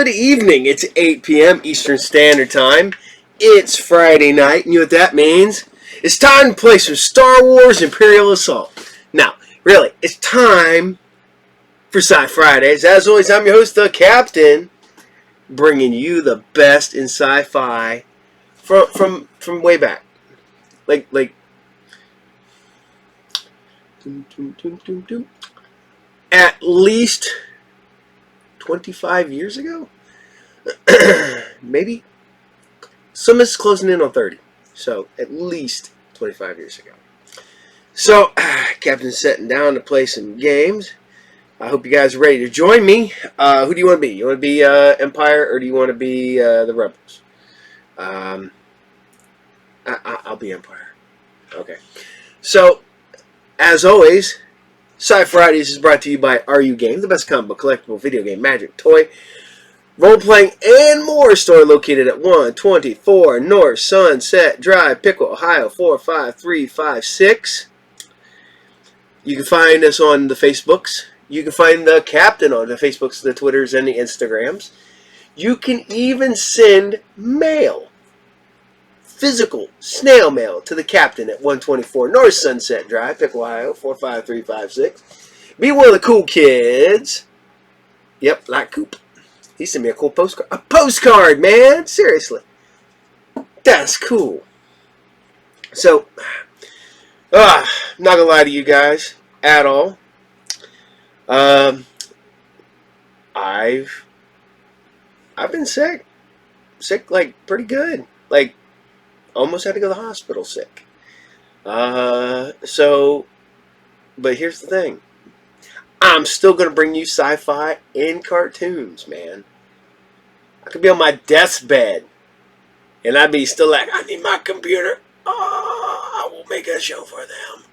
Good evening. It's 8 p.m. Eastern Standard Time. It's Friday night, and you know what that means? It's time to play some Star Wars Imperial Assault. Now, really, it's time for SciFridays. As always, I'm your host, the Captain, bringing you the best in sci-fi from way back. Like at least 25 years ago? Maybe. Some is closing in on 30. So, at least 25 years ago. So, Captain's sitting down to play some games. I hope you guys are ready to join me. Who do you want to be? You want to be Empire, or do you want to be the Rebels? I'll be Empire. Okay. So, as always, SciFridays is brought to you by RU Games, the best comic book, collectible, video game, magic, toy, role-playing, and more store located at 124 North Sunset Drive, Pickle, Ohio, 45356. You can find us on the Facebooks. You can find the Captain on the Facebooks, the Twitters, and the Instagrams. You can even send mail, physical snail mail, to the Captain at 124 North Sunset Drive, Pickle, Ohio, 45356. Be one of the cool kids. Yep, like Coop. He sent me a cool postcard. A postcard, man! Seriously. That's cool. So, not gonna lie to you guys at all. I've been sick. Sick, like, pretty good. Like, almost had to go to the hospital sick. But here's the thing. I'm still going to bring you sci-fi and cartoons, man. I could be on my deathbed, and I'd be still like, I need my computer. I will make a show for them.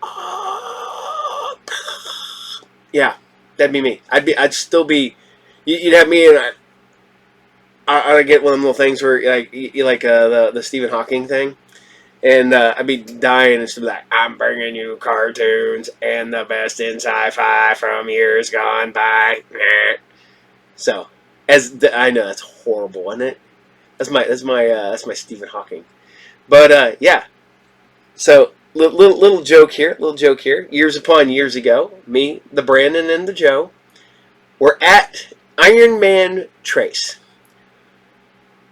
Yeah, that'd be me. I'd still be. You'd have me, and I'd get one of them little things where you like the Stephen Hawking thing. And I'd be dying and stuff like, I'm bringing you cartoons and the best in sci-fi from years gone by. So, I know that's horrible, isn't it? That's my Stephen Hawking. But yeah. So little joke here. Years upon years ago, me, the Brandon, and the Joe were at Iron Man Trace.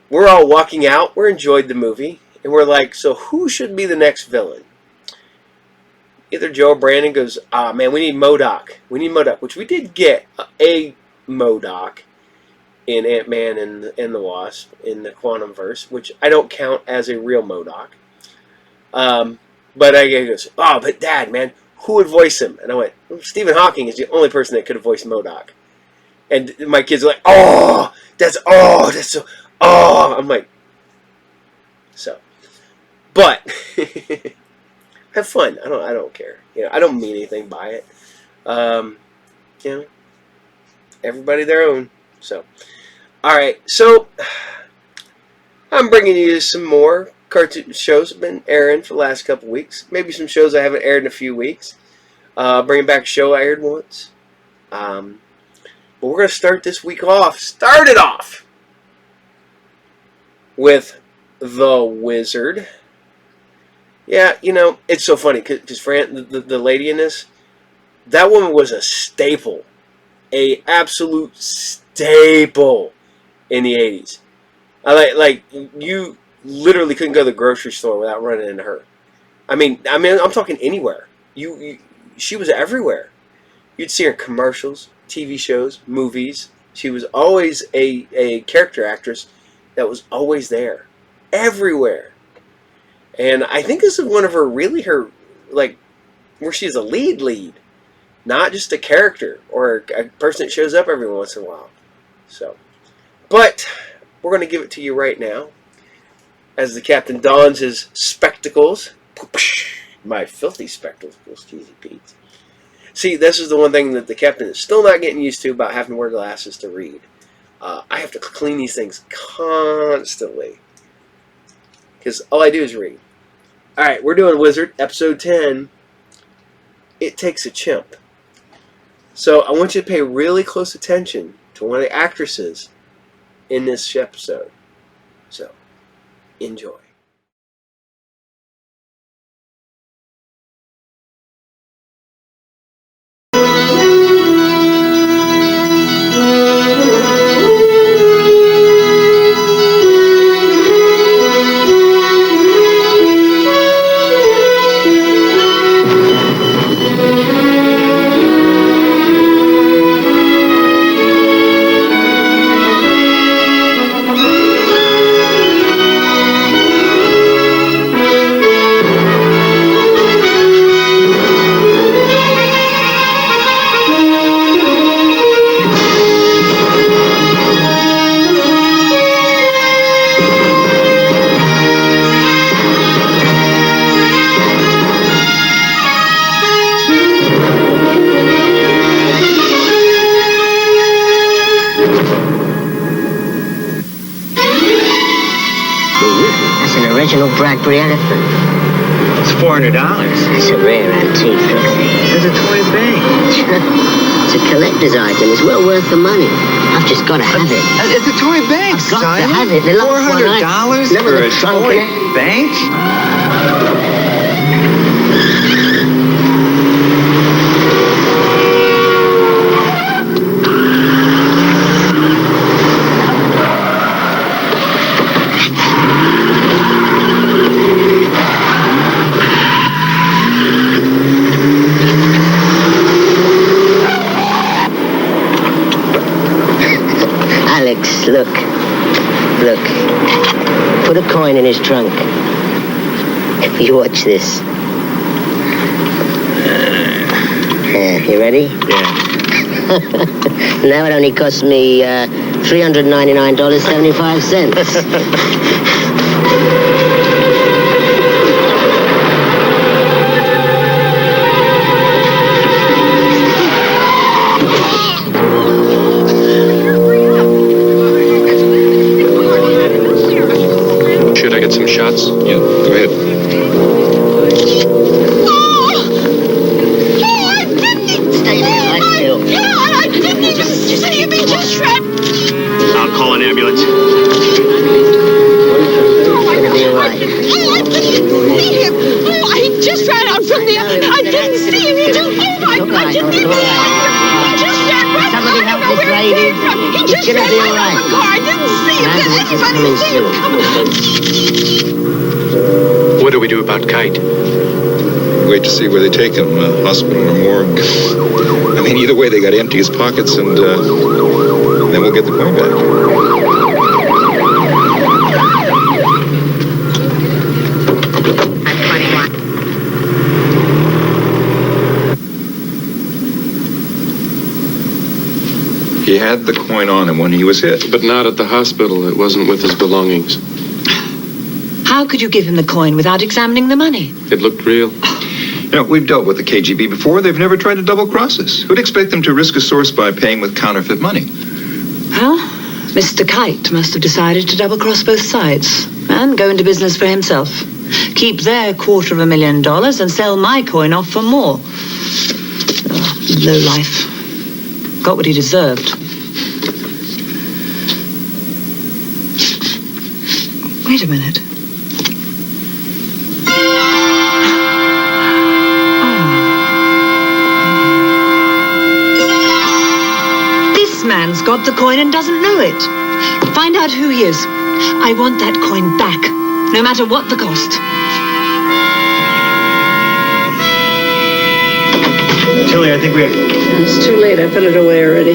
We're all walking out. We enjoyed the movie. And we're like, so who should be the next villain? Either Joe or Brandon goes, man, we need MODOK. We need MODOK, which we did get a MODOK in Ant-Man and the Wasp in the Quantumverse, which I don't count as a real MODOK. But I goes, but Dad, man, who would voice him? And I went, Stephen Hawking is the only person that could have voiced MODOK. And my kids are like, that's so, I'm like, so. But have fun. I don't care. I don't mean anything by it. Everybody their own. So, all right. So I'm bringing you some more cartoon shows. I've been airing for the last couple weeks. Maybe some shows I haven't aired in a few weeks. Bringing back a show I aired once. But we're gonna start this week off. Start it off with The Wizard. Yeah, it's so funny because Fran, the lady in this, that woman was a staple, a absolute staple in the 80s. Like you literally couldn't go to the grocery store without running into her. I mean, I'm talking anywhere. She was everywhere. You'd see her in commercials, TV shows, movies. She was always a character actress that was always there, everywhere. And I think this is one of her, like, where she's a lead, not just a character or a person that shows up every once in a while. So, but we're going to give it to you right now as the Captain dons his spectacles. My filthy spectacles, cheesy Pete. See, this is the one thing that the Captain is still not getting used to about having to wear glasses to read. I have to clean these things constantly because all I do is read. Alright, we're doing Wizard, episode 10. It Takes a Chimp. So I want you to pay really close attention to one of the actresses in this episode. So, enjoy. Blackberry elephant. It's $400. It's a rare antique. There's a toy bank. It's a collector's item. It's well worth the money. I've just got to have it. It's a toy bank, I've got to have it. $400 for a toy bank? Look. Put a coin in his trunk. You watch this. You ready? Yeah. Now it only cost me $399.75. Some shots? Yeah, go ahead. Stay there, right still. I didn't even see him. He just ran. I'll call an ambulance. It's gonna be all right. I didn't see him. Oh, he just ran out from there. I didn't see him. He just, I didn't even see him. He just ran right. Somebody help this lady. He just ran right out of the car. I didn't see him. Did anybody see him coming? What do we do about Kite? Wait to see where they take him, hospital or morgue. I mean, either way, they got to empty his pockets, and then we'll get the coin back. He had the coin on him when he was hit. But not at the hospital. It wasn't with his belongings. How could you give him the coin without examining the money? It looked real. You know, we've dealt with the KGB before. They've never tried to double-cross us. Who'd expect them to risk a source by paying with counterfeit money? Well, Mr. Kite must have decided to double-cross both sides and go into business for himself. Keep their $250,000 and sell my coin off for more. Low life. Got what he deserved. Wait a minute. This man's got the coin and doesn't know it. Find out who he is. I want that coin back, no matter what the cost. Tilly, I think we have... It's too late. I put it away already.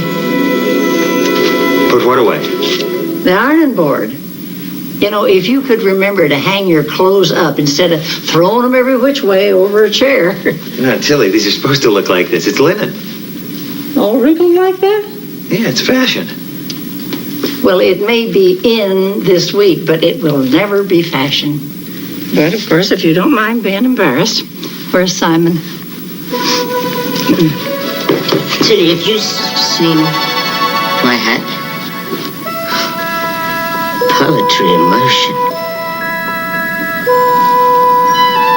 Put what away? The ironing board. You know, if you could remember to hang your clothes up instead of throwing them every which way over a chair. No, Tilly, these are supposed to look like this. It's linen. All wrinkled like that? Yeah, it's fashion. Well, it may be in this week, but it will never be fashion. But, of course, if you don't mind being embarrassed, where's Simon? Tilly, have you seen my hat? Poetry in motion.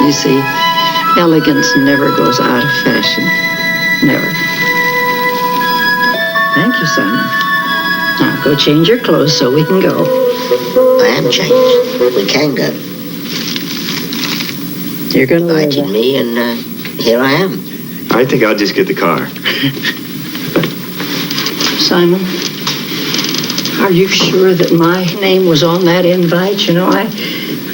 You see, elegance never goes out of fashion. Never. Thank you, Simon. Now, go change your clothes so we can go. I am changed. We can go. You're going to Invited me, and here I am. I think I'll just get the car. Simon, are you sure that my name was on that invite? You know, I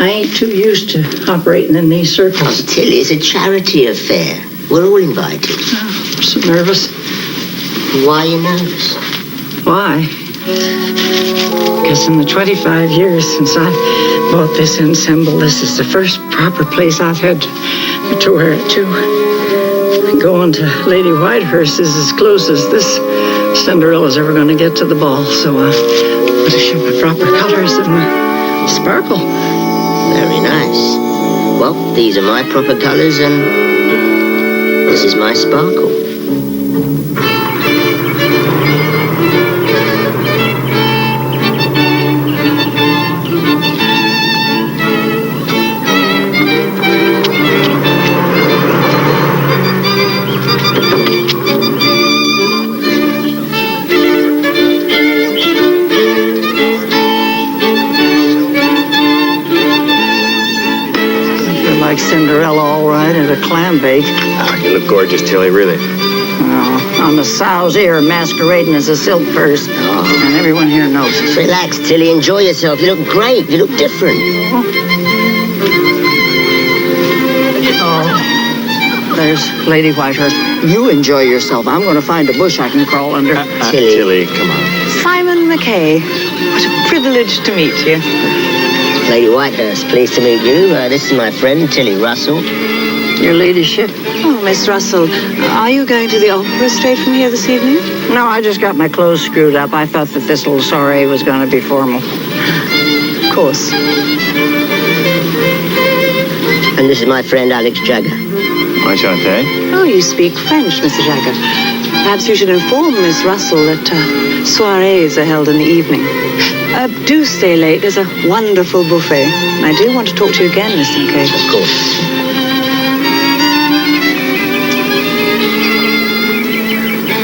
ain't too used to operating in these Oh, circles. Tilly, it's a charity affair. We're all invited. Oh, I'm so nervous. Why are you nervous? Why? Because in the 25 years since I bought this ensemble, this is the first proper place I've had to wear it to. Going to Lady Whitehurst is as close as this Cinderella's ever going to get to the ball. So I want to show my proper colors and my sparkle. Very nice. Well, these are my proper colors, and this is my sparkle. Like Cinderella, all right, at a clam bake. Oh, you look gorgeous, Tilly, really. Oh, on the sow's ear, masquerading as a silk purse. Oh. And everyone here knows it. Relax, Tilly. Enjoy yourself. You look great. You look different. Oh, there's Lady Whitehurst. You enjoy yourself. I'm going to find a bush I can crawl under. Tilly, come on. Simon McKay, what a privilege to meet you. Lady Whitehurst, pleased to meet you. This is my friend, Tilly Russell. Your ladyship. Oh, Miss Russell, are you going to the opera straight from here this evening? No, I just got my clothes screwed up. I thought that this little soiree was going to be formal. Of course. And this is my friend, Alex Jagger. Enchanté. Oh, you speak French, Mr. Jagger. Perhaps you should inform Miss Russell that soirees are held in the evening. Do stay late. There's a wonderful buffet. And I do want to talk to you again, Mr. McKay. Of course.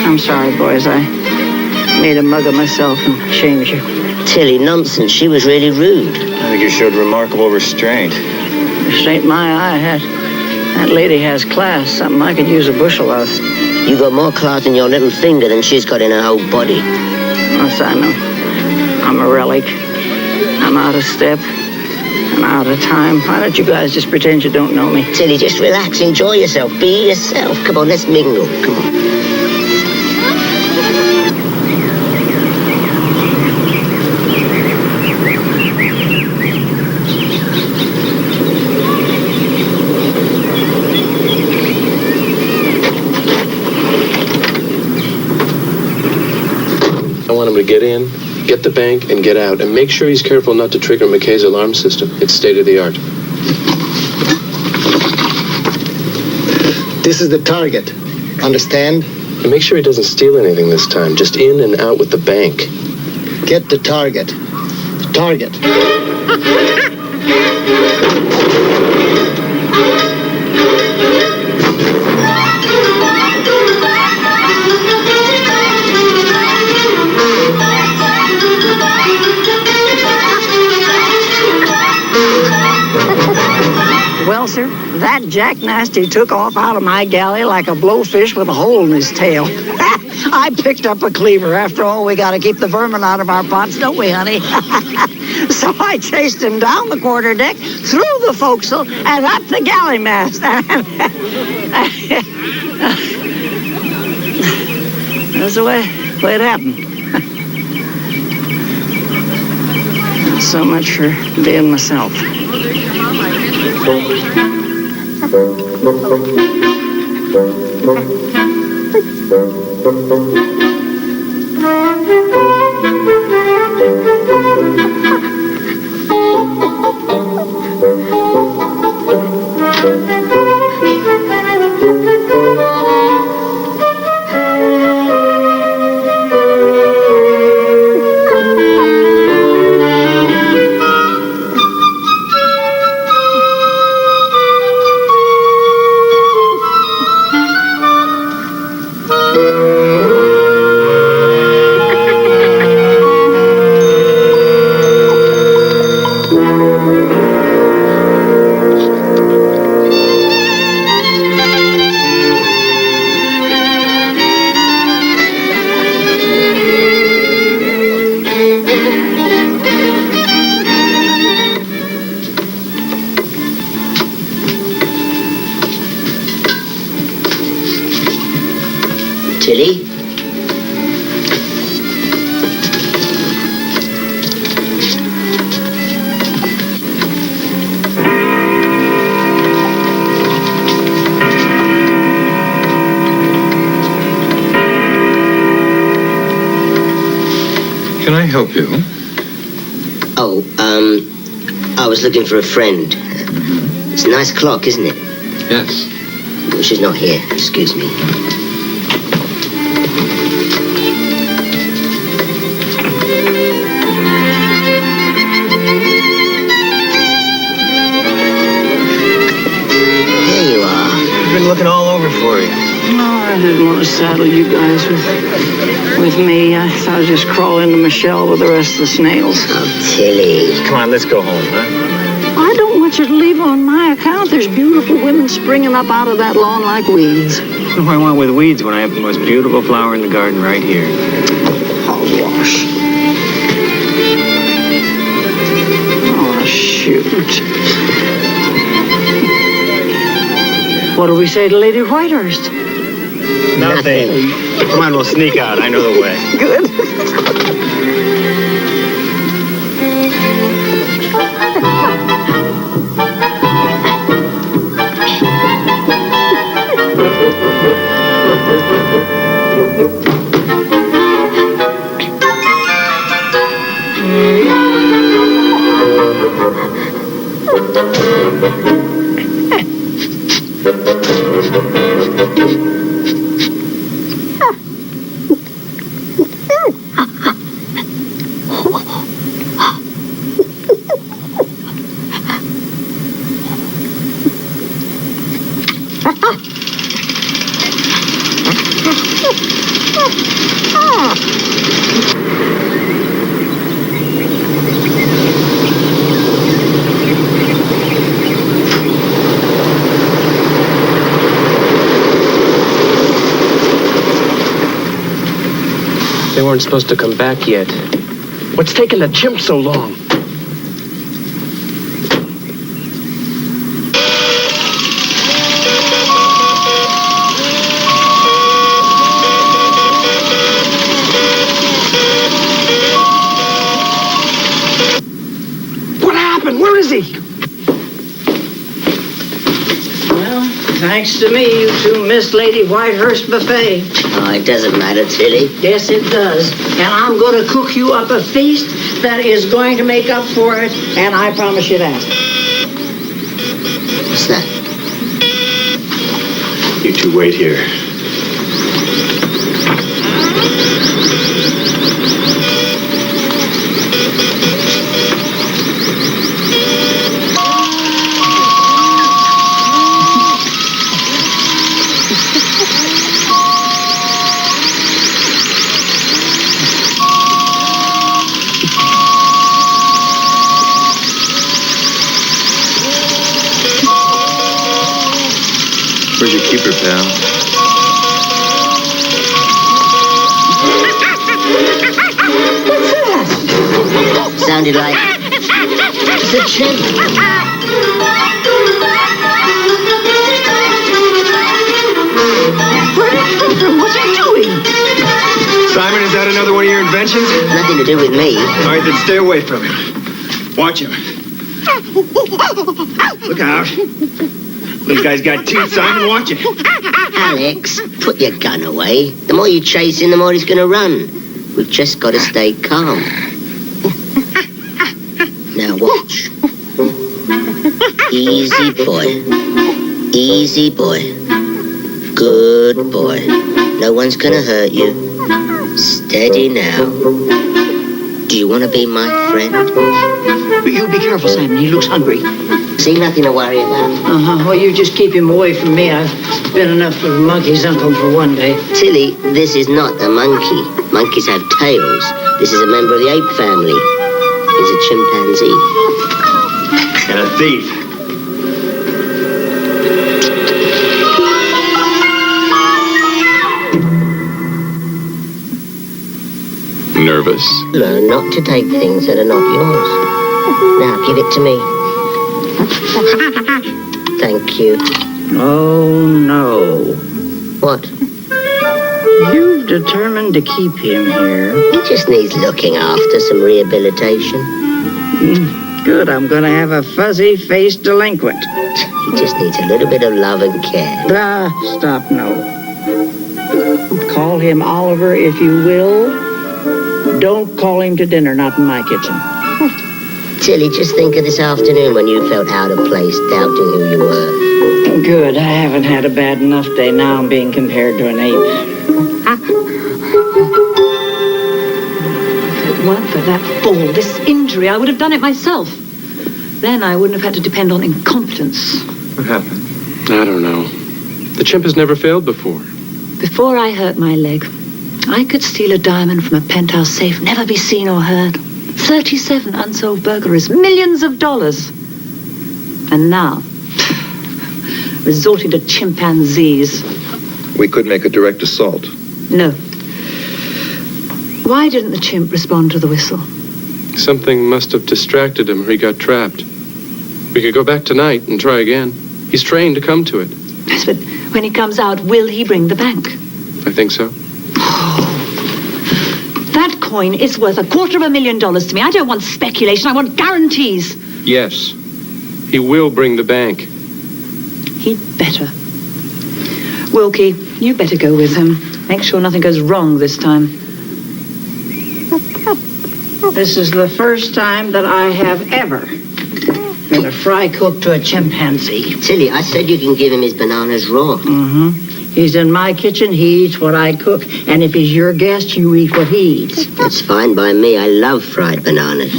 I'm sorry, boys. I made a mug of myself and shamed you. Tilly, nonsense. She was really rude. I think you showed remarkable restraint. This ain't my eye. That lady has class. Something I could use a bushel of. You got more class in your little finger than she's got in her whole body. Oh, Simon, I'm a relic. I'm out of step. I'm out of time. Why don't you guys just pretend you don't know me? Tilly, just relax. Enjoy yourself. Be yourself. Come on, let's mingle. Come on. I want him to get in, get the bank, and get out. And make sure he's careful not to trigger McKay's alarm system. It's state-of-the-art. This is the target. Understand? And make sure he doesn't steal anything this time. Just in and out with the bank. Get the target. The target. Well, sir, that Jack Nasty took off out of my galley like a blowfish with a hole in his tail. I picked up a cleaver. After all, we got to keep the vermin out of our pots, don't we, honey? So I chased him down the quarterdeck, through the forecastle, and up the galley mast. That's the way it happened. So much for being myself. Tilly? Can I help you? Oh, I was looking for a friend. It's a nice clock, isn't it? Yes. Well, she's not here. Excuse me. There you are. I've been looking all over for you. No, I didn't want to saddle you guys with me. I thought I'd just crawl into my shell with the rest of the snails. Oh, Tilly. Come on, let's go home, huh? I don't want you to leave on my account. There's beautiful women springing up out of that lawn like weeds. What do I want with weeds when I have the most beautiful flower in the garden right here? Hogwash. Oh, shoot. What do we say to Lady Whitehurst? Nothing. Come on, we'll sneak out. I know the way. Good. They weren't supposed to come back yet. What's taking the chimp so long? What happened? Where is he? Well, thanks to me, you two missed Lady Whitehurst buffet. Oh, it doesn't matter, Tilly. Yes, it does. And I'm going to cook you up a feast that is going to make up for it, and I promise you that. What's that? You two wait here. Where'd you keep her, pal? Sounded like... It's a chimp. Where did he come from? What's he doing? Simon, is that another one of your inventions? Nothing to do with me. All right, then stay away from him. Watch him. Look out. Little guy's got teeth, Simon. Watch it. Alex, put your gun away. The more you chase him, the more he's going to run. We've just got to stay calm. Now watch. Easy boy. Easy boy. Good boy. No one's going to hurt you. Steady now. Do you want to be my friend? You be careful, Simon. He looks hungry. See, nothing to worry about. Uh-huh. Well, you just keep him away from me. I've been enough of a monkey's uncle for one day. Tilly, this is not a monkey. Monkeys have tails. This is a member of the ape family. He's a chimpanzee. And a thief. Nerve. nervous. Learn not to take things that are not yours. Now, give it to me. Thank you. Oh, no. What? You've determined to keep him here. He just needs looking after, some rehabilitation. Good, I'm going to have a fuzzy-faced delinquent. He just needs a little bit of love and care. Stop, no. Call him Oliver if you will. Don't call him to dinner, not in my kitchen. Tilly, just think of this afternoon when you felt out of place, doubting who you were. Good, I haven't had a bad enough day. Now I'm being compared to an ape. If it weren't for that fall, this injury, I would have done it myself. Then I wouldn't have had to depend on incompetence. What happened? I don't know. The chimp has never failed before. Before I hurt my leg, I could steal a diamond from a penthouse safe, never be seen or heard. 37 unsolved burglaries, millions of dollars. And now, resorting to chimpanzees. We could make a direct assault. No. Why didn't the chimp respond to the whistle? Something must have distracted him or he got trapped. We could go back tonight and try again. He's trained to come to it. Yes, but when he comes out, will he bring the bank? I think so. That coin is worth $250,000 to me. I don't want speculation. I want guarantees. Yes. He will bring the bank. He'd better. Wilkie, you better go with him. Make sure nothing goes wrong this time. This is the first time that I have ever been a fry cook to a chimpanzee. Tilly, I said you can give him his bananas raw. Mm-hmm. He's in my kitchen, he eats what I cook. And if he's your guest, you eat what he eats. That's fine by me. I love fried bananas.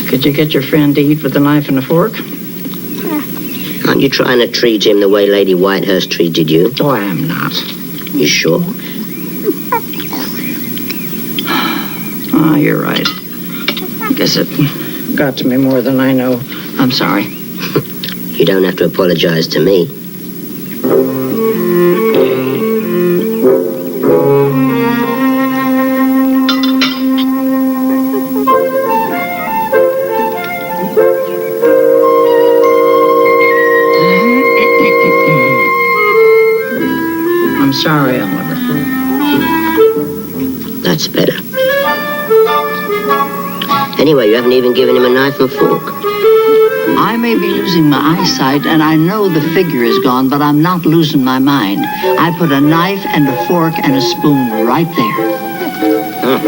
Could you get your friend to eat with a knife and a fork? Aren't you trying to treat him the way Lady Whitehurst treated you? Oh, I am not. You sure? Ah, you're right. I guess it got to me more than I know. I'm sorry. You don't have to apologize to me. I'm sorry, Oliver. That's better. Anyway, you haven't even given him a knife and fork. I may be losing my eyesight, and I know the figure is gone, but I'm not losing my mind. I put a knife and a fork and a spoon right there. Huh.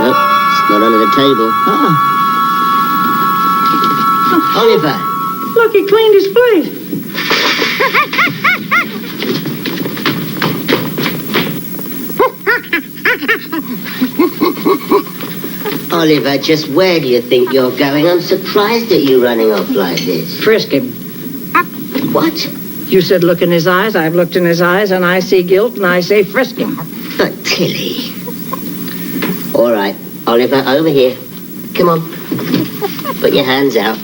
Nope, it's not under the table. Oliver! Look, he cleaned his plate. Oliver, just where do you think you're going? I'm surprised at you running off like this. Frisk him. What? You said look in his eyes. I've looked in his eyes, and I see guilt, and I say frisk him. But Tilly. All right, Oliver, over here. Come on. Put your hands out.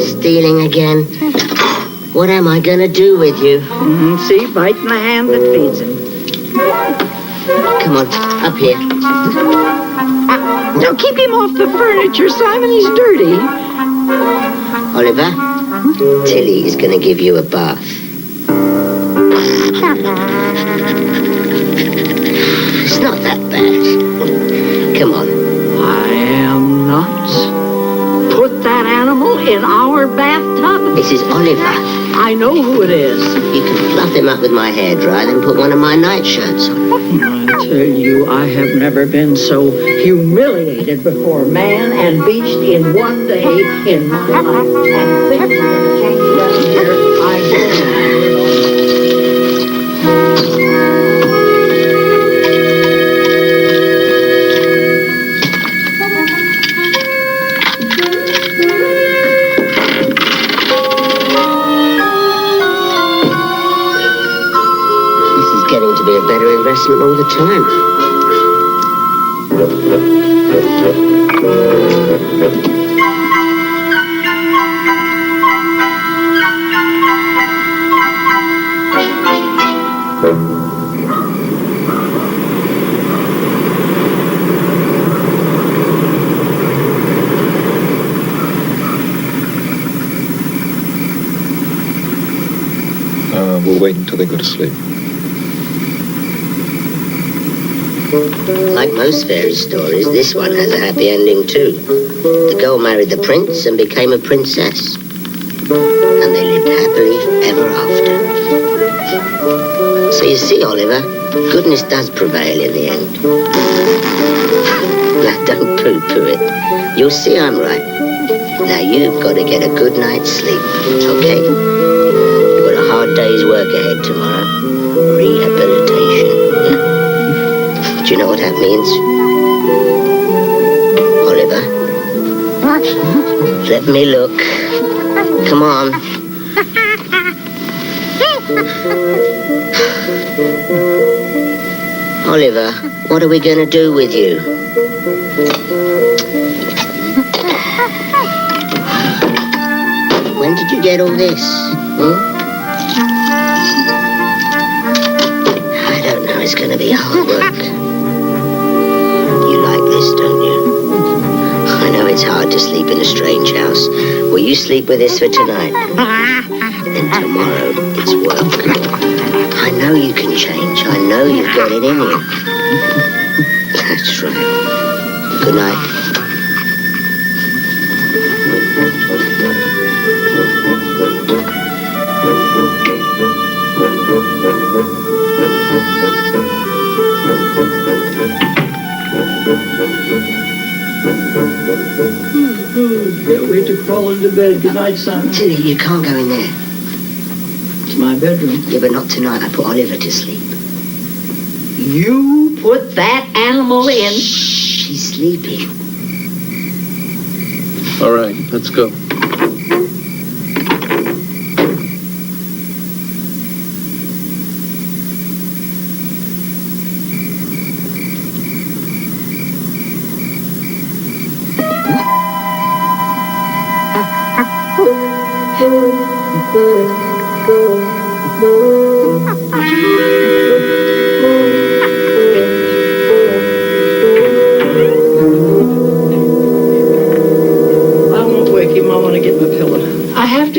Stealing again. What am I going to do with you? See, biting the hand that feeds him. Come on, up here. Now keep him off the furniture, Simon. He's dirty. Oliver, Tilly is going to give you a bath. It's not that bad. Come on. I am not. Put that animal in our bathtub. This is Oliver. I know who it is. You can fluff him up with my hair dryer, then put one of my nightshirts on. I tell you, I have never been so humiliated before man and beast in one day in my life. And things are going to change down here. I to be a better investment all the time. We'll wait until they go to sleep. Like most fairy stories, this one has a happy ending too. The girl married the prince and became a princess. And they lived happily ever after. So you see, Oliver, goodness does prevail in the end. Now don't poo-poo it. You'll see I'm right. Now you've got to get a good night's sleep, okay? You've got a hard day's work ahead tomorrow. Rehabilitation. Yeah? Do you know what that means? Oliver? Let me look. Come on. Oliver, what are we going to do with you? When did you get all this? I don't know, it's going to be hard work. You like this, don't you? I know it's hard to sleep in a strange house. Will you sleep with us for tonight? And tomorrow, it's work. I know you can change. I know you've got it in you. That's right. Good night. Can't wait to crawl into bed. Good night, Simon. Tilly, you can't go in there. It's my bedroom. Yeah, but not tonight. I put Oliver to sleep. You put that animal in? She's sleeping. All right, let's go.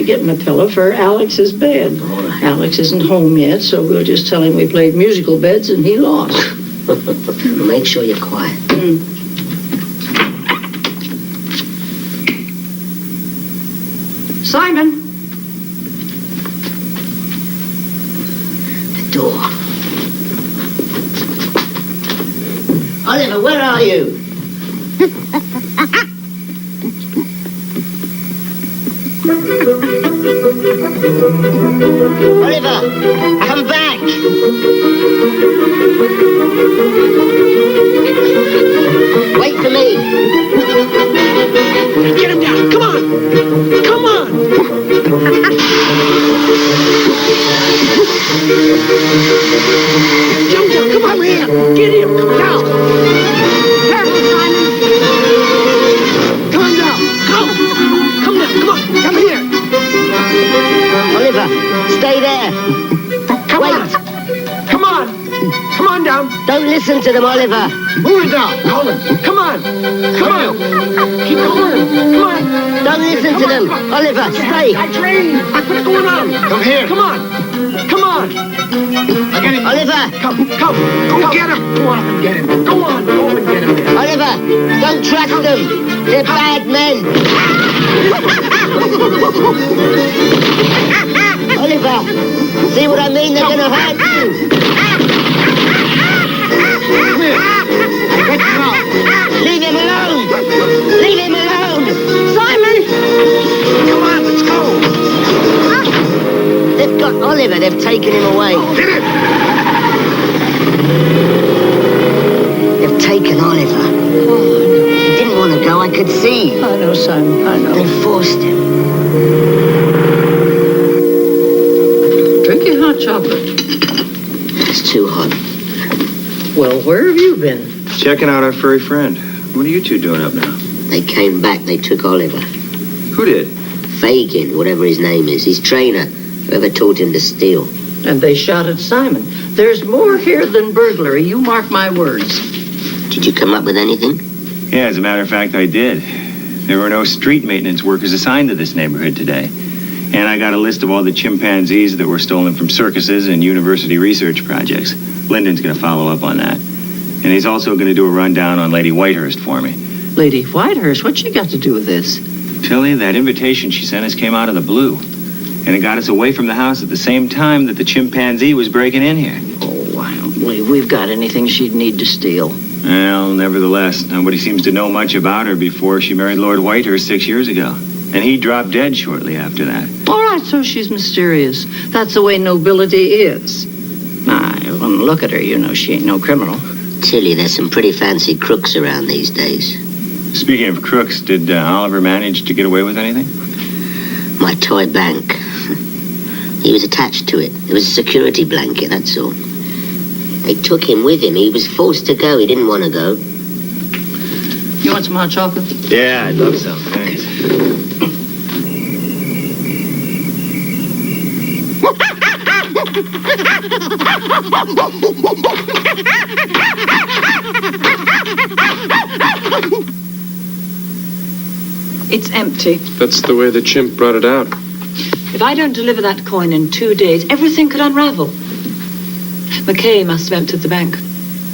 Get my pillow for Alex's bed. Alex isn't home yet, so we'll just tell him we played musical beds and he lost. Make sure you're quiet. Simon! The door. Oliver, where are you? Oliver, come back! Wait for me! Get him down! Come on! Come on! Jump down! Come on, man! Get him! Come down! Careful, Simon! Come down! Come! Come down! Come on! Come here! Oliver, stay there! Wait! Come on! Come on down! Don't listen to them, Oliver! Move it down! Colin! Come on! Come on! Keep going! Come on! Don't listen to them! Oliver, stay! I trained! What's going on? Come here! Come on! Come on! I get him! Oliver! Come! Go get him! Go on and get him! Go on! Go and get him! Oliver! Don't trust them! They're bad men! Oliver! See what I mean? They're gonna hurt you! Come here! Get him out! Leave him alone! Leave him alone! Simon! Come on, let's go! They've got Oliver. They've taken him away. Hit it! They've taken Oliver. He didn't want to go. I could see. I know, Simon. I know. They forced him. Drink your hot chocolate. It's too hot. Well, where have you been? Checking out our furry friend. What are you two doing up now? They came back. They took Oliver. Who did? Fagin, whatever his name is. His trainer. Whoever taught him to steal. And they shot at Simon. There's more here than burglary. You mark my words. Did you come up with anything? Yeah, as a matter of fact, I did. There were no street maintenance workers assigned to this neighborhood today. And I got a list of all the chimpanzees that were stolen from circuses and university research projects. Lyndon's going to follow up on that. And he's also going to do a rundown on Lady Whitehurst for me. Lady Whitehurst? What's she got to do with this? Tilly, that invitation she sent us came out of the blue. And it got us away from the house at the same time that the chimpanzee was breaking in here. Oh, I don't believe we've got anything she'd need to steal. Well, nevertheless, nobody seems to know much about her before she married Lord Whitehurst 6 years ago. And he dropped dead shortly after that. All right, so she's mysterious. That's the way nobility is. When look at her, you know she ain't no criminal. Tilly, there's some pretty fancy crooks around these days. Speaking of crooks, did Oliver manage to get away with anything? My toy bank. He was attached to it. It was a security blanket, that's all. They took him with him. He was forced to go. He didn't want to go. You want some hot chocolate? Yeah, I'd love some. Thanks. It's empty. That's the way the chimp brought it out. If I don't deliver that coin in 2 days, everything could unravel. McKay must have emptied the bank.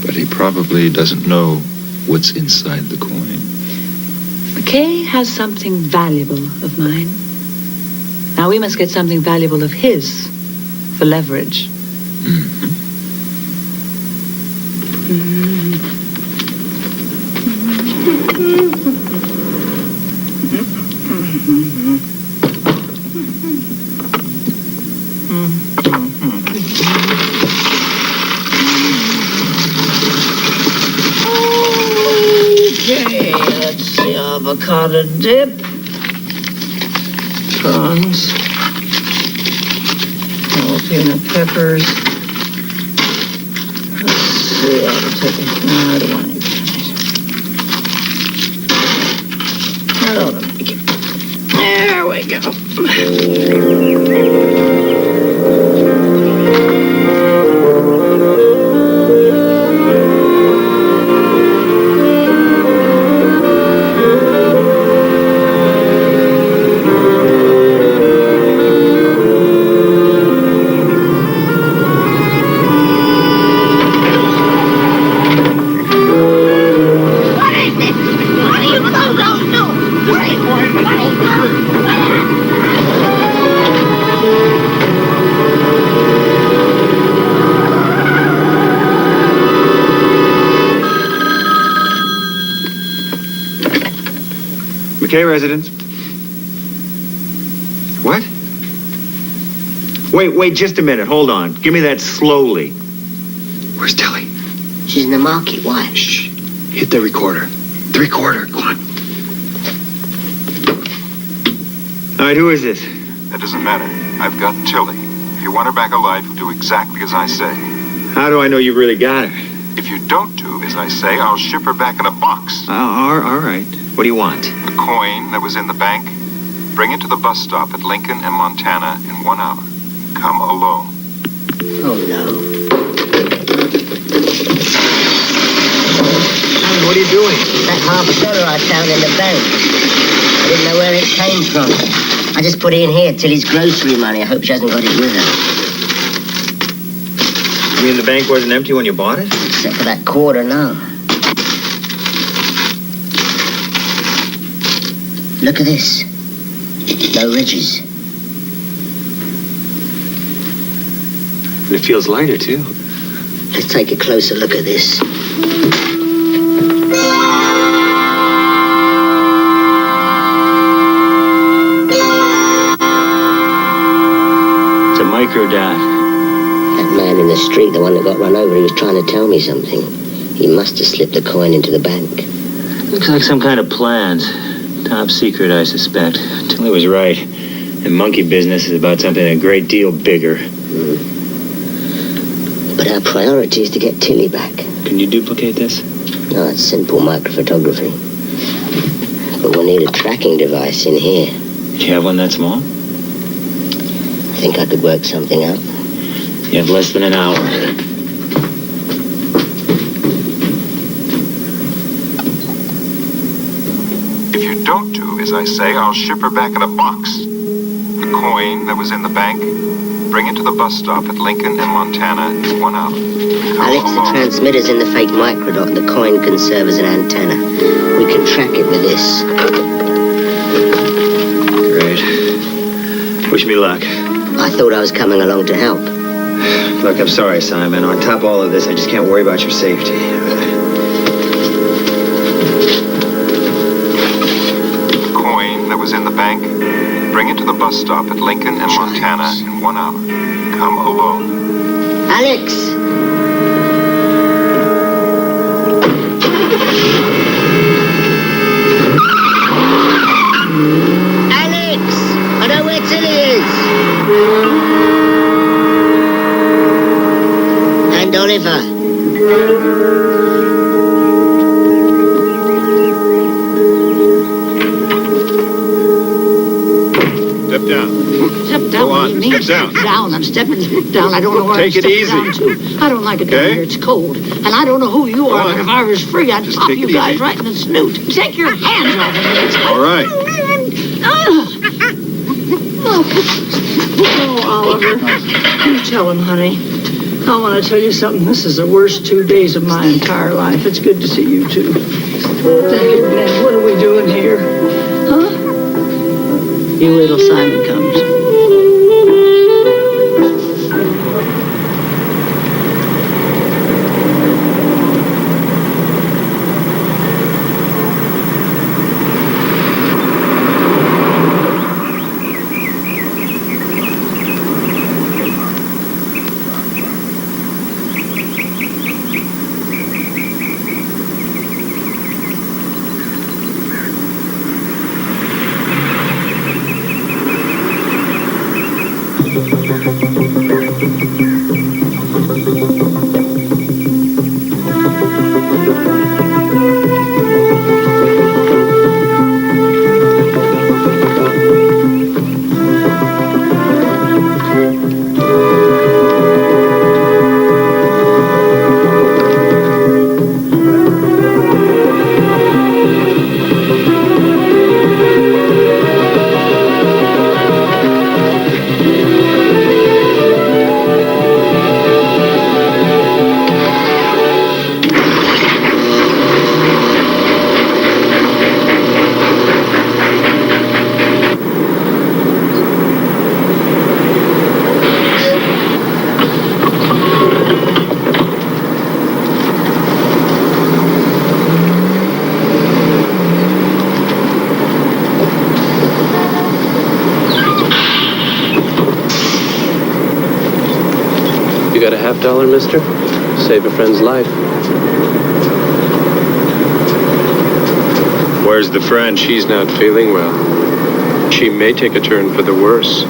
But he probably doesn't know what's inside the coin. McKay has something valuable of mine. Now we must get something valuable of his for leverage. Okay, let's see. Avocado dip. Prawns. Jalapeno peppers. Let's see. I'll take it. No, I don't want any peppers. I don't want to make it. There we go. McKay residence. What? Wait just a minute. Hold on. Give me that slowly. Where's Tilly? She's in the market. Why? Shh. Hit the recorder. The recorder. Go on. All right, who is this? That doesn't matter. I've got Tilly. If you want her back alive, you'll do exactly as I say. How do I know you really got her? If you don't do as I say, I'll ship her back in a box. All right. What do you want? The coin that was in the bank, bring it to the bus stop at Lincoln and Montana in 1 hour. Come alone. Oh, no. Hey, what are you doing? That $1/2 I found in the bank. I didn't know where it came from. I just put it in here till his grocery money. I hope she hasn't got it with her. You mean the bank wasn't empty when you bought it? Except for that quarter, no. Look at this. No ridges. It feels lighter, too. Let's take a closer look at this. It's a microdot. That man in the street, the one that got run over, he was trying to tell me something. He must have slipped the coin into the bank. Looks like some kind of plans. Top secret, I suspect. Tilly was right. The monkey business is about something a great deal bigger. But our priority is to get Tilly back. Can you duplicate this? No, it's simple microphotography. But we'll need a tracking device in here. You have one that small? I think I could work something out. You have less than an hour. If you don't do as I say, I'll ship her back in a box. The coin that was in the bank, bring it to the bus stop at Lincoln and Montana in 1 hour. Alex, the transmitter's in the fake microdot. The coin can serve as an antenna. We can track it with this. Great. Wish me luck. I thought I was coming along to help. Look, I'm sorry, Simon. On top of all of this, I just can't worry about your safety. The coin that was in the bank, bring it to the bus stop at Lincoln and Montana in 1 hour. Come alone. Alex! Alex! I know where Tilly is! And Oliver. Step down. Step down. Go on, What do you mean? step down. Down. I'm stepping down. I don't know where Take I'm it stepping easy. down to. I don't like it down Okay? here. It's cold. And I don't know who you are, on. but if I was free, I'd Just pop take you it guys easy. right in the snoot. Take your hands off of me. It's All right. Oh, Oliver. You tell him, honey. I want to tell you something. This is the worst 2 days of my entire life. It's good to see you, too. Man, what are we doing here? Huh? You wait till Simon comes. You got a $50, mister? Save a friend's life. Where's the friend? She's not feeling well. She may take a turn for the worse.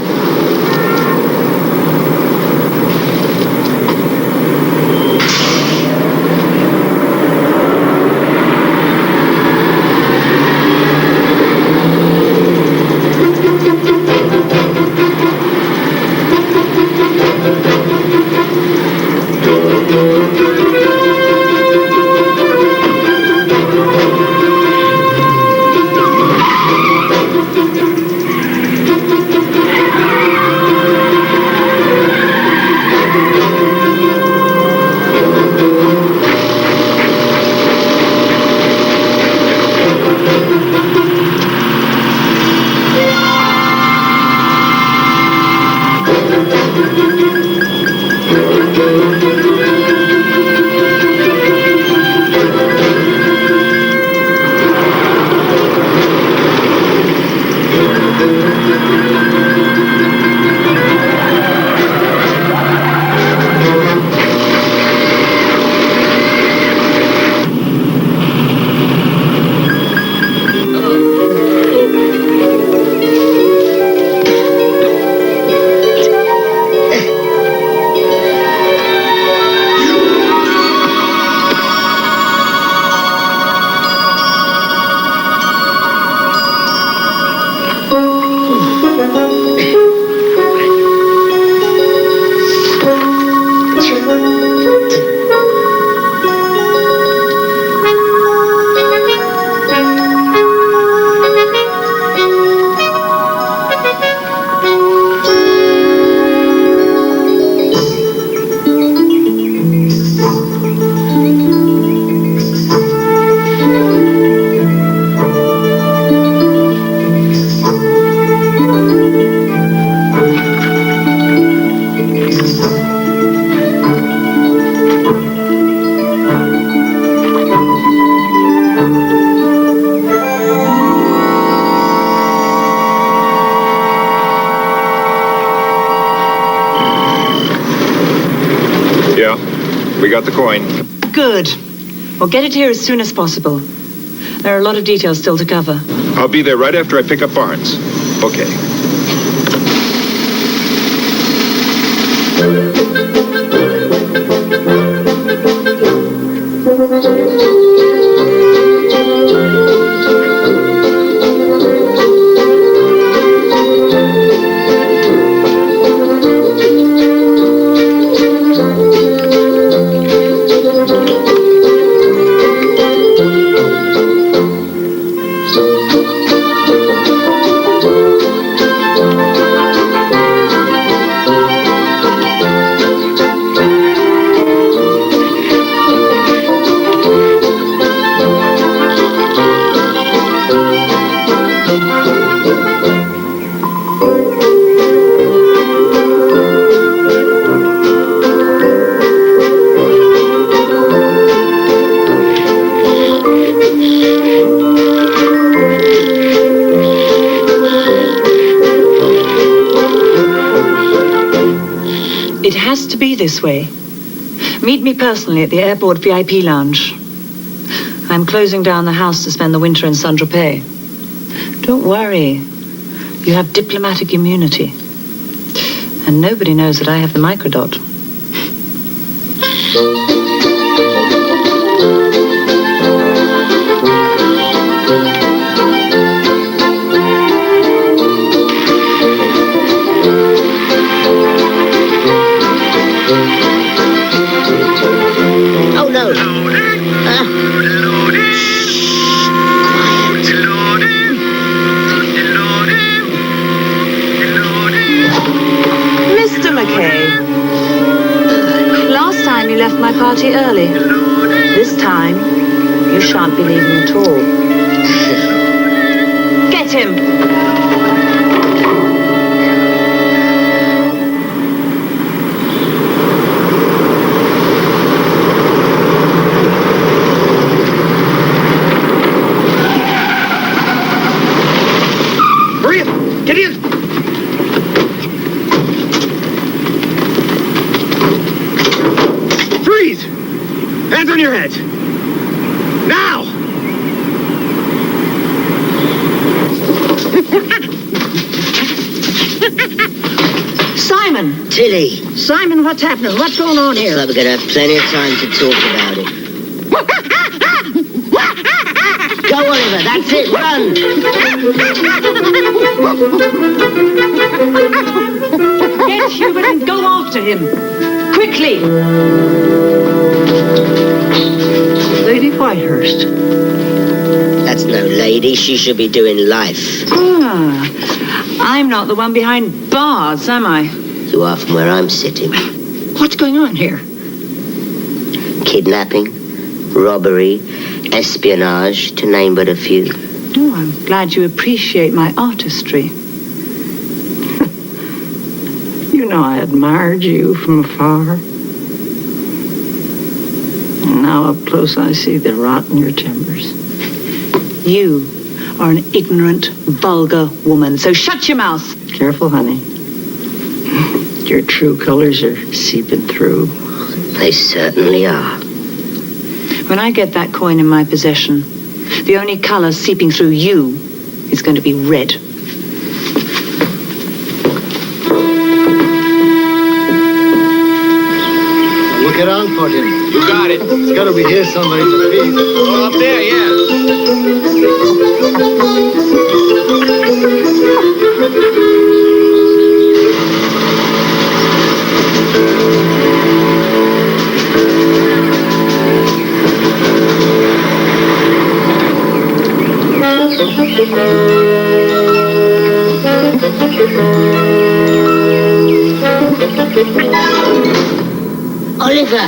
We got the coin. Good. Well, get it here as soon as possible. There are a lot of details still to cover. I'll be there right after I pick up Barnes. Okay. It has to be this way. Meet me personally at the airport VIP lounge. I'm closing down the house to spend the winter in Saint-Tropez. Don't worry. You have diplomatic immunity. And nobody knows that I have the microdot. Oh, no. Mr. McKay. Last time you left my party early. This time, you shan't be leaving at all. Get him! Hurry up! Get in! Freeze! Hands on your heads! Now! Simon! Tilly, Simon, what's happening? What's going on looks here? like we're going to have plenty of time to talk about it. Go, Oliver, that's it, run! Get Hubert and go after him! Quickly! Lady Whitehurst. That's no lady, she should be doing life. I'm not the one behind bars, am I? You are from where I'm sitting. What's going on here? Kidnapping, robbery, espionage, to name but a few. Oh, I'm glad you appreciate my artistry. You know I admired you from afar. And now up close I see the rot in your timbers. You are an ignorant, vulgar woman, so shut your mouth. Careful, honey. Your true colors are seeping through. They certainly are. When I get that coin in my possession, the only color seeping through you is going to be red. Look around for him. You got it. He's got to be here somewhere in the field. Oh, up there, yeah. Oliver!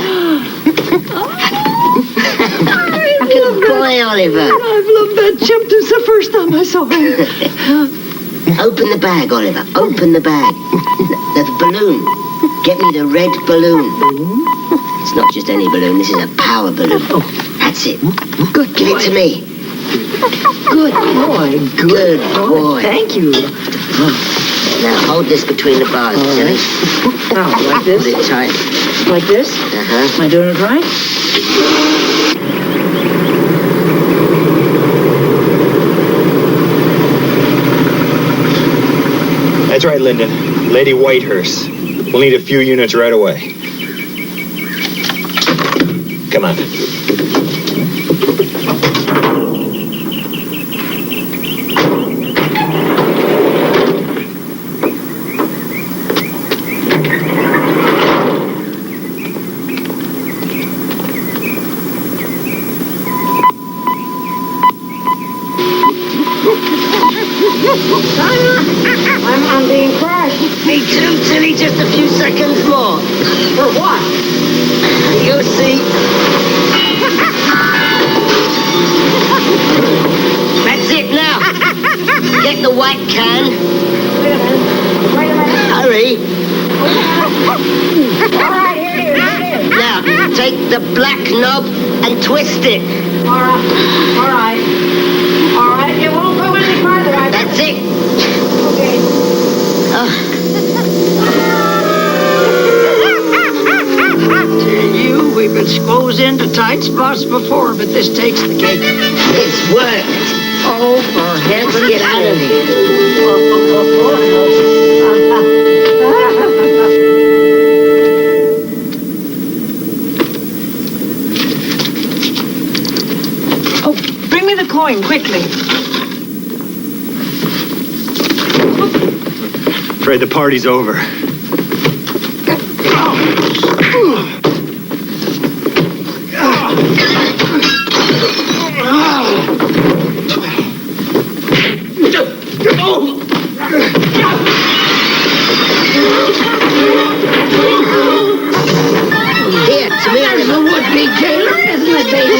Good boy, Oliver. I've loved that chimp since the first time I saw him. Open the bag, Oliver. Open the bag. The balloon. Get me the red balloon. It's not just any balloon. This is a power balloon. That's it. Good Give it to me. Good boy. Good boy. Thank you. Now, hold this between the bars, silly. Now, like this? Hold it tight. Like this? Uh-huh. Am I doing it right? That's right, Lyndon. Lady Whitehurst. We'll need a few units right away. Come on. I'm being crushed. Me too, silly. Just a few seconds more. For what? You'll see. That's it now. Get the white can. Wait a minute. Hurry. All right, here it is. Now, take the black knob and twist it. All right. All right. All right. It won't go any farther. That's it. Okay. Tell you, we've been squoze into tight spots before, but this takes the cake. It's worked. Oh, for heaven's Let's get out of here. Oh, bring me the coin, quickly. Afraid the party's over. Here, to me, There's a would-be jailer, isn't it, baby?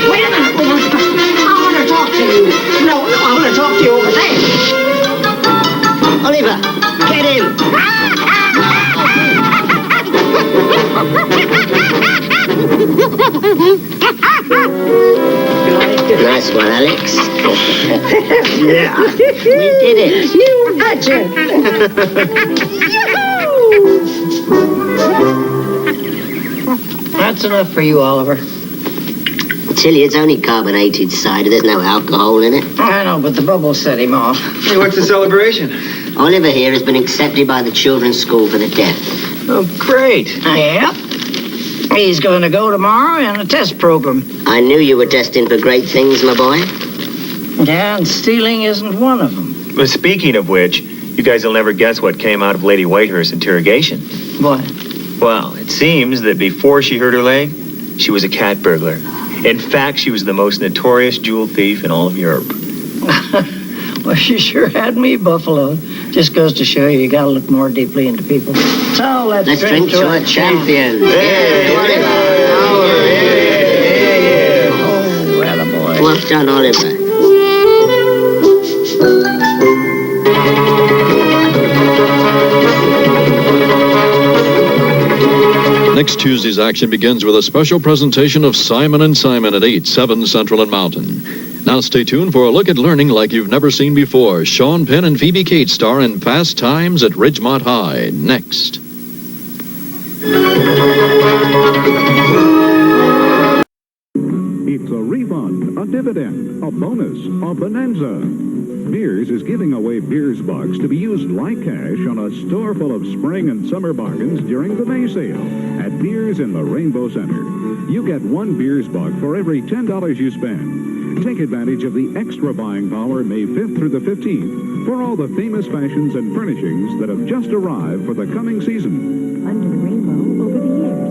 Wait a minute, I want to talk to you. No, I want to talk to you over there. Oliver, get him. Nice one, Alex. Yeah. We did it. You betcha. That's enough for you, Oliver. Tilly, it's only carbonated cider. There's no alcohol in it. I know, but the bubbles set him off. Hey, what's the celebration? Oliver here has been accepted by the children's school for the deaf. Oh, great. Yep. He's going to go tomorrow in a test program. I knew you were destined for great things, my boy. Yeah, and stealing isn't one of them. Well, speaking of which, you guys will never guess what came out of Lady Whitehurst's interrogation. What? Well, it seems that before she hurt her leg, she was a cat burglar. In fact, she was the most notorious jewel thief in all of Europe. Well, she sure had me buffaloed. Just goes to show you gotta look more deeply into people. So let's drink to our champion. Hey, Oliver. Oh, well, boy. Well done, Oliver. Next Tuesday's action begins with a special presentation of Simon & Simon at 8, 7 Central and Mountain. Now stay tuned for a look at learning like you've never seen before. Sean Penn and Phoebe Cates star in Fast Times at Ridgemont High. Next. It's a refund, a dividend, a bonus, a bonanza. Beers is giving away Beers Bucks to be used like cash on a store full of spring and summer bargains during the May sale at Beers in the Rainbow Center. You get one Beers Buck for every $10 you spend. Take advantage of the extra buying power May 5th through the 15th for all the famous fashions and furnishings that have just arrived for the coming season. Under the rainbow over the years.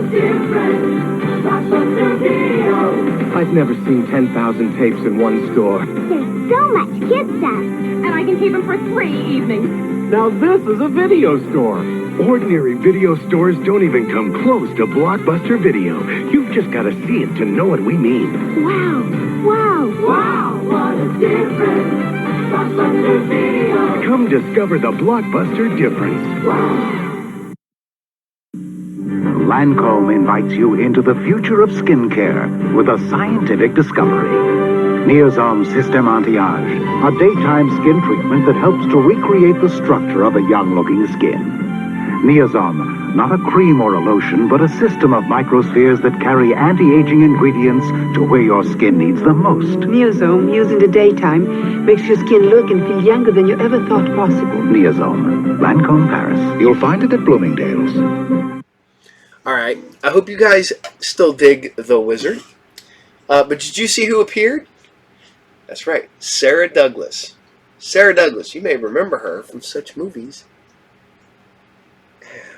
Beers. I've never seen 10,000 tapes in one store. There's so much kid stuff. And I can keep them for 3 evenings. Now this is a video store. Ordinary video stores don't even come close to Blockbuster Video. You've just got to see it to know what we mean. Wow. Wow. Wow, what a difference. Blockbuster Video. Come discover the Blockbuster difference. Wow. Lancome invites you into the future of skincare with a scientific discovery. Neozyme System Anti-Age, a daytime skin treatment that helps to recreate the structure of a young-looking skin. Neozyme, not a cream or a lotion, but a system of microspheres that carry anti-aging ingredients to where your skin needs them most. Neozyme, used in the daytime, makes your skin look and feel younger than you ever thought possible. Neozyme, Lancome, Paris. You'll find it at Bloomingdale's. All right. I hope you guys still dig The Wizard. But did you see who appeared? That's right, Sarah Douglas. Sarah Douglas, you may remember her from such movies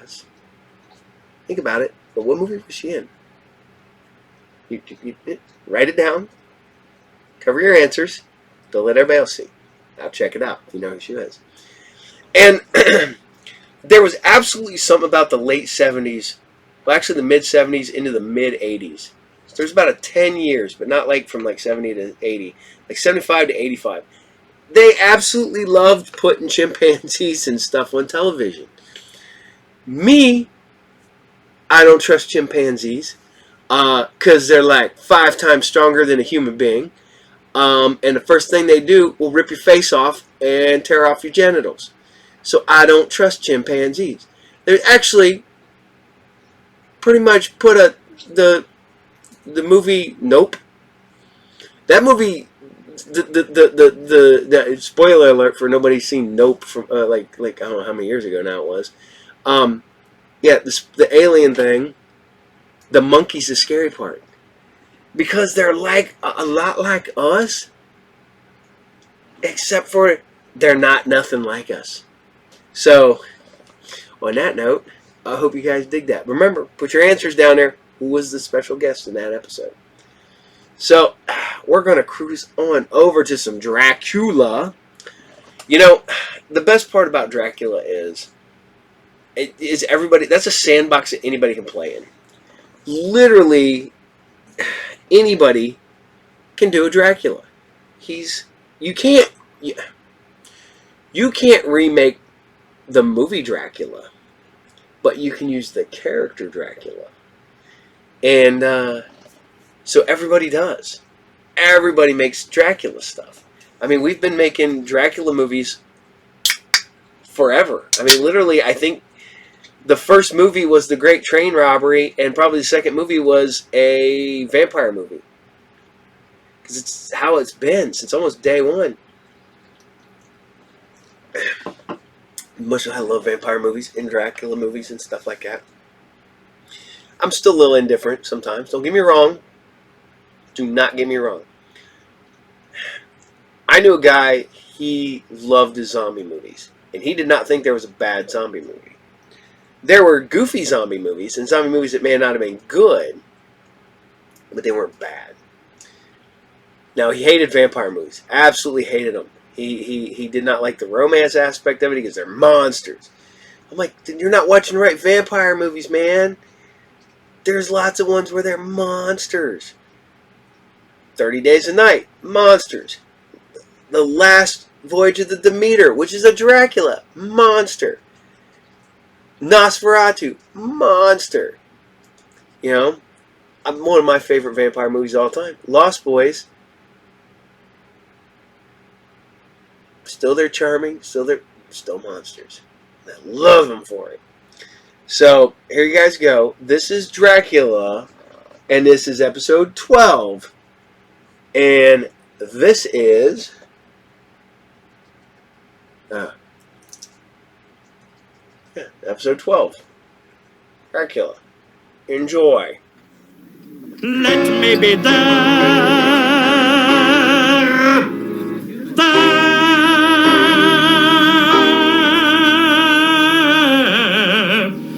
as... Think about it. But what movie was she in? You write it down. Cover your answers. Don't let everybody else see. Now check it out if you know who she is. And there was absolutely something about the late 70s, well, actually the mid-70s into the mid-80s. So there's about a 10 years, but not like from like 70 to 80, like 75 to 85. They absolutely loved putting chimpanzees and stuff on television. Me, I don't trust chimpanzees because they're like 5 times stronger than a human being. And the first thing they do will rip your face off and tear off your genitals. So I don't trust chimpanzees. They actually pretty much put the movie Nope. That movie, the spoiler alert for nobody's seen Nope from like I don't know how many years ago now it was. Yeah, the alien thing, the monkey's the scary part. Because they're like a lot like us, except for they're not nothing like us. So, on that note, I hope you guys dig that. Remember, put your answers down there. Who was the special guest in that episode? So, we're going to cruise on over to some Dracula. You know, the best part about Dracula is everybody, that's a sandbox that anybody can play in. Literally, anybody can do a Dracula. You can't remake the movie Dracula, but you can use the character Dracula. And so everybody does. Everybody makes Dracula stuff. I mean, we've been making Dracula movies forever. I mean, literally, I think the first movie was The Great Train Robbery, and probably the second movie was a vampire movie. Because it's how it's been since almost day one. Much as I love vampire movies and Dracula movies and stuff like that, I'm still a little indifferent sometimes. Don't get me wrong. Do not get me wrong. I knew a guy, he loved his zombie movies. And he did not think there was a bad zombie movie. There were goofy zombie movies and zombie movies that may not have been good, but they weren't bad. Now, he hated vampire movies. Absolutely hated them. He did not like the romance aspect of it because they're monsters. I'm like, you're not watching the right vampire movies, man. There's lots of ones where they're monsters. 30 Days a Night, monsters. The Last Voyage of the Demeter, which is a Dracula, monster. Nosferatu, monster. You know, one of my favorite vampire movies of all time. Lost Boys. Still they're charming, still monsters. I love them for it. So, here you guys go. This is Dracula, and this is episode 12. And this is... episode 12. Dracula. Enjoy. Let me be there,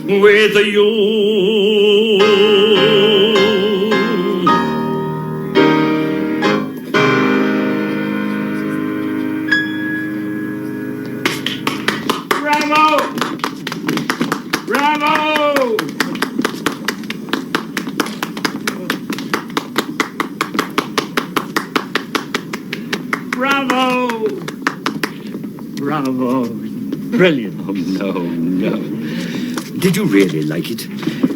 with you. Bravo! Bravo! Bravo! Bravo! Brilliant. Oh, no. Did you really like it?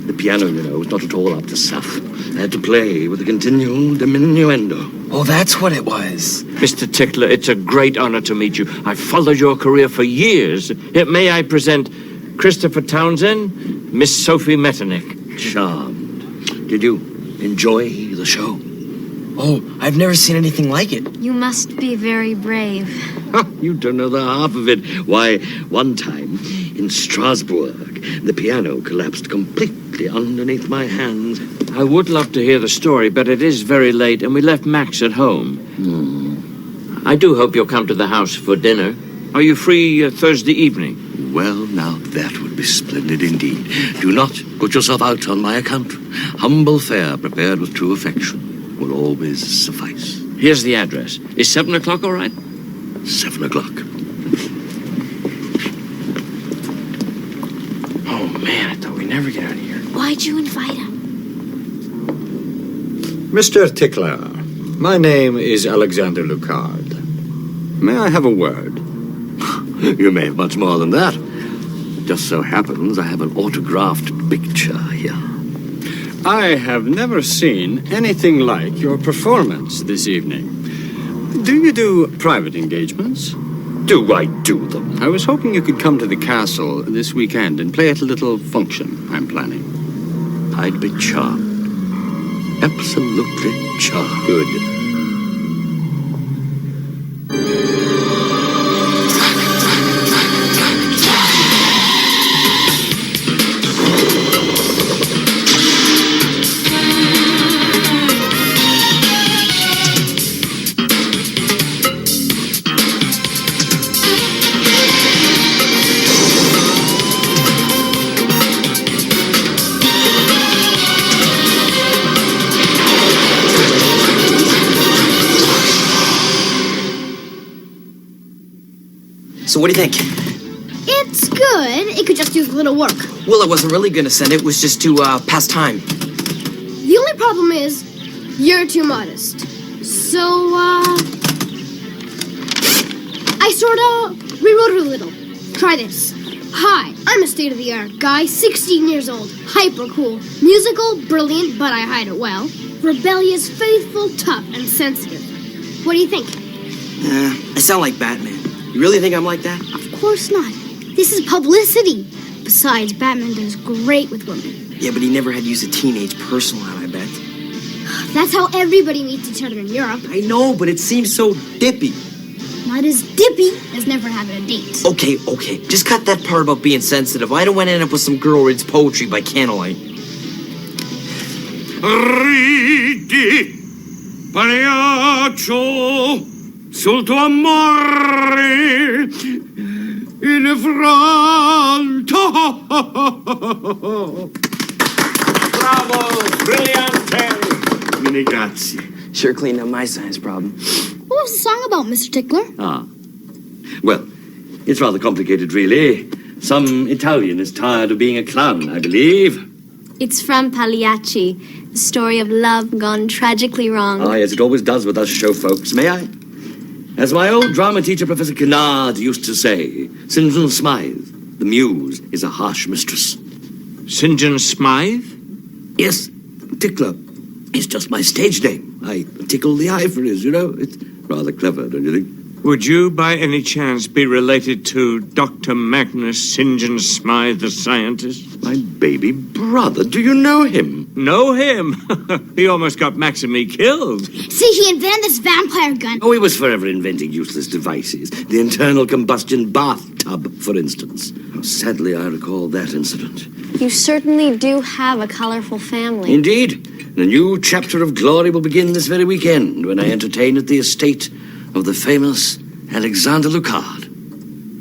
The piano, you know, was not at all up to snuff. I had to play with a continual diminuendo. Oh, that's what it was. Mr. Tickler, it's a great honor to meet you. I've followed your career for years. May I present Christopher Townsend, Miss Sophie Metternich. Charmed. Did you enjoy the show? Oh, I've never seen anything like it. You must be very brave. You don't know the half of it. Why, one time in Strasbourg, the piano collapsed completely underneath my hands. I would love to hear the story, but it is very late, and we left Max at home. I do hope you'll come to the house for dinner. Are you free Thursday evening? Well, now that would be splendid indeed. Do not put yourself out on my account. Humble fare prepared with true affection will always suffice. Here's the address. Is 7 o'clock all right? 7 o'clock. Oh, man, I thought we'd never get out of here. Why'd you invite him? Mr. Tickler, my name is Alexander Lucard. May I have a word? You may have much more than that. Just so happens I have an autographed picture here. I have never seen anything like your performance this evening. Do you do private engagements? Do I do them? I was hoping you could come to the castle this weekend and play at a little function I'm planning. I'd be charmed. Absolutely charmed. Good. So what do you think? It's good. It could just use a little work. Well, I wasn't really gonna send it. It was just to pass time. The only problem is, you're too modest. So, I sorta rewrote it a little. Try this. Hi, I'm a state-of-the-art guy, 16 years old, hyper cool, musical, brilliant, but I hide it well, rebellious, faithful, tough, and sensitive. What do you think? I sound like Batman. You really think I'm like that? Of course not. This is publicity. Besides, Batman does great with women. Yeah, but he never had used a teenage personal line, I bet. That's how everybody meets each other in Europe. I know, but it seems so dippy. Not as dippy as never having a date. Okay. Just cut that part about being sensitive. I don't want to end up with some girl reads poetry by candlelight. Ridi, pagliaccio, sul tuo amore, in fronto. Bravo, brillante. Mille grazie. Sure cleaned up my science problem. What was the song about, Mr. Tickler? Well, it's rather complicated, really. Some Italian is tired of being a clown, I believe. It's from Pagliacci, the story of love gone tragically wrong. As it always does with us show folks. May I? As my old drama teacher, Professor Kennard, used to say, St. John Smythe, the muse is a harsh mistress. St. John Smythe? Yes, Tickler. It's just my stage name. I tickle the ivories, you know. It's rather clever, don't you think? Would you, by any chance, be related to Dr. Magnus St. John Smythe, the scientist? My baby brother. Do you know him? Know him? He almost got Max and me killed. See, he invented this vampire gun. Oh, he was forever inventing useless devices. The internal combustion bathtub, for instance. Oh, sadly, I recall that incident. You certainly do have a colorful family. Indeed. A new chapter of glory will begin this very weekend when I entertain at the estate of the famous Alexander Lucard.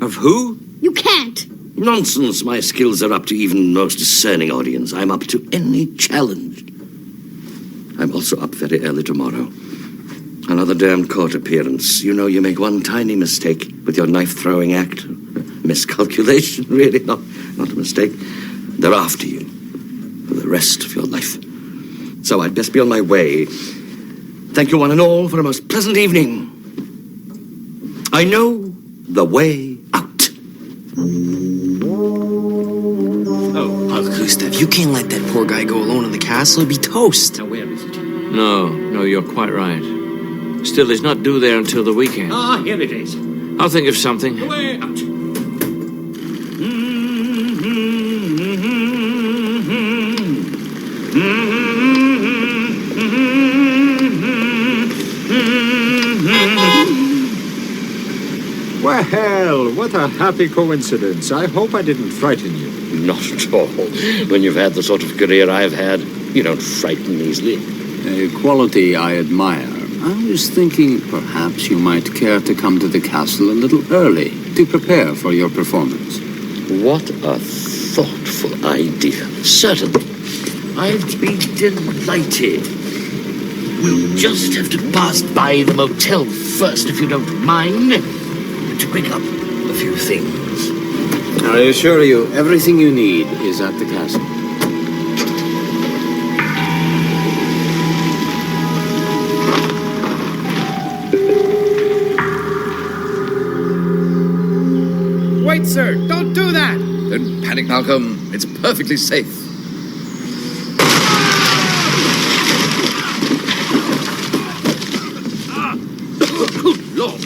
Of who? You can't. Nonsense. My skills are up to even the most discerning audience. I'm up to any challenge. I'm also up very early tomorrow. Another damned court appearance. You know, you make one tiny mistake with your knife-throwing act. Miscalculation, really, not a mistake. They're after you for the rest of your life. So I'd best be on my way. Thank you one and all for a most pleasant evening. I know the way out. Oh, Gustav, you can't let that poor guy go alone in the castle. He'd be toast. Now, where is it? No, you're quite right. Still, he's not due there until the weekend. Ah, here it is. I'll think of something. Way out. Well, what a happy coincidence. I hope I didn't frighten you. Not at all. When you've had the sort of career I've had, you don't frighten easily. A quality I admire. I was thinking perhaps you might care to come to the castle a little early to prepare for your performance. What a thoughtful idea. Certainly. I'd be delighted. We'll just have to pass by the motel first, if you don't mind, to pick up a few things. I assure you, everything you need is at the castle. Wait, sir, don't do that! Don't panic, Malcolm. It's perfectly safe. Good Lord.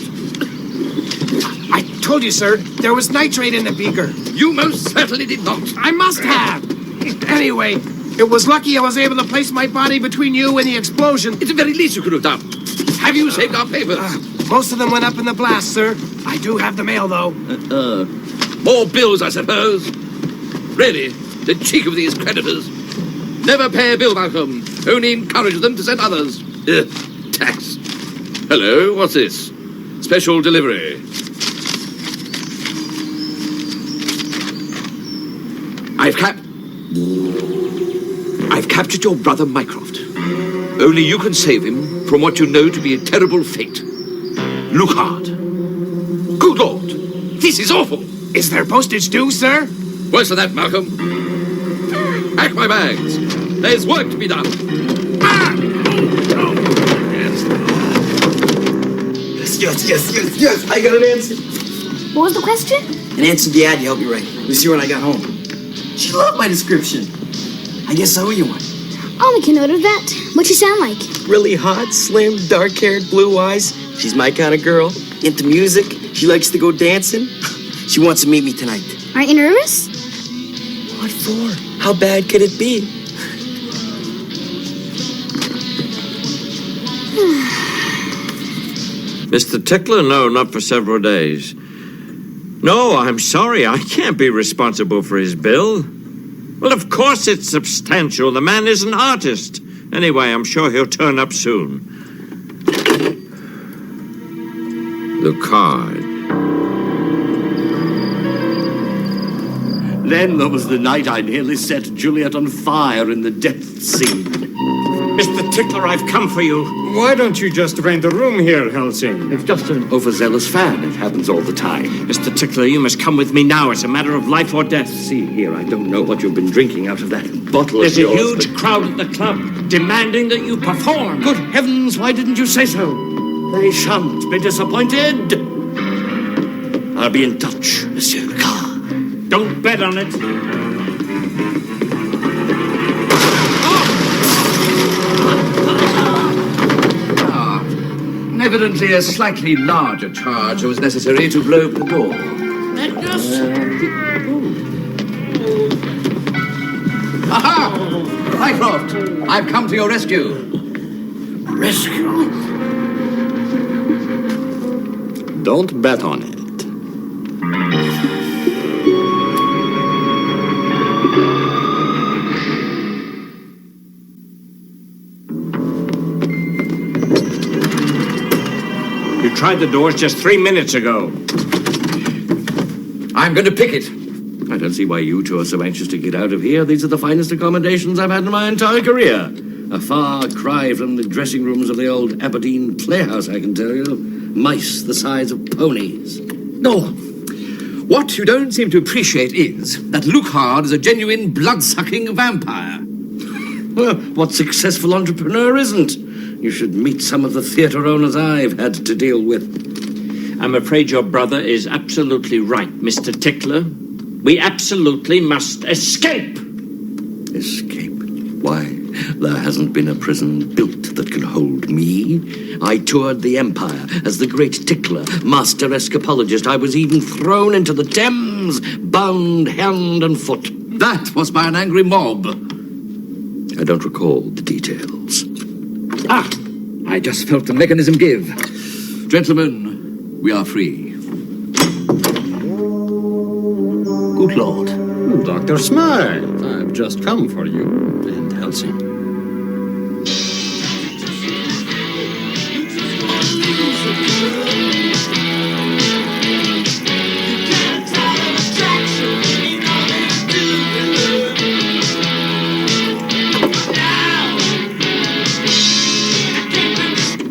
I told you, sir, there was nitrate in the beaker. You most certainly did not. I must have. Anyway, it was lucky I was able to place my body between you and the explosion. It's the very least you could have done. Have you saved our papers? Most of them went up in the blast, sir. I do have the mail, though. More bills, I suppose. Really, the cheek of these creditors. Never pay a bill, Malcolm. Only encourage them to send others. Tax. Hello, what's this? Special delivery. I've captured your brother Mycroft. Only you can save him from what you know to be a terrible fate. Look hard. Good Lord, this is awful. Is there postage due, sir? Worse than that, Malcolm. Pack my bags. There's work to be done. Yes. I got an answer. What was the question? An answer to the ad you helped me write. It was here when I got home. She loved my description. I guess I owe you one. I'll make a note of that. What'd she sound like? Really hot, slim, dark-haired, blue eyes. She's my kind of girl. Into music. She likes to go dancing. She wants to meet me tonight. Aren't you nervous? What for? How bad could it be? Mr. Tickler? No, not for several days. No, I'm sorry. I can't be responsible for his bill. Well, of course it's substantial. The man is an artist. Anyway, I'm sure he'll turn up soon. The card. Then there was the night I nearly set Juliet on fire in the death scene. Mr. Tickler, I've come for you. Why don't you just rent a room here, Helsing? It's just an overzealous fan. It happens all the time. Mr. Tickler, you must come with me now. It's a matter of life or death. See here, I don't know what you've been drinking out of that bottle There's of yours. a huge crowd at the club demanding that you perform. Good heavens, why didn't you say so? They shan't be disappointed. I'll be in touch, Monsieur le Carre. Don't bet on it. Evidently a slightly larger charge was necessary to blow open the door. Aha! Mycroft, I've come to your rescue. Rescue? Don't bet on it. You tried the doors just 3 minutes ago. I'm going to pick it. I don't see why you two are so anxious to get out of here. These are the finest accommodations I've had in my entire career. A far cry from the dressing rooms of the old Aberdeen playhouse, I can tell you. Mice the size of ponies. No. What you don't seem to appreciate is that Lucard is a genuine blood-sucking vampire. Well, what successful entrepreneur isn't? You should meet some of the theatre owners I've had to deal with. I'm afraid your brother is absolutely right, Mr. Tickler. We absolutely must escape. Why, there hasn't been a prison built that can hold me. I toured the Empire as the great tickler, master escapologist. I was even thrown into the Thames, bound hand and foot. That was by an angry mob. I don't recall the details. Ah! I just felt the mechanism give. Gentlemen, we are free. Good Lord. Dr. Smythe, I've just come for you and Helsing.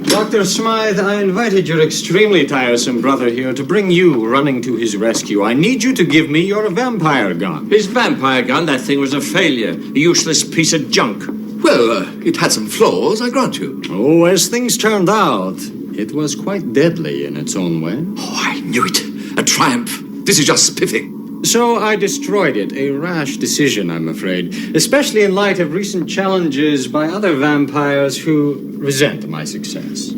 Dr. Smythe, I invited your extremely tiresome brother here to bring you running to his rescue. I need you to give me your vampire gun. His vampire gun? That thing was a failure. A useless piece of junk. Well, it had some flaws, I grant you. Oh, as things turned out, it was quite deadly in its own way. Oh, I knew it. A triumph. This is just spiffy. So I destroyed it. A rash decision, I'm afraid. Especially in light of recent challenges by other vampires who resent my success.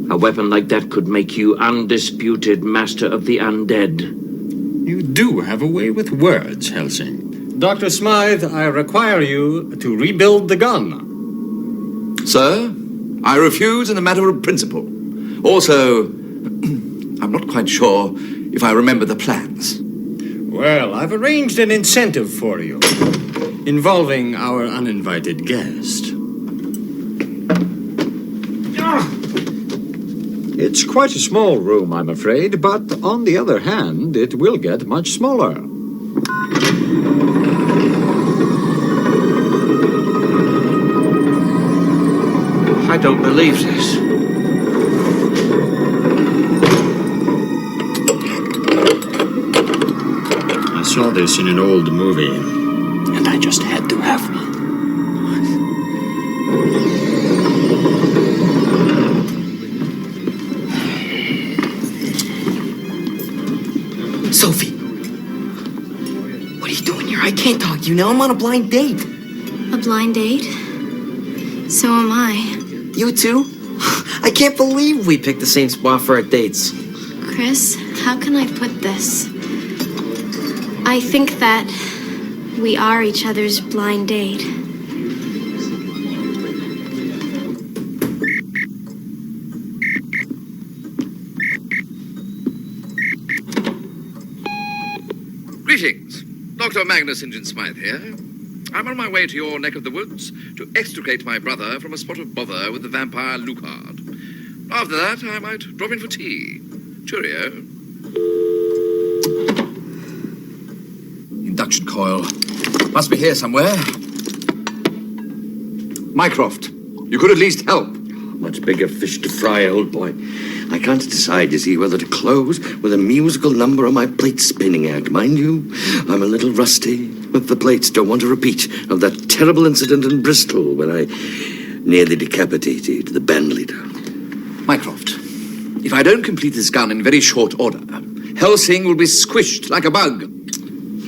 A weapon like that could make you undisputed master of the undead. You do have a way with words, Helsing. Dr. Smythe, I require you to rebuild the gun. Sir, I refuse in a matter of principle. Also, I'm not quite sure if I remember the plans. Well, I've arranged an incentive for you, involving our uninvited guest. It's quite a small room, I'm afraid, but on the other hand, it will get much smaller. I don't believe this. I saw this in an old movie, and I just had to have one. Sophie! What are you doing here? I can't talk to you now. I'm on a blind date. A blind date? So am I. You too? I can't believe we picked the same spot for our dates. Chris, how can I put this? I think that we are each other's blind date. Greetings. Dr. Magnus St. John Smythe here. I'm on my way to your neck of the woods to extricate my brother from a spot of bother with the vampire Lucard. After that, I might drop in for tea. Cheerio. Induction coil. Must be here somewhere. Mycroft, you could at least help. Much bigger fish to fry, old boy. I can't decide, you see, whether to close with a musical number or my plate spinning act. Mind you, I'm a little rusty with the plates. Don't want a repeat of that terrible incident in Bristol when I nearly decapitated the band leader. Mycroft, if I don't complete this gun in very short order, Helsing will be squished like a bug.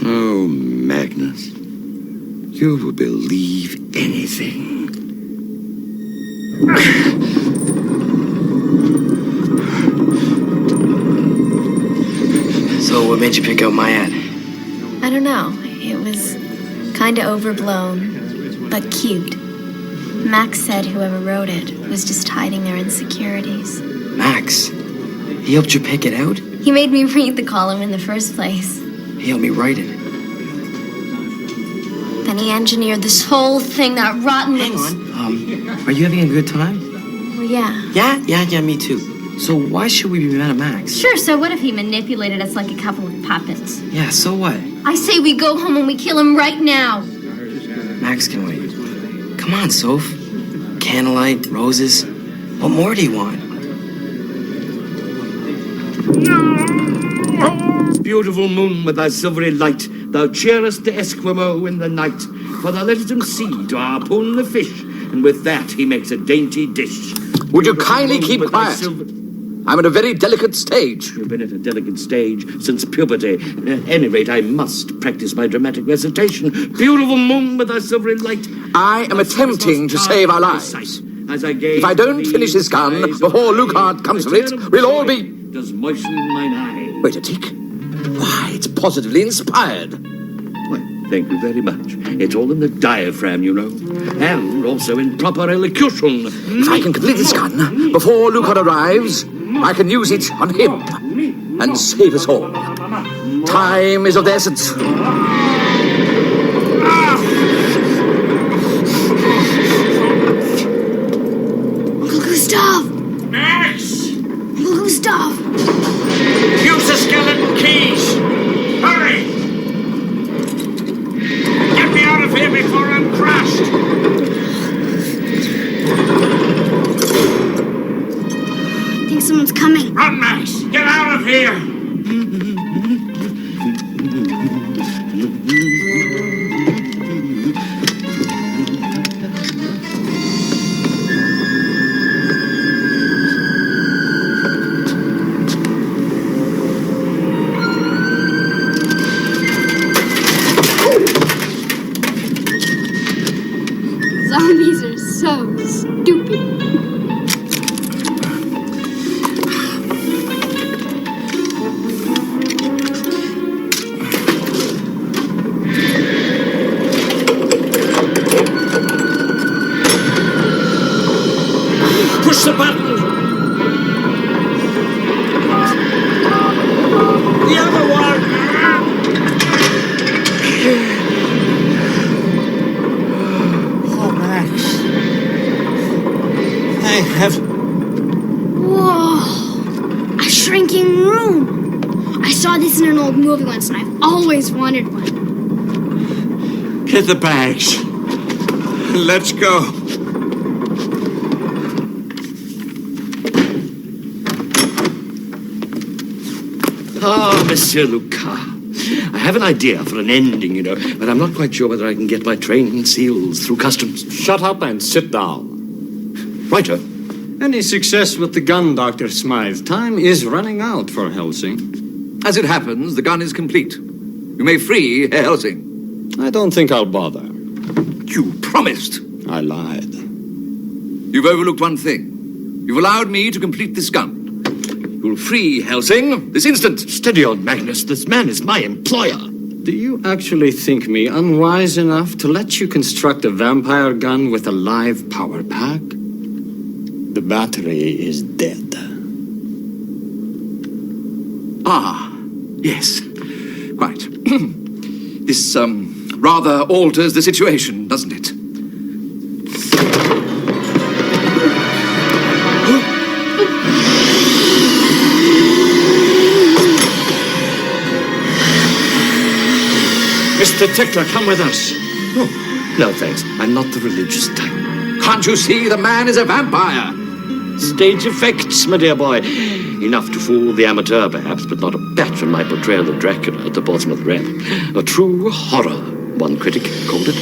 Oh, Magnus, you will believe anything. So what made you pick out my ad? I don't know. It was kind of overblown, but cute. Max said whoever wrote it was just hiding their insecurities. Max? He helped you pick it out? He made me read the column in the first place. He helped me write it. Then he engineered this whole thing, that rotten... Hang on. Are you having a good time? Well, yeah. Yeah, me too. So why should we be mad at Max? Sure, so what if he manipulated us like a couple of puppets? Yeah, so what? I say we go home and we kill him right now. Max can wait. Come on, Soph. Candlelight, roses. What more do you want? Beautiful moon with thy silvery light, thou cheerest the Esquimaux in the night, for thou lettest him see to harpoon the fish, and with that he makes a dainty dish. Would you kindly keep quiet? I'm at a very delicate stage. You've been at a delicate stage since puberty. At any rate, I must practice my dramatic recitation. Beautiful moon with thy silvery light. I am attempting to save our lives. If I don't finish this gun before Lucard comes for it, we'll all be... Does moisten mine eye. Wait a tick. Why, it's positively inspired. Why, thank you very much. It's all in the diaphragm, you know. And also in proper elocution. If I can complete this gun before Lucard arrives, I can use it on him and save us all. Time is of the essence. Uncle Gustav! Max! Uncle Gustav! Use the skeleton keys! Hurry! Get me out of here before I'm crushed! I think someone's coming. Run, Max! Get out of here! Zombies are so stupid. Push the button! The other one! Oh, Max. I have... Whoa! A shrinking room! I saw this in an old movie once and I've always wanted one. Get the bags. Let's go. Ah, Monsieur Lucas. I have an idea for an ending, you know, but I'm not quite sure whether I can get my train seals through customs. Shut up and sit down. Righto. Any success with the gun, Dr. Smythe? Time is running out for Helsing. As it happens, the gun is complete. You may free Herr Helsing. I don't think I'll bother. You promised. I lied. You've overlooked one thing. You've allowed me to complete this gun. You'll free Helsing this instant. Steady on, Magnus. This man is my employer. Do you actually think me unwise enough to let you construct a vampire gun with a live power pack? The battery is dead. Ah, yes. Quite. This, rather alters the situation, doesn't it? Mr. Tickler, come with us. Oh, no, thanks. I'm not the religious type. Can't you see the man is a vampire? Stage effects, my dear boy. Enough to fool the amateur, perhaps, but not a patch on my portrayal of Dracula at the Portsmouth Rep. A true horror, one critic called it.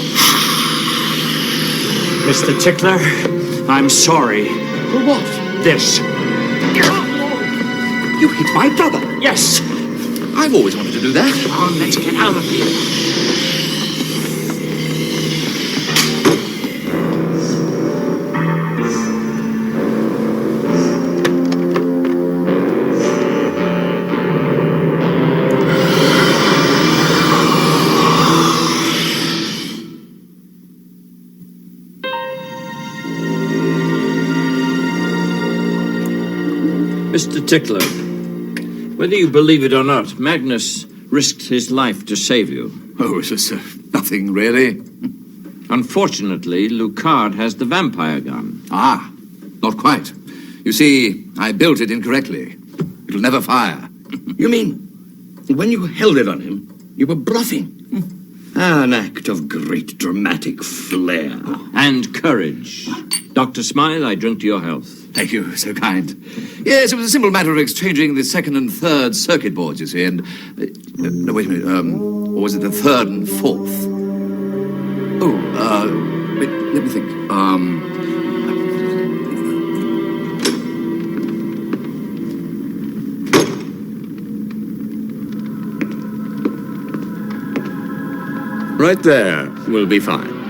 Mr. Tickler, I'm sorry. For what? This. You hit my brother. Yes. I've always wanted to do that. Come on, let's get out of here. Mr. Tickler, whether you believe it or not, Magnus risked his life to save you. Oh, it's just nothing, really. Unfortunately, Lucard has the vampire gun. Ah, not quite. You see, I built it incorrectly. It'll never fire. You mean, when you held it on him, you were bluffing? An act of great dramatic flair. And courage. Dr. Smythe, I drink to your health. Thank you, so kind. Yes, it was a simple matter of exchanging the second and third circuit boards, you see, and... no, wait a minute, or was it the third and fourth? Oh, wait, let me think. Right there will be fine.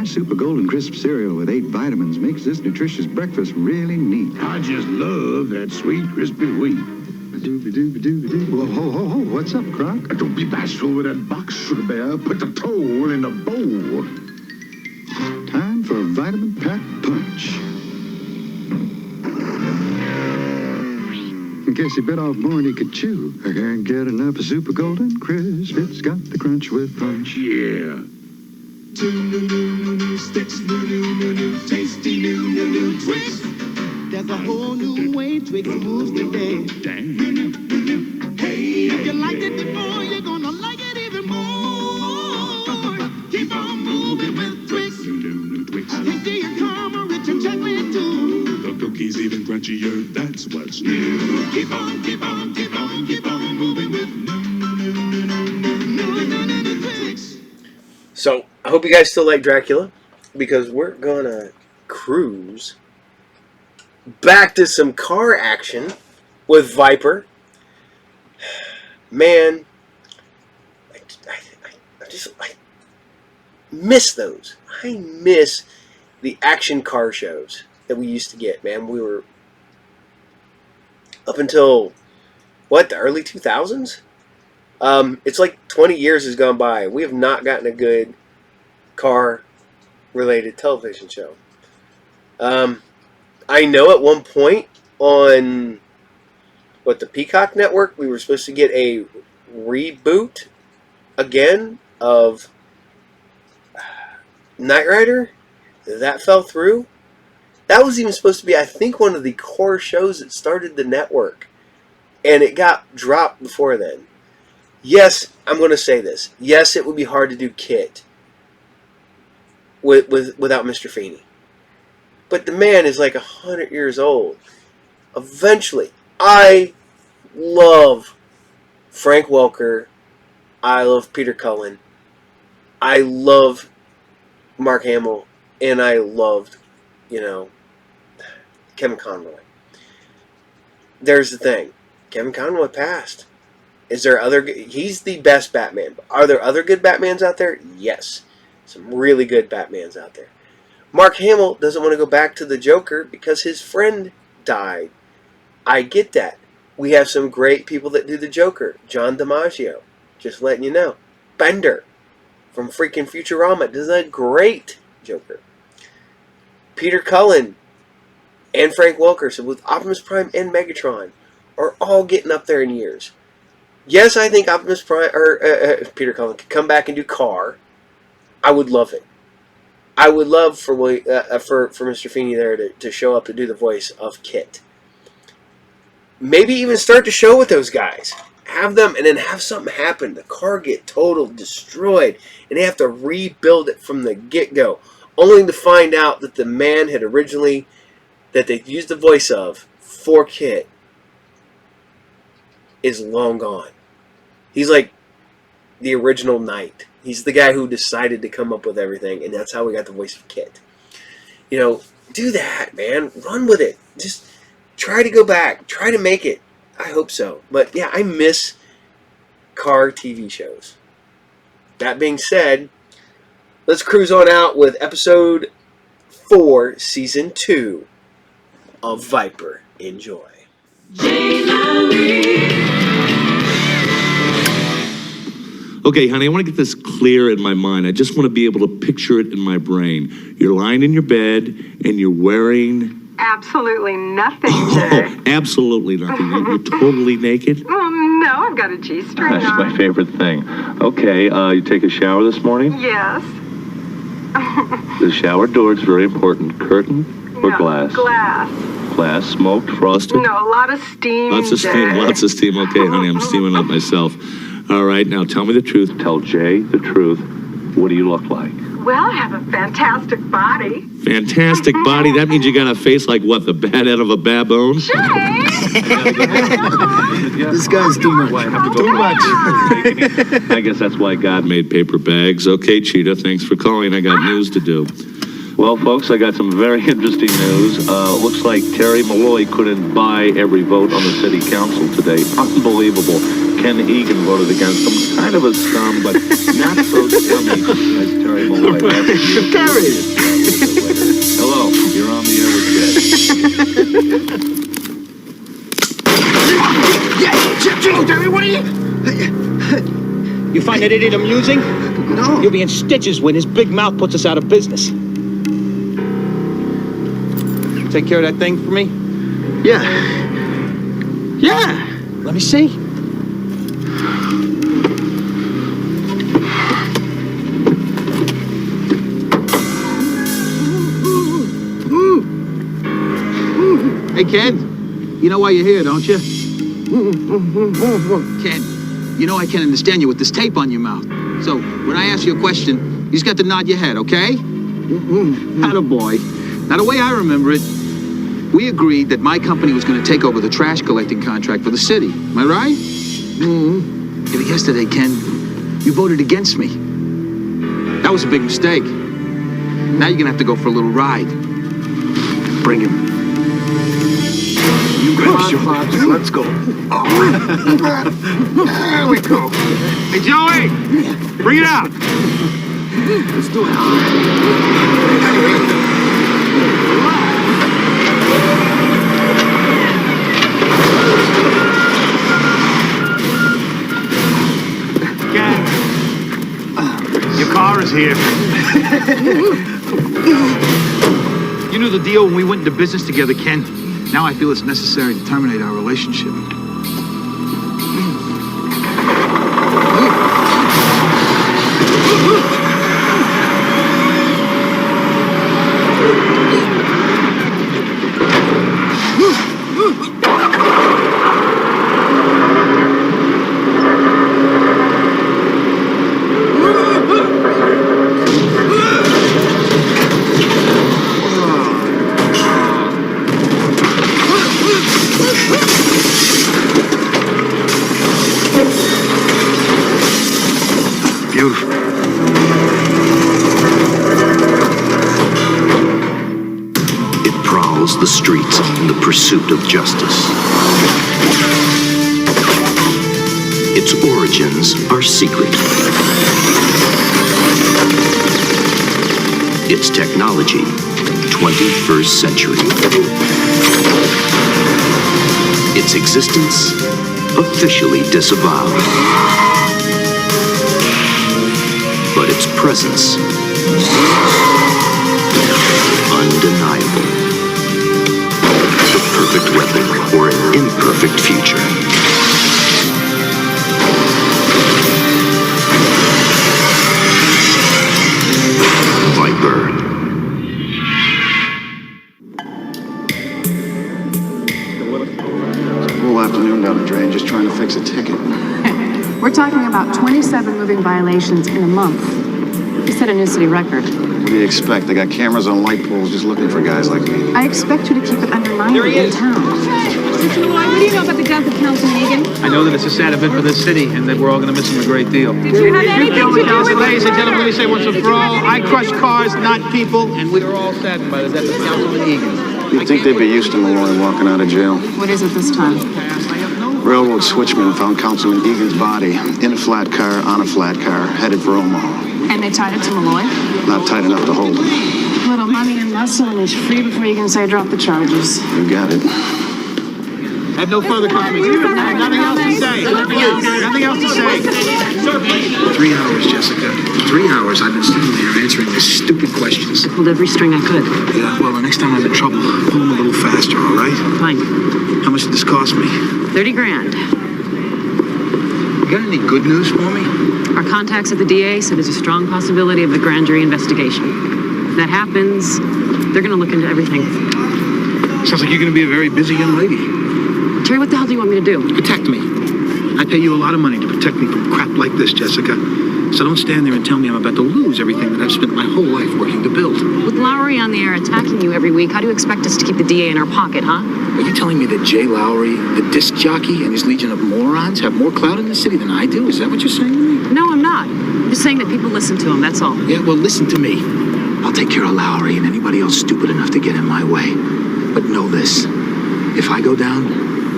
Super Golden Crisp cereal with 8 vitamins makes this nutritious breakfast really neat. I just love that sweet, crispy wheat. Whoa, ho, ho, ho, what's up, Croc? Don't be bashful with that box, Sugar Bear. Put the toe in the bowl. Time for Vitamin Pack Punch. In case he bit off more than he could chew, I can't get enough of Super Golden Crisp. It's got the crunch with punch. Yeah. 2 new sticks, new, tasty new Twix. There's a whole new way Twix moves today. Hey, if you liked it before, you're gonna like it even more. Keep on moving with Twix. New Twix. Tasty and caramel, rich and chocolate too. The cookies even crunchier, that's what's new. Keep on moving with new Twix. So, I hope you guys still like Dracula, because we're gonna cruise back to some car action with Viper. Man, I miss those. I miss the action car shows that we used to get, man. We were up until, what, the early 2000s? It's like 20 years has gone by. We have not gotten a good car-related television show. I know at one point on, the Peacock Network, we were supposed to get a reboot again of Knight Rider. That fell through. That was even supposed to be, I think, one of the core shows that started the network. And it got dropped before then. Yes, I'm going to say this. Yes, it would be hard to do Kit without Mr. Feeney. But the man is like 100 years old. Eventually, I love Frank Welker. I love Peter Cullen. I love Mark Hamill. And I loved, Kevin Conroy. There's the thing. Kevin Conroy passed. Is there other... He's the best Batman. Are there other good Batmans out there? Yes. Some really good Batmans out there. Mark Hamill doesn't want to go back to the Joker because his friend died. I get that. We have some great people that do the Joker. John DiMaggio. Just letting you know. Bender from freaking Futurama does a great Joker. Peter Cullen and Frank Welker, so with Optimus Prime and Megatron, are all getting up there in years. Yes, I think Optimus Prime or Peter Cullen could come back and do Car. I would love it. I would love for Mr. Feeney there to show up to do the voice of Kit. Maybe even start the show with those guys. Have them, and then have something happen. The car get total destroyed, and they have to rebuild it from the get-go, only to find out that the man had originally, that they used the voice of for Kit, is long gone. He's like the original Knight. He's the guy who decided to come up with everything, and that's how we got the voice of Kit. Do that, man. Run with it. Just try to go back. Try to make it. I hope so. But yeah, I miss car TV shows. that being said, let's cruise on out with episode 4, season 2 of Viper. Enjoy. Okay, honey, I want to get this clear in my mind. I just want to be able to picture it in my brain. You're lying in your bed and you're wearing... Absolutely nothing, Jay. Oh, absolutely nothing. You're totally naked? Oh, no, I've got a G-string That's on. my favorite thing. Okay, you take a shower this morning? Yes. The shower door is very important. Curtain or No, glass? Glass. Glass, smoked, frosted? No, a lot of steam, Lots of steam, Jay. lots of steam. Okay, honey, I'm steaming up myself. All right, now tell me the truth. Tell Jay the truth. What do you look like? Well, I have a fantastic body. Fantastic body. That means you got a face like what? The bad head of a baboon? This guy's too much. Too much. I guess that's why God made paper bags. Okay, Cheetah, thanks for calling. I got news to do. Well, folks, I got some very interesting news. Looks like Terry Malloy couldn't buy every vote on the city council today. Unbelievable. Ken Egan voted against him. Kind of a scum, but not so scummy as Terry Malloy. Terry! Hello, you're on the air with Jay. Terry, what are you... You find that idiot amusing? No. You'll be in stitches when his big mouth puts us out of business. Take care of that thing for me? Yeah. Yeah. Let me see. Hey, Ken, you know why you're here, don't you? Ken, you know I can't understand you with this tape on your mouth. So, when I ask you a question, you just got to nod your head, okay? Attaboy. Now, the way I remember it, we agreed that my company was going to take over the trash collecting contract for the city. Am I right? Yeah, but yesterday, Ken, you voted against me. That was a big mistake. Now you're going to have to go for a little ride. Bring him. You come on, Pops. Let's go. There we go. Hey, Joey! Bring it out! Let's do it. Your car is here. You knew the deal when we went into business together, Ken. Now I feel it's necessary to terminate our relationship. Beautiful. It prowls the streets in the pursuit of justice. Its origins are secret. Its technology, 21st century. Its existence, officially disavowed. But its presence, undeniable. The perfect weapon for an imperfect future. Viper. Whole afternoon down the drain just trying to fix a ticket. We're talking about 27 moving violations in a month. You set a new city record. What do you expect? They got cameras on light poles just looking for guys like me. I expect you to keep it under 90 in town. Mr. Malloy, what do you know about the death of Councilman Egan? I know that it's a sad event for this city and that we're all going to miss him a great deal. Did you have anything to do with it? Ladies and gentlemen, let me say once and for all, I crush cars, not people, and we are all saddened by the death of Councilman Egan. You'd think they'd be used to Malloy walking out of jail. What is it this time? Railroad switchman found Councilman Egan's body in a flat car, on a flat car, headed for Omaha. And they tied it to Malloy? Not tight enough to hold him. Little money and muscle, and he's free before you can say drop the charges. You got it. Have no further comments. Nothing else to say. Nothing else to say. 3 hours, Jessica. 3 hours I've been sitting there answering these stupid questions. I pulled every string I could. Yeah, well, the next time I'm in trouble, pull them a little faster, all right? Fine. How much did this cost me? 30 grand. You got any good news for me? Our contacts at the DA said there's a strong possibility of a grand jury investigation. If that happens, they're going to look into everything. Sounds like you're going to be a very busy young lady. Terry, what the hell do you want me to do? Protect me. I pay you a lot of money to protect me from crap like this, Jessica. So don't stand there and tell me I'm about to lose everything that I've spent my whole life working to build. With Lowry on the air attacking you every week, how do you expect us to keep the DA in our pocket, huh? Are you telling me that Jay Lowry, the disc jockey, and his legion of morons have more clout in the city than I do? Is that what you're saying to me? No, I'm not. I'm just saying that people listen to him, that's all. Yeah, well, listen to me. I'll take care of Lowry and anybody else stupid enough to get in my way. But know this. If I go down,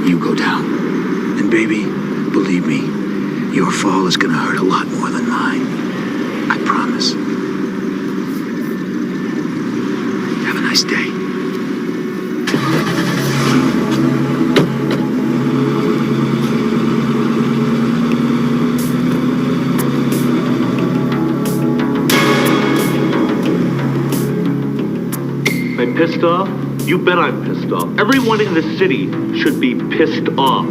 you go down. And baby, believe me, your fall is gonna hurt a lot more than mine. I promise. Have a nice day. I'm pissed off? You bet I'm pissed off. Everyone in the city should be pissed off.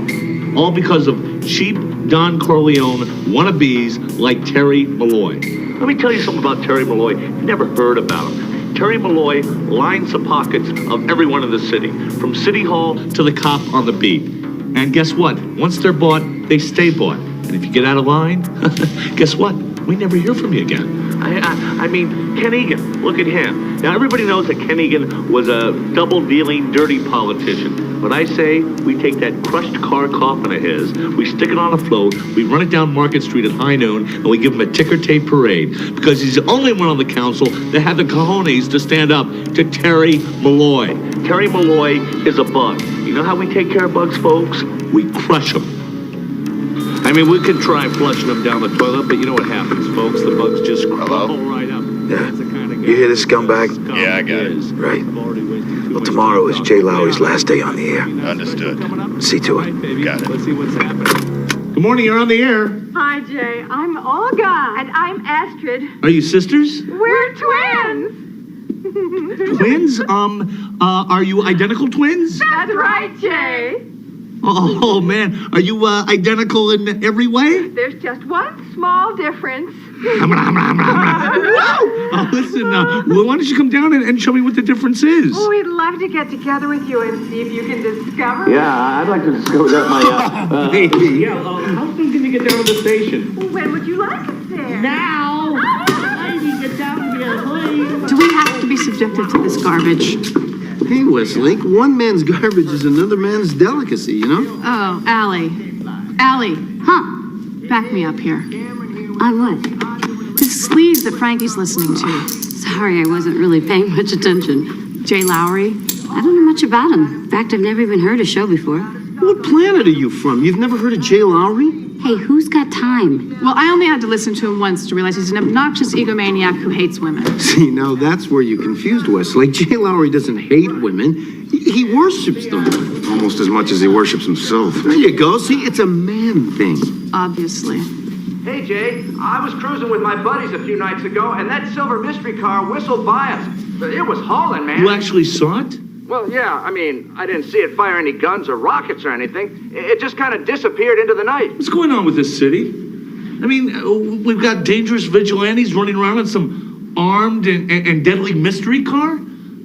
All because of cheap Don Corleone wannabes like Terry Malloy. Let me tell you something about Terry Malloy. You never heard about him. Terry Malloy lines the pockets of everyone in the city, from City Hall to the cop on the beat. And guess what? Once they're bought, they stay bought. And if you get out of line, guess what? We never hear from you again. I mean, Ken Egan, look at him. Now, everybody knows that Ken Egan was a double-dealing, dirty politician. But I say we take that crushed car coffin of his, we stick it on a float, we run it down Market Street at high noon, and we give him a ticker tape parade. Because he's the only one on the council that had the cojones to stand up to Terry Malloy. Terry Malloy is a bug. You know how we take care of bugs, folks? We crush them. I mean, we could try flushing them down the toilet, but you know what happens, folks? The bugs just crumble right up. Yeah. You hear this scumbag? Yeah, I got it. Right. Well, tomorrow is Jay Lowry's last day on the air. Understood. See to it. Got it. Let's see what's happening. Good morning, you're on the air. Hi, Jay. I'm Olga. And I'm Astrid. Are you sisters? We're twins. Twins? Are you identical twins? That's right, Jay. Oh, man. Are you identical in every way? There's just one small difference. Listen, well, why don't you come down and show me what the difference is? Oh, we'd love to get together with you and see if you can discover. Yeah, I'd like to discover that how soon can you get down to the station? When would you like us there? Now! Lady, get down here, please. Do we have to be subjected to this garbage? Hey, Westlake, one man's garbage is another man's delicacy, you know? Oh, Allie. Allie. Huh. Back me up here. On what? The sleaze that Frankie's listening to. Sorry, I wasn't really paying much attention. Jay Lowry? I don't know much about him. In fact, I've never even heard a show before. What planet are you from? You've never heard of Jay Lowry? Hey, who's got time? Well, I only had to listen to him once to realize he's an obnoxious egomaniac who hates women. See, now that's where you confused Westlake. Jay Lowry doesn't hate women. He worships them. Almost as much as he worships himself. There you go. See, it's a man thing. Obviously. Hey, Jay, I was cruising with my buddies a few nights ago, and that silver mystery car whistled by us. It was hauling, man. You actually saw it? Well, yeah, I mean, I didn't see it fire any guns or rockets or anything. It just kind of disappeared into the night. What's going on with this city? I mean, we've got dangerous vigilantes running around in some armed and deadly mystery car?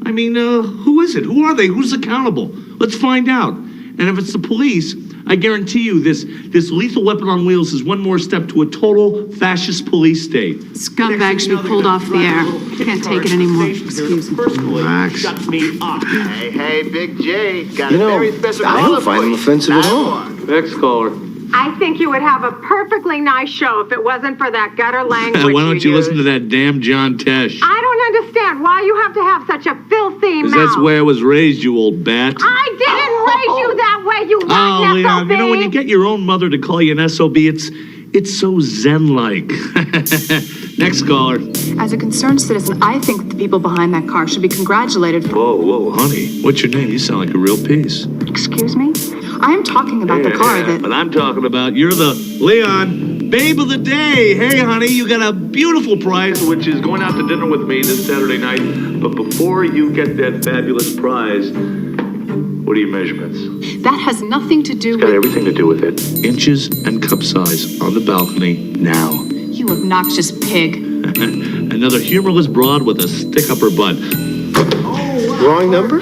I mean, who is it? Who are they? Who's accountable? Let's find out. And if it's the police, I guarantee you this lethal weapon on wheels is one more step to a total fascist police state. Scumbag should be pulled off the air. Can't take it anymore. Excuse me. Relax. Shut me up. Hey, Big J. Got You a know, very special I don't find him offensive at all. Next caller. I think you would have a perfectly nice show if it wasn't for that gutter language. Why don't you use. listen to that damn John Tesh? I don't understand why you have to have such a filthy mouth. Because that's where I was raised, you old bat. I didn't raise you that way, you rotten Leon, SOB. you know, when you get your own mother to call you an SOB, it's so zen-like. Next caller. As a concerned citizen, I think that the people behind that car should be congratulated for... Whoa, honey. What's your name? You sound like a real piece. Excuse me? I am talking about the car that... But I'm talking about, you're the Leon, babe of the day. Hey, honey, you got a beautiful prize, which is going out to dinner with me this Saturday night. But before you get that fabulous prize, what are your measurements? That has nothing to do It's got with... everything to do with it. Inches and cup size on the balcony now. You obnoxious pig. Another humorless broad with a stick up her butt. Wrong number?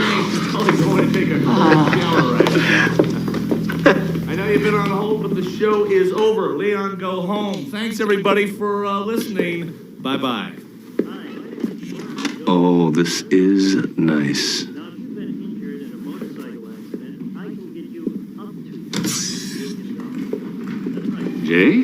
I know you've been on hold, but the show is over. Leon, go home. Thanks, everybody, for listening. Bye-bye. Oh, this is nice. Jay,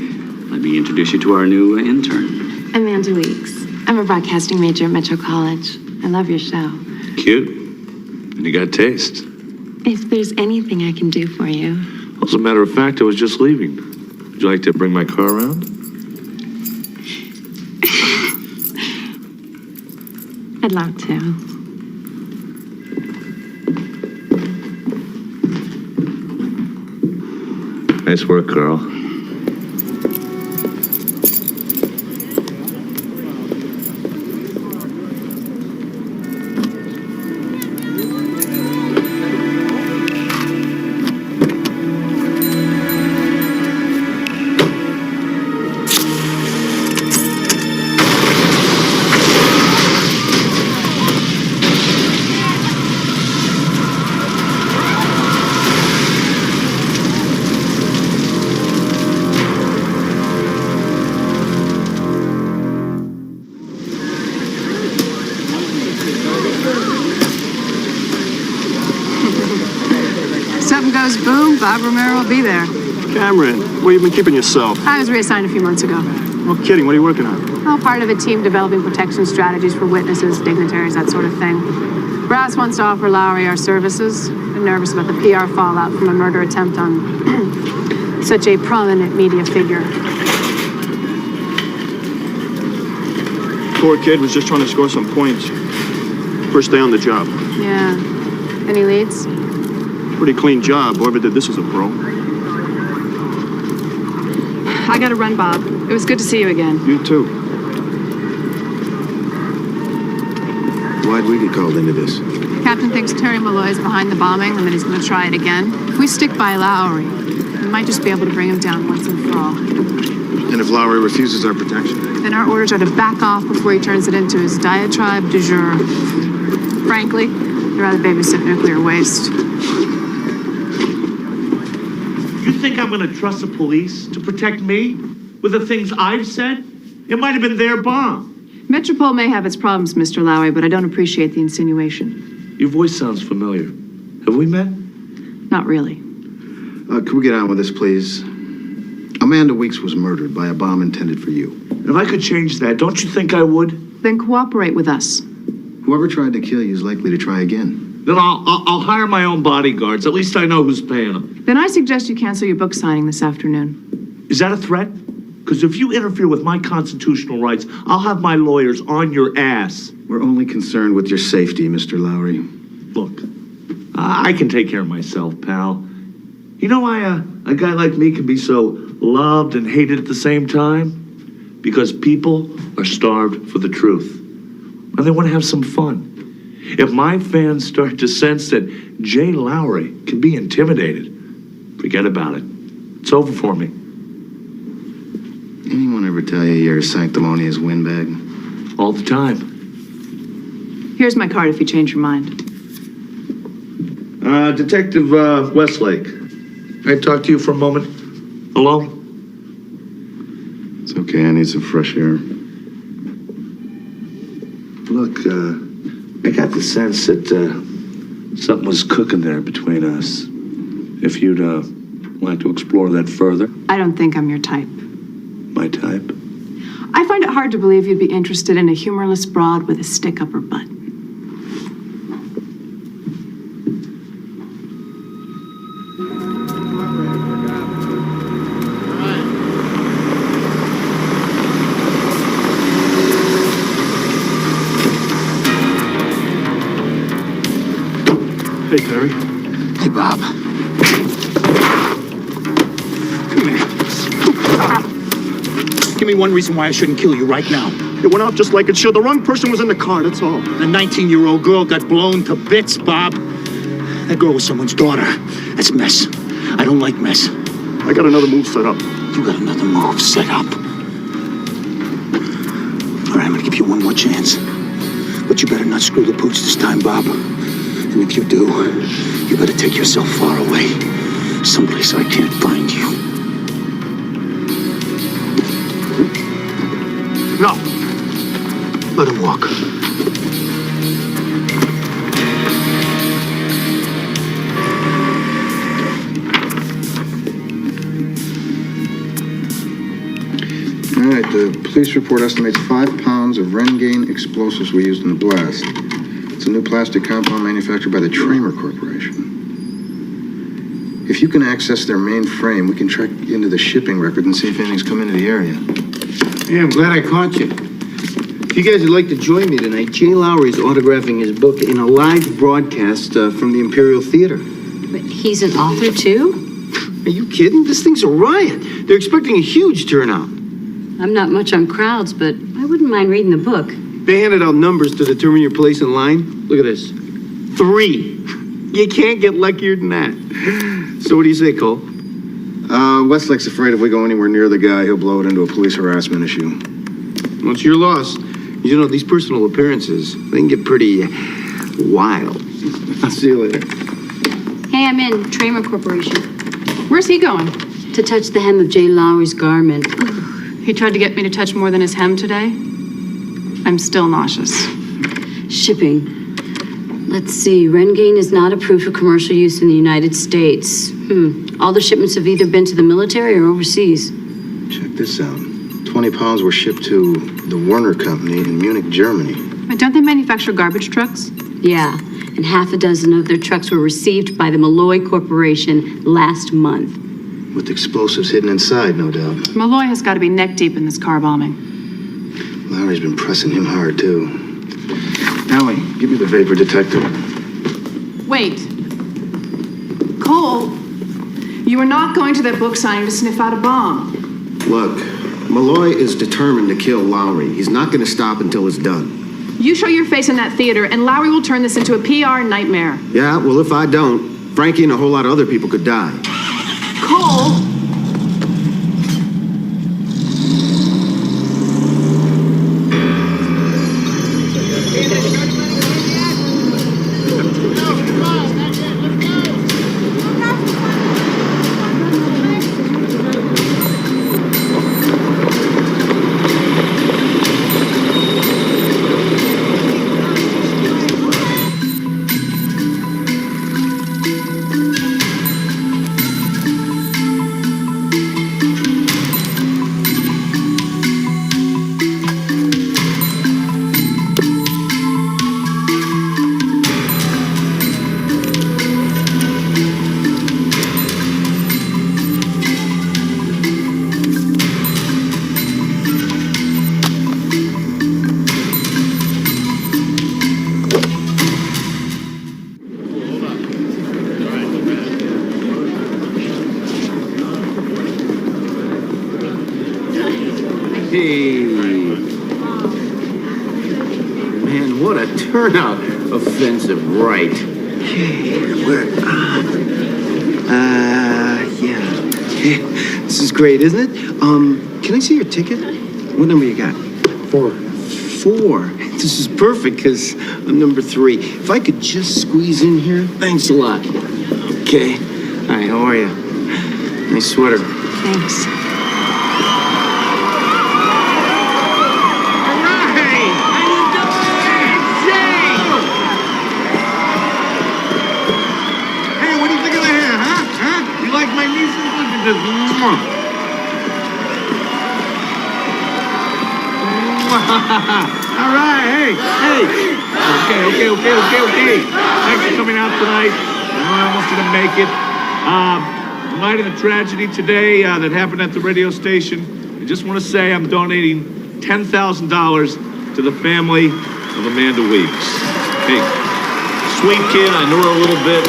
let me introduce you to our new intern. Amanda Weeks. I'm a broadcasting major at Metro College. I love your show. Cute. And you got taste. If there's anything I can do for you. As a matter of fact, I was just leaving. Would you like to bring my car around? I'd love to. Nice work, girl. Something goes boom, Bob Romero will be there. Cameron, where you been keeping yourself? I was reassigned a few months ago. No kidding, what are you working on? All part of a team developing protection strategies for witnesses, dignitaries, that sort of thing. Brass wants to offer Lowry our services. I'm nervous about the PR fallout from a murder attempt on such a prominent media figure. Poor kid was just trying to score some points. First day on the job. Yeah. Any leads? Pretty clean job. Whoever did this is a pro. I gotta run, Bob. It was good to see you again. You too. Why'd we get called into this? Captain thinks Terry Malloy's behind the bombing and that he's gonna try it again. If we stick by Lowry, we might just be able to bring him down once and for all. And if Lowry refuses our protection? Then our orders are to back off before he turns it into his diatribe du jour. Frankly, I'd rather babysit nuclear waste. You think I'm going to trust the police to protect me with the things I've said? It might have been their bomb. Metropole may have its problems, Mr. Lowry, but I don't appreciate the insinuation. Your voice sounds familiar. Have we met? Not really. Can we get on with this, please? Amanda Weeks was murdered by a bomb intended for you. If I could change that, don't you think I would? Then cooperate with us. Whoever tried to kill you is likely to try again. Then I'll hire my own bodyguards. At least I know who's paying them. Then I suggest you cancel your book signing this afternoon. Is that a threat? Because if you interfere with my constitutional rights, I'll have my lawyers on your ass. We're only concerned with your safety, Mr. Lowry. Look, I can take care of myself, pal. You know why a guy like me can be so loved and hated at the same time? Because people are starved for the truth. And they want to have some fun. If my fans start to sense that Jay Lowry can be intimidated, forget about it. It's over for me. Anyone ever tell you you're a sanctimonious windbag? All the time. Here's my card if you change your mind. Detective Westlake. Can I talk to you for a moment? Alone? It's okay, I need some fresh air. Look, I got the sense that something was cooking there between us. If you'd like to explore that further. I don't think I'm your type. My type? I find it hard to believe you'd be interested in a humorless broad with a stick up her butt. Give me one reason why I shouldn't kill you right now. It went out just like it should. The wrong person was in the car, that's all. The 19-year-old girl got blown to bits, Bob. That girl was someone's daughter. That's mess. I don't like mess. I got another move set up. You got another move set up. All right, I'm gonna give you one more chance. But you better not screw the pooch this time, Bob. And if you do, you better take yourself far away. Someplace I can't find you. No. Let him walk. All right, the police report estimates 5 pounds of Rengain explosives were used in the blast. It's a new plastic compound manufactured by the Tramer Corporation. If you can access their main frame, we can track into the shipping record and see if anything's come into the area. Yeah, I'm glad I caught you. If you guys would like to join me tonight, Jay Lowry's autographing his book in a live broadcast from the Imperial Theater. But he's an author, too? Are you kidding? This thing's a riot. They're expecting a huge turnout. I'm not much on crowds, but I wouldn't mind reading the book. They handed out numbers to determine your place in line. Look at this. 3. You can't get luckier than that. So what do you say, Cole? Westlake's afraid if we go anywhere near the guy, he'll blow it into a police harassment issue. Well, it's your loss. You know, these personal appearances, they can get pretty wild. I'll see you later. Hey, I'm in. Tramer Corporation. Where's he going? To touch the hem of Jay Lowry's garment. He tried to get me to touch more than his hem today. I'm still nauseous. Shipping. Let's see. Rengain is not approved for commercial use in the United States. All the shipments have either been to the military or overseas. Check this out. 20 pounds were shipped to the Werner Company in Munich, Germany. But don't they manufacture garbage trucks? Yeah, and half a dozen of their trucks were received by the Malloy Corporation last month. With explosives hidden inside, no doubt. Malloy has got to be neck deep in this car bombing. Lowry's been pressing him hard, too. Allie, give me the vapor detector. Wait. Cole, you are not going to that book signing to sniff out a bomb. Look, Malloy is determined to kill Lowry. He's not going to stop until it's done. You show your face in that theater, and Lowry will turn this into a PR nightmare. Yeah, well, if I don't, Frankie and a whole lot of other people could die. Cole! Hey. Man, what a turnout. Offensive right. Okay, we're on. Yeah. Okay. This is great, isn't it? Can I see your ticket? What number you got? 4. 4. This is perfect, because I'm number 3. If I could just squeeze in here. Thanks a lot. Okay. Hi, how are you? Nice sweater. Thanks. All right, hey. Okay. Thanks for coming out tonight. I almost didn't make it. In light of the tragedy today that happened at the radio station, I just want to say I'm donating $10,000 to the family of Amanda Weeks. Hey, sweet kid, I know her a little bit.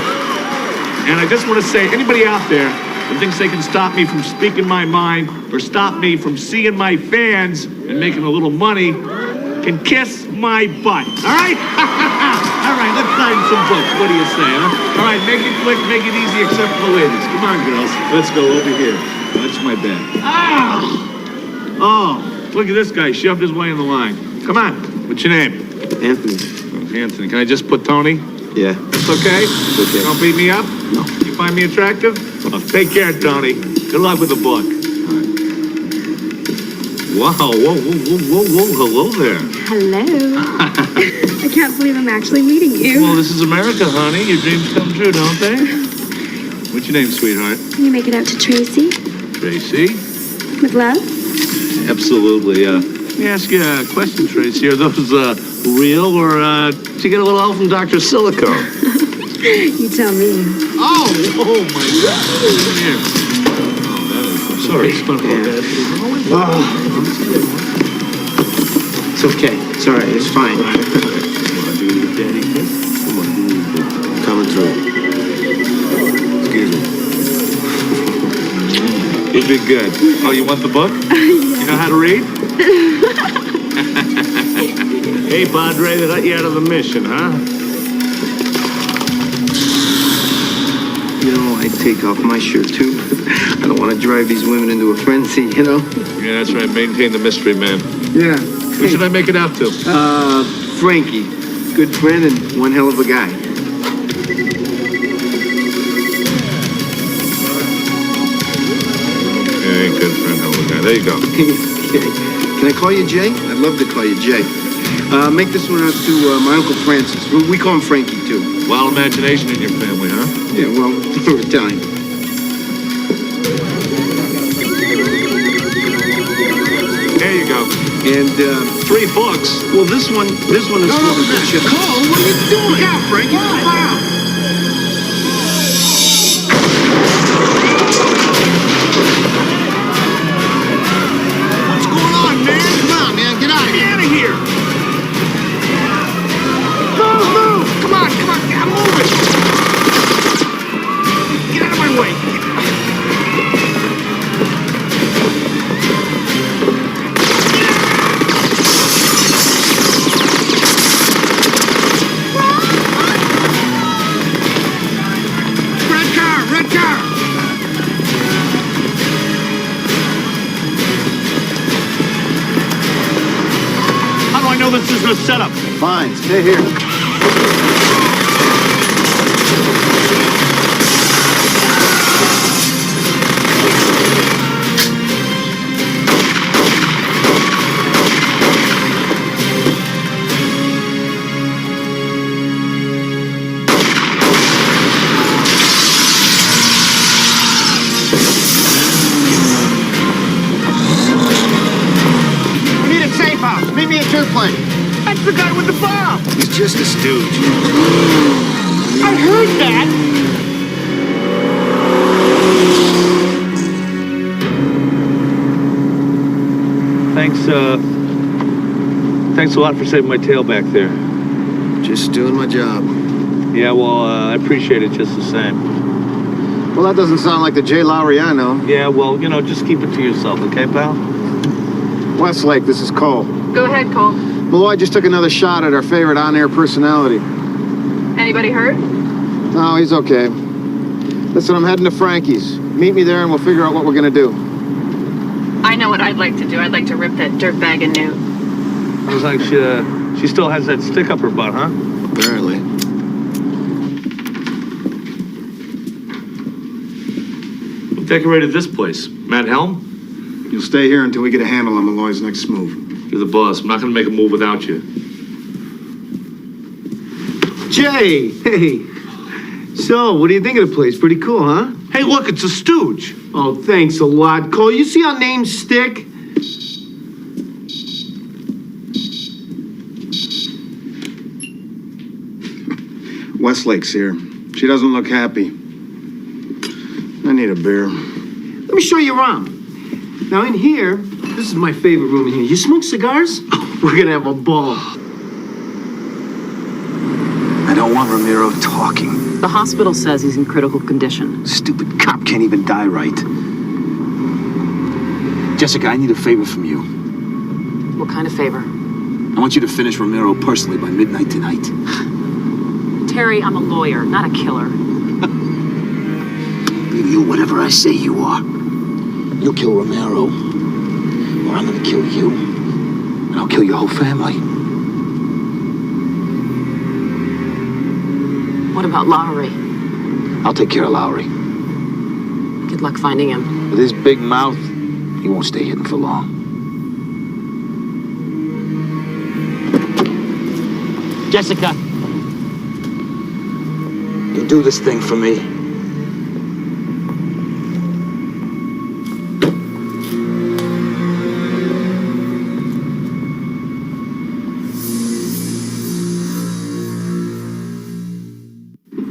And I just want to say, anybody out there that thinks they can stop me from speaking my mind or stop me from seeing my fans and making a little money can kiss my butt. All right? All right, let's sign some books. What do you say, huh? All right, make it quick, make it easy, except for the ladies. Come on, girls. Let's go over here. That's my bed. Oh, look at this guy. Shoved his way in the line. Come on. What's your name? Anthony. Oh, Anthony. Can I just put Tony? Yeah. That's okay? Okay. Don't beat me up? No. You find me attractive? Well, take care, Tony. Good luck with the book. Wow, whoa, hello there. Hello. I can't believe I'm actually meeting you. Well, this is America, honey. Your dreams come true, don't they? What's your name, sweetheart? Can you make it out to Tracy? Tracy? With love? Absolutely. Let me ask you a question, Tracy. Are those real, or did you get a little help from Dr. Silico? You tell me. Oh my God. Come here. Sorry. It's okay. It's all right. It's fine. Coming through. Excuse me. It'd be good. Oh, you want the book? You know how to read? Hey, Padre, they let you out of the mission, huh? You know, I'd take off my shirt, too. I don't want to drive these women into a frenzy, you know? Yeah, that's right. Maintain the mystery, man. Yeah. Who should I make it out to? Frankie. Good friend and one hell of a guy. Yeah, good friend, hell of a guy. There you go. Can I call you Jay? I'd love to call you Jay. Make this one out to my Uncle Francis. We call him Frankie, too. Wild imagination in your family, huh? Yeah, well, we're Italian. There you go. And, 3 books. well, this one is for the picture. Cole, what are you doing? Look out, Frankie. Come out. What's going on, man? Come on, man. Get out of here. Get out of here. Move. Come on. I'm moving. Get out of my way. Red car. How do I know this isn't a setup? Fine. Stay here. We need a safe house. Meet me at your place. That's the guy with the bomb. He's just a stooge. I heard that. Thanks a lot for saving my tail back there. Just doing my job. Yeah, well, I appreciate it just the same. Well, that doesn't sound like the Jay Lowry I know. Yeah, well, just keep it to yourself, okay, pal? Westlake, this is Cole. Go ahead, Cole. Malloy just took another shot at our favorite on-air personality. Anybody hurt? No, he's okay. Listen, I'm heading to Frankie's. Meet me there and we'll figure out what we're gonna do. I know what I'd like to do. I'd like to rip that dirtbag a new. Looks like she still has that stick up her butt, huh? Apparently. Who decorated this place? Matt Helm? You'll stay here until we get a handle on Malloy's next move. You're the boss. I'm not going to make a move without you. Jay! Hey! So, what do you think of the place? Pretty cool, huh? Hey, look, it's a stooge. Oh, thanks a lot, Cole. You see how names stick? Westlake's here. She doesn't look happy. I need a beer. Let me show you around. Now, in here, this is my favorite room in here. You smoke cigars? Oh, we're gonna have a ball. I don't want Ramiro talking. The hospital says he's in critical condition. Stupid cop can't even die right. Jessica, I need a favor from you. What kind of favor? I want you to finish Romero personally by midnight tonight. Terry, I'm a lawyer, not a killer. You're whatever I say you are. You'll kill Romero, or I'm gonna kill you, and I'll kill your whole family. What about Lowry? I'll take care of Lowry. Good luck finding him. With his big mouth, he won't stay hidden for long. Jessica! You do this thing for me.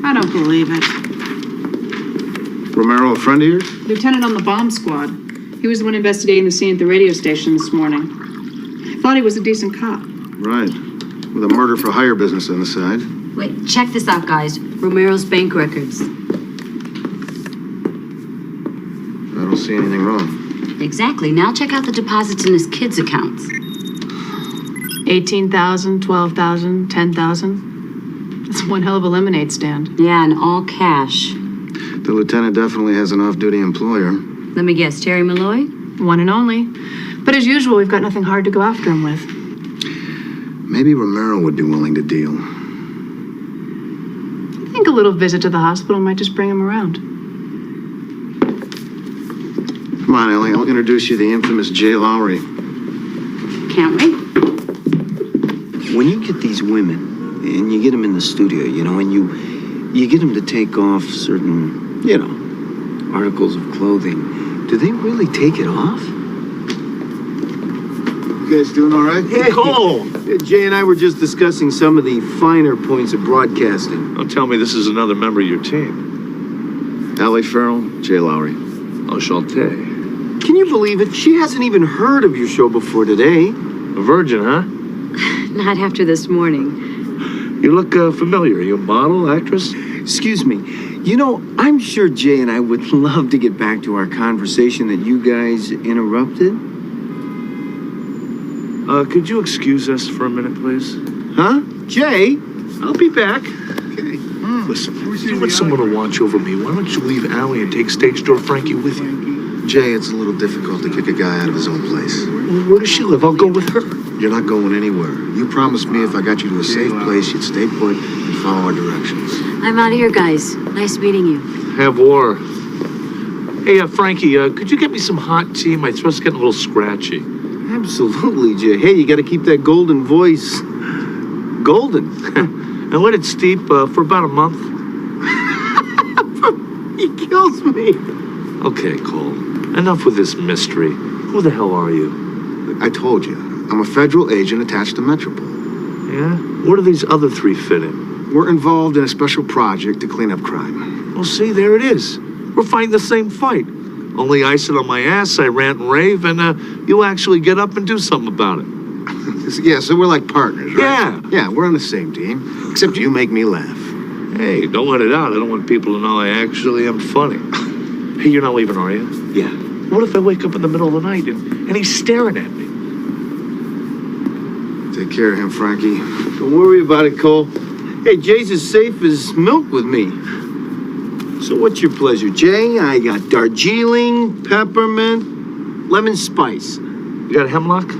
I don't believe it. Romero, a friend of yours? Lieutenant on the bomb squad. He was the one investigating the scene at the radio station this morning. Thought he was a decent cop. Right. With a murder for hire business on the side. Wait, check this out, guys. Romero's bank records. I don't see anything wrong. Exactly. Now check out the deposits in his kids' accounts. 18,000, 12,000, 10,000. That's one hell of a lemonade stand. Yeah, and all cash. The lieutenant definitely has an off-duty employer. Let me guess, Terry Malloy? One and only. But as usual, we've got nothing hard to go after him with. Maybe Romero would be willing to deal. I think a little visit to the hospital might just bring him around. Come on, Ellie. I'll introduce you to the infamous Jay Lowry. Can't wait. When you get these women, and you get them in the studio, you know, and you get them to take off certain, you know, articles of clothing, do they really take it off? You guys doing all right? Hey, Cole! Jay and I were just discussing some of the finer points of broadcasting. Don't tell me this is another member of your team. Ellie Farrell, Jay Lowry. Enchanté. Can you believe it? She hasn't even heard of your show before today. A virgin, huh? Not after this morning. You look familiar. Are you a model, actress? Excuse me. You know, I'm sure Jay and I would love to get back to our conversation that you guys interrupted. Could you excuse us for a minute, please? Huh? Jay? I'll be back. Okay. Listen, you want someone to watch over me. Why don't you leave Allie and take stage door Frankie with you? Jay, it's a little difficult to kick a guy out of his own place. Where does she live? I'll go with her. You're not going anywhere. You promised me if I got you to a safe place, you'd stay put and follow our directions. I'm out of here, guys. Nice meeting you. Have war. Hey, Frankie, could you get me some hot tea? My throat's getting a little scratchy. Absolutely, Jay. Hey, you got to keep that golden voice golden. And let it steep for about a month. He kills me. Okay, Cole. Enough with this mystery. Who the hell are you? I told you. I'm a federal agent attached to Metropol. Yeah? Where do these other three fit in? We're involved in a special project to clean up crime. Well, see, there it is. We're fighting the same fight. Only I sit on my ass, I rant and rave, and you actually get up and do something about it. Yeah, so we're like partners, right? Yeah. Yeah, we're on the same team. Except you make me laugh. Hey, don't let it out. I don't want people to know I actually am funny. Hey, you're not leaving, are you? Yeah. What if I wake up in the middle of the night and he's staring at me? Take care of him, Frankie. Don't worry about it, Cole. Hey, Jay's as safe as milk with me. So what's your pleasure, Jay? I got Darjeeling, peppermint, lemon spice. You got hemlock?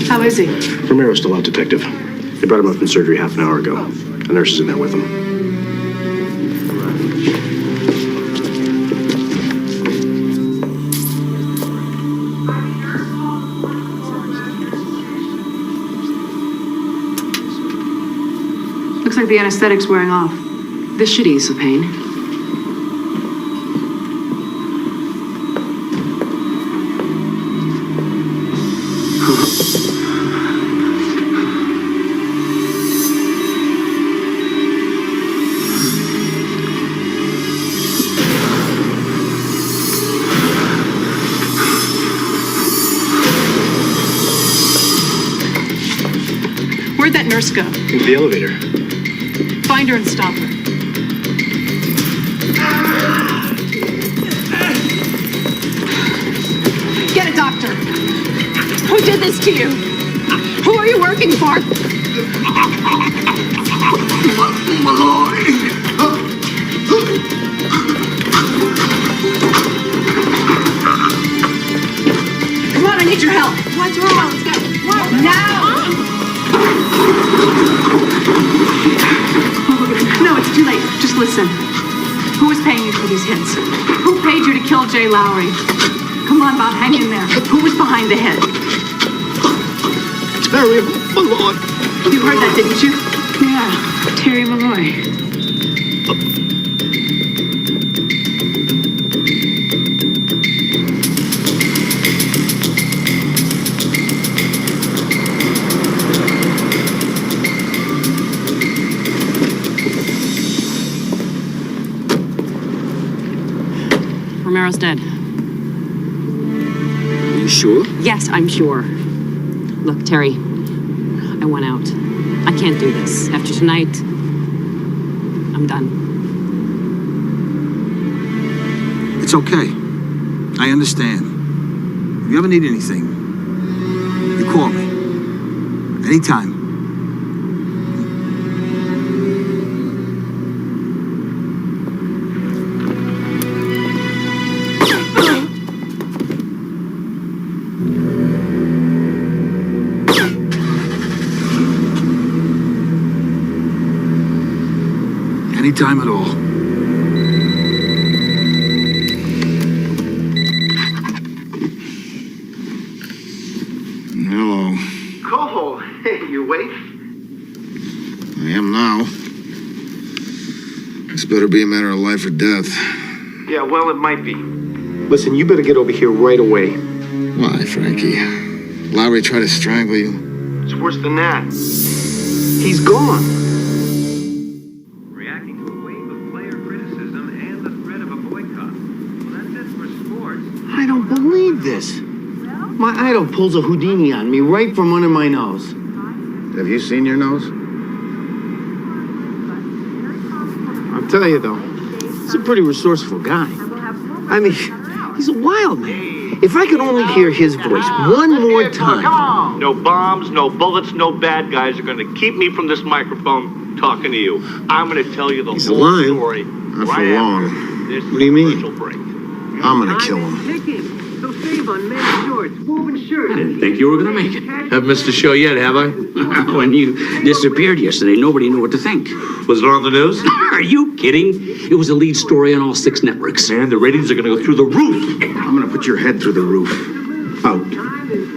How is he? Romero's still out, Detective. They brought him up from surgery half an hour ago. A nurse is in there with him. Looks like the anesthetic's wearing off. This should ease the pain. Where'd that nurse go? Into the elevator. Find her and stop her. Get a doctor. Who did this to you? Who are you working for? Come on, I need your help. What's wrong? Let's go. What? Now! No, it's too late. Just listen. Who was paying you for these hits? Who paid you to kill Jay Lowry? Come on, Bob, hang in there. Who was behind the hit? Terry Malloy. You heard that, didn't you? Yeah, Terry Malloy. Romero's dead. Are you sure? Yes, I'm sure. Look, Terry, I went out. I can't do this. After tonight, I'm done. It's okay. I understand. If you ever need anything, you call me. Anytime. Anytime at all. Hello. Cole, hey, you awake? I am now. This better be a matter of life or death. Yeah, well, it might be. Listen, you better get over here right away. Why, Frankie? Lowry tried to strangle you. It's worse than that. He's gone. I don't believe this. My idol pulls a Houdini on me right from under my nose. Have you seen your nose? I'll tell you, though, he's a pretty resourceful guy. I mean, he's a wild man. If I could only hear his voice one more time. No bombs, no bullets, no bad guys are going to keep me from this microphone talking to you. I'm going to tell you the He's whole alive. story. Not for right long. after this What do you mean? commercial break. I'm gonna kill him. So Sable and men's shorts, moving shirts. I didn't think you were going to make it. Haven't missed the show yet, have I? When you disappeared yesterday, nobody knew what to think. Was it on the news? Are you kidding? It was a lead story on all 6 networks. Man, the ratings are going to go through the roof. I'm gonna put your head through the roof. Out.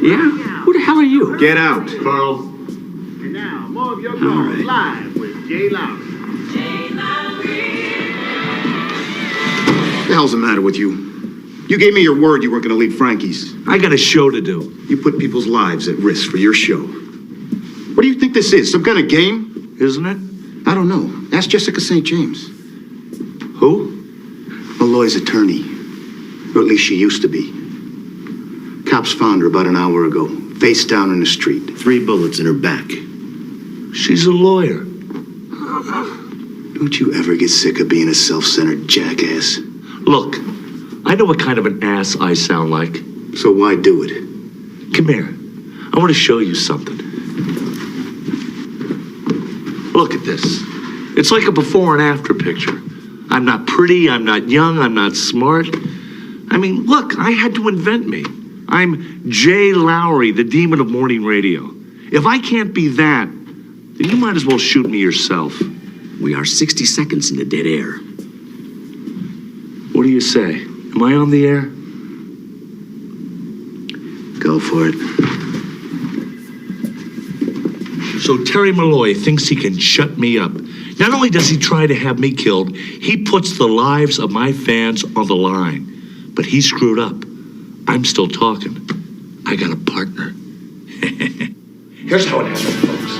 Yeah? Who the hell are you? Get out. Carl. And now, more of your calls live with Jay Lowry. What the hell's the matter with you? You gave me your word you weren't gonna leave Frankie's. I got a show to do. You put people's lives at risk for your show. What do you think this is? Some kind of game? Isn't it? I don't know. Ask Jessica St. James. Who? Malloy's attorney. Or at least she used to be. Cops found her about an hour ago, face down in the street. 3 bullets in her back. She's a lawyer. Don't you ever get sick of being a self-centered jackass? Look, I know what kind of an ass I sound like. So why do it? Come here. I want to show you something. Look at this. It's like a before and after picture. I'm not pretty, I'm not young, I'm not smart. I mean, look, I had to invent me. I'm Jay Lowry, the demon of morning radio. If I can't be that, then you might as well shoot me yourself. We are 60 seconds into dead air. What do you say? Am I on the air? Go for it. So Terry Malloy thinks he can shut me up. Not only does he try to have me killed, he puts the lives of my fans on the line. But he screwed up. I'm still talking. I got a partner. Here's how it happened, folks.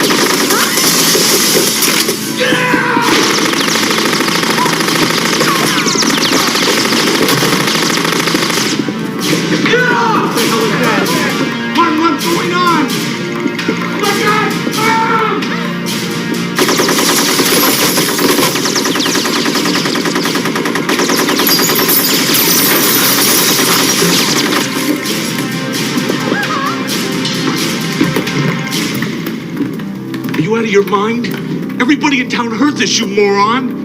What's going on? Look out! you out of your mind? Everybody in town heard this, you moron!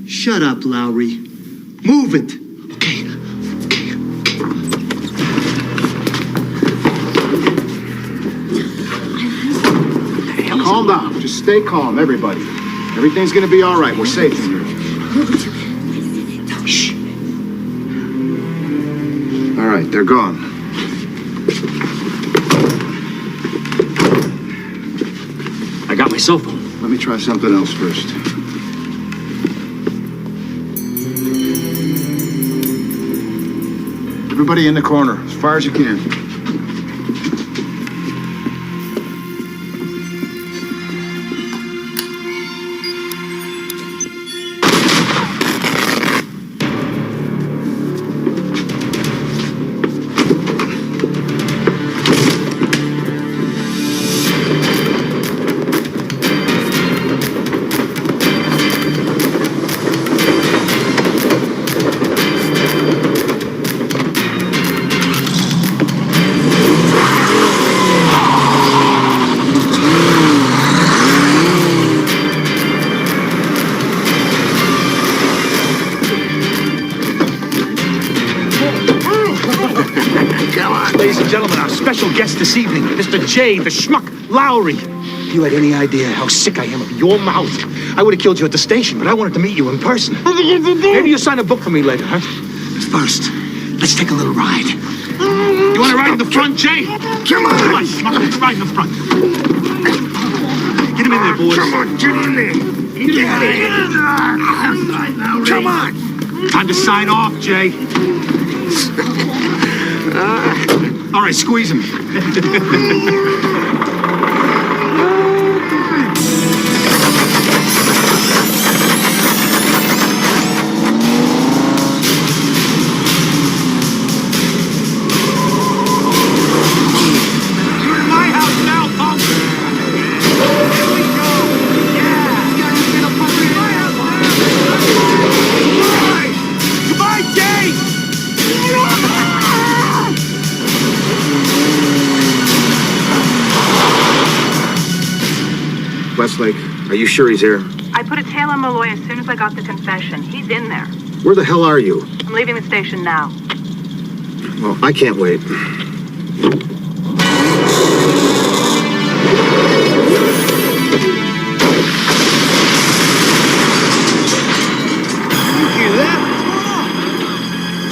Shut up, Lowry. Move it. Calm down. Just stay calm, everybody. Everything's gonna be all right. We're safe in here. Shh. All right, they're gone. I got my cell phone. Let me try something else first. Everybody in the corner, as far as you can. Ladies and gentlemen, our special guest this evening, Mr. J. the Schmuck Lowry. If you had any idea how sick I am of your mouth, I would have killed you at the station, but I wanted to meet you in person. Maybe you'll sign a book for me later, huh? First, let's take a little ride. You want to ride in the front, Jay? Come on. Come on, Schmuck, let's ride in the front. Get him in there, boys. Come on, get in there. Come on. Time to sign off, Jay. All right, squeeze him. Westlake, are you sure he's here? I put a tail on Malloy as soon as I got the confession. He's in there. Where the hell are you? I'm leaving the station now. Well, I can't wait.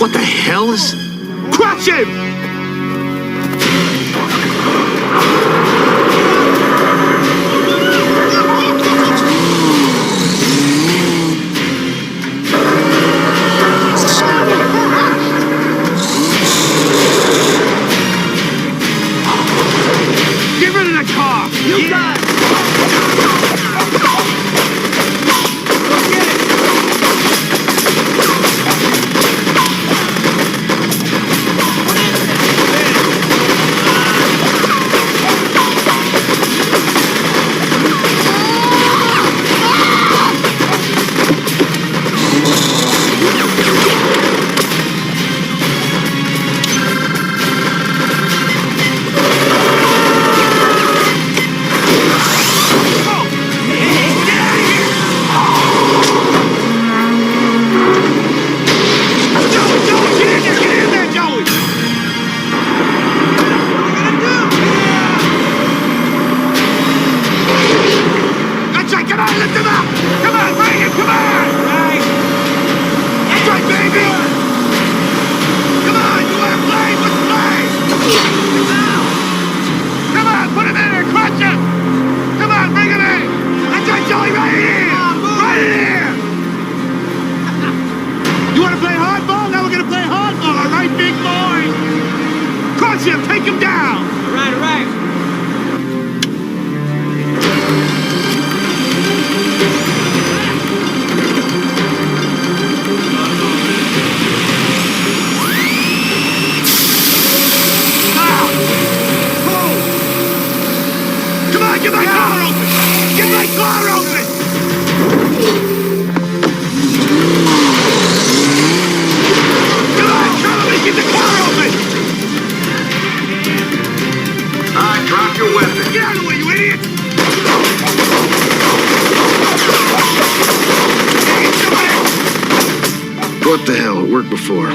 What the hell is... Crush him! Get rid of the car! You got it! Take him down! All right, all right. Come on, get my car open! Get my car open! Come on, get the car! What the hell? It worked before.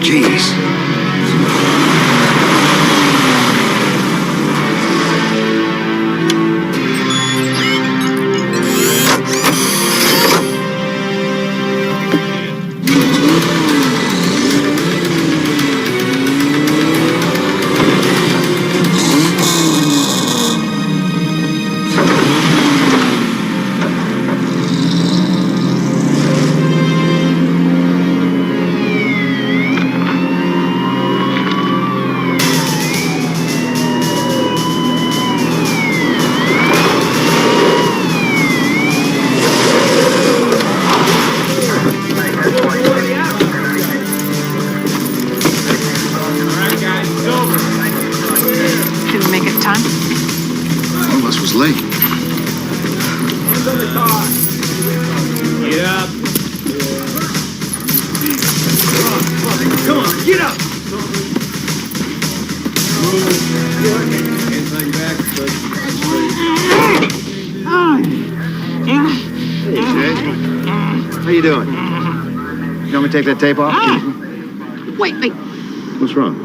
Jeez. Didn't make it in time. One of us was late. Yeah. Come on, get up! Hey, Jay. How you doing? You want me to take that tape off? Wait. What's wrong?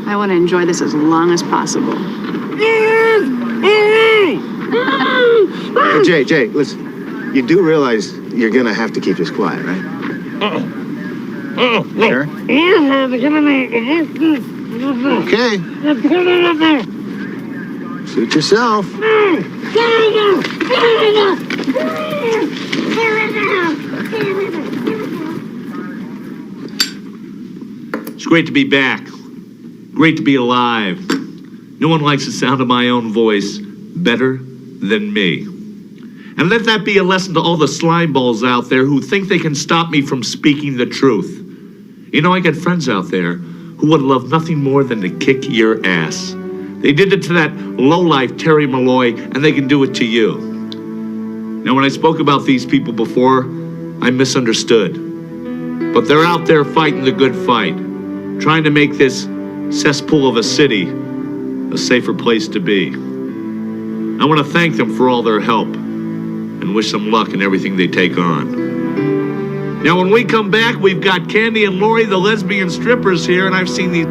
I want to enjoy this as long as possible. Hey, Jay, listen. You do realize you're gonna have to keep this quiet, right? Sure? Okay. Suit yourself. It's great to be back. Great to be alive. No one likes the sound of my own voice better than me. And let that be a lesson to all the slime balls out there who think they can stop me from speaking the truth. You know, I got friends out there who would love nothing more than to kick your ass. They did it to that lowlife Terry Malloy, and they can do it to you. Now, when I spoke about these people before, I misunderstood. But they're out there fighting the good fight, trying to make this cesspool of a city a safer place to be. I want to thank them for all their help and wish them luck in everything they take on. Now, when we come back, we've got Candy and Lori, the lesbian strippers, here, and I've seen these...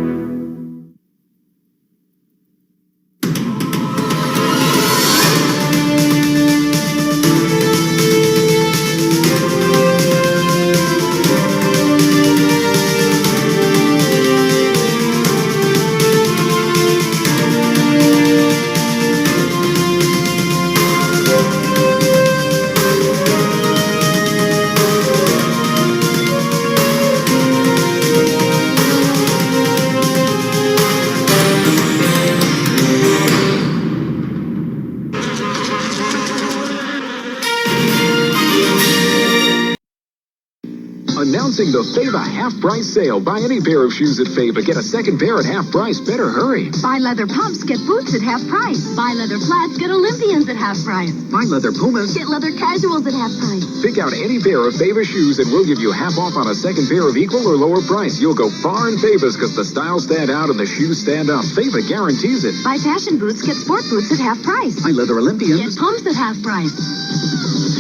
Announcing the Fava half-price sale. Buy any pair of shoes at Fava, get a second pair at half price. Better hurry. Buy leather pumps, get boots at half price. Buy leather flats, get Olympians at half price. Buy leather Pumas. Get leather casuals at half price. Pick out any pair of Fava shoes and we'll give you half off on a second pair of equal or lower price. You'll go far in Favas because the styles stand out and the shoes stand up. Fava guarantees it. Buy fashion boots, get sport boots at half price. Buy leather Olympians. Get pumps at half price.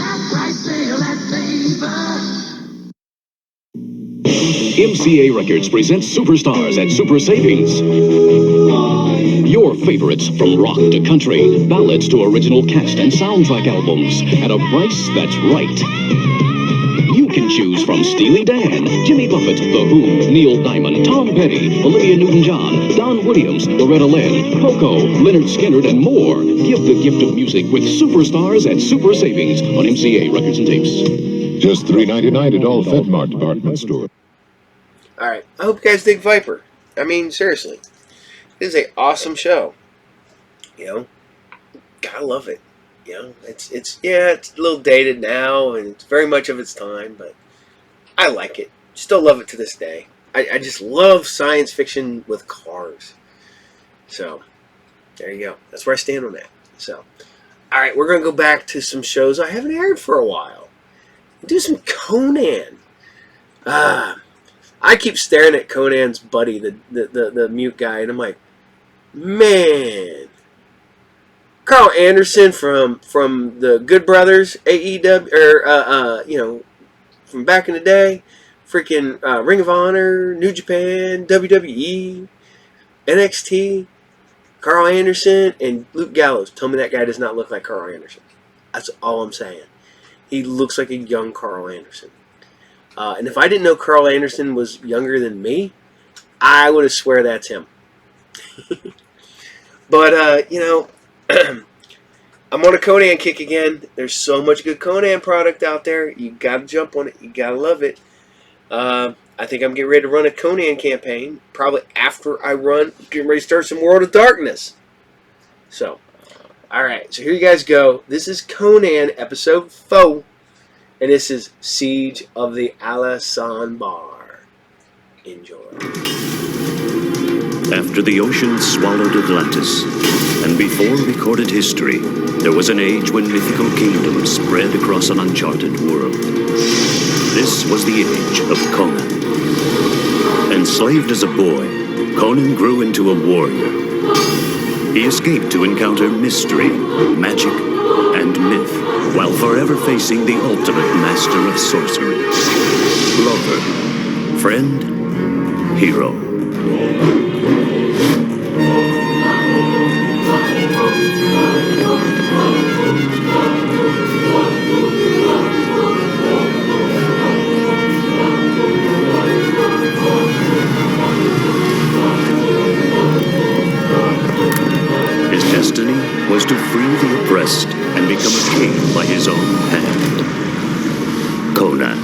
Half price sale at Fava. MCA Records presents Superstars at Super Savings. Your favorites from rock to country, ballads to original cast and soundtrack albums at a price that's right. You can choose from Steely Dan, Jimmy Buffett, The Who, Neil Diamond, Tom Petty, Olivia Newton-John, Don Williams, Loretta Lynn, Poco, Leonard Skinner, and more. Give the gift of music with Superstars at Super Savings on MCA Records and Tapes. Just $3.99 at all FedMart department stores. Alright, I hope you guys dig Viper. I mean, seriously. It is an awesome show. You know? Gotta love it. You know? It's a little dated now, and it's very much of its time, but I like it. Still love it to this day. I just love science fiction with cars. So, there you go. That's where I stand on that. So, All right, we're going to go back to some shows I haven't aired for a while. Do some Conan. I keep staring at Conan's buddy, the mute guy, and I'm like, man. Carl Anderson from the Good Brothers, AEW, or, from back in the day. Freaking Ring of Honor, New Japan, WWE, NXT. Carl Anderson and Luke Gallows. Tell me that guy does not look like Carl Anderson. That's all I'm saying. He looks like a young Carl Anderson. And if I didn't know Carl Anderson was younger than me, I would have swear that's him. But, I'm on a Conan kick again. There's so much good Conan product out there. You got to jump on it. You got to love it. I think I'm getting ready to run a Conan campaign. Probably after I getting ready to start some World of Darkness. So, alright. So here you guys go. This is Conan episode 4. And this is Siege of the Alasan Bar. Enjoy. After the ocean swallowed Atlantis, and before recorded history, there was an age when mythical kingdoms spread across an uncharted world. This was the age of Conan. Enslaved as a boy, Conan grew into a warrior. He escaped to encounter mystery, magic, and myth, while forever facing the ultimate master of sorcery. Lover, friend, hero. His destiny was to free the oppressed and become a king by his own hand. Conan.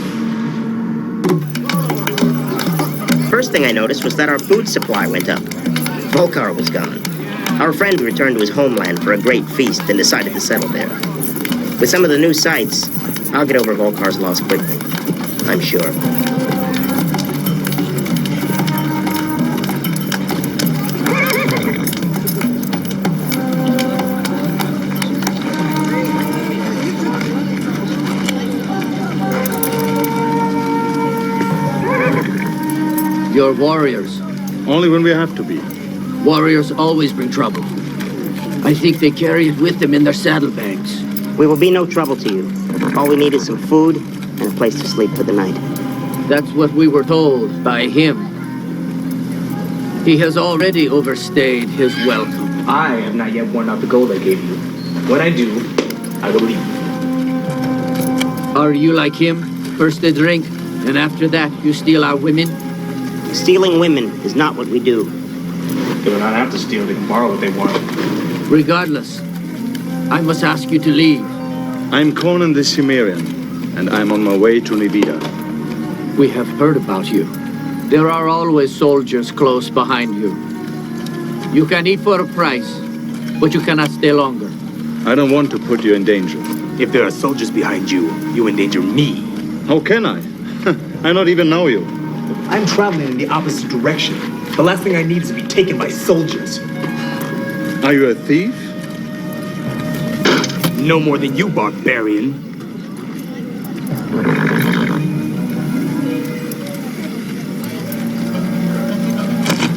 First thing I noticed was that our food supply went up. Volkar was gone. Our friend returned to his homeland for a great feast and decided to settle there. With some of the new sights, I'll get over Volkar's loss quickly. I'm sure. You're warriors. Only when we have to be. Warriors always bring trouble. I think they carry it with them in their saddlebags. We will be no trouble to you. All we need is some food and a place to sleep for the night. That's what we were told by him. He has already overstayed his welcome. I have not yet worn out the gold I gave you. When I do, I will leave. Are you like him? First a drink, and after that you steal our women? Stealing women is not what we do. They will not have to steal. They can borrow what they want. Regardless, I must ask you to leave. I'm Conan the Cimmerian, and I'm on my way to Nibida. We have heard about you. There are always soldiers close behind you. You can eat for a price, but you cannot stay longer. I don't want to put you in danger. If there are soldiers behind you, you endanger me. How can I? I don't even know you. I'm traveling in the opposite direction. The last thing I need is to be taken by soldiers. Are you a thief? No more than you, barbarian.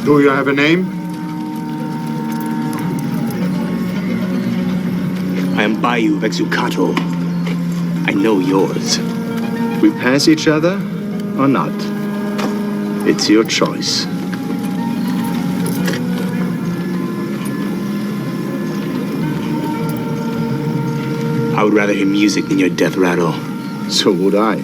Do you have a name? I am Bayou Vexucato. I know yours. We pass each other or not? It's your choice. I would rather hear music than your death rattle. So would I.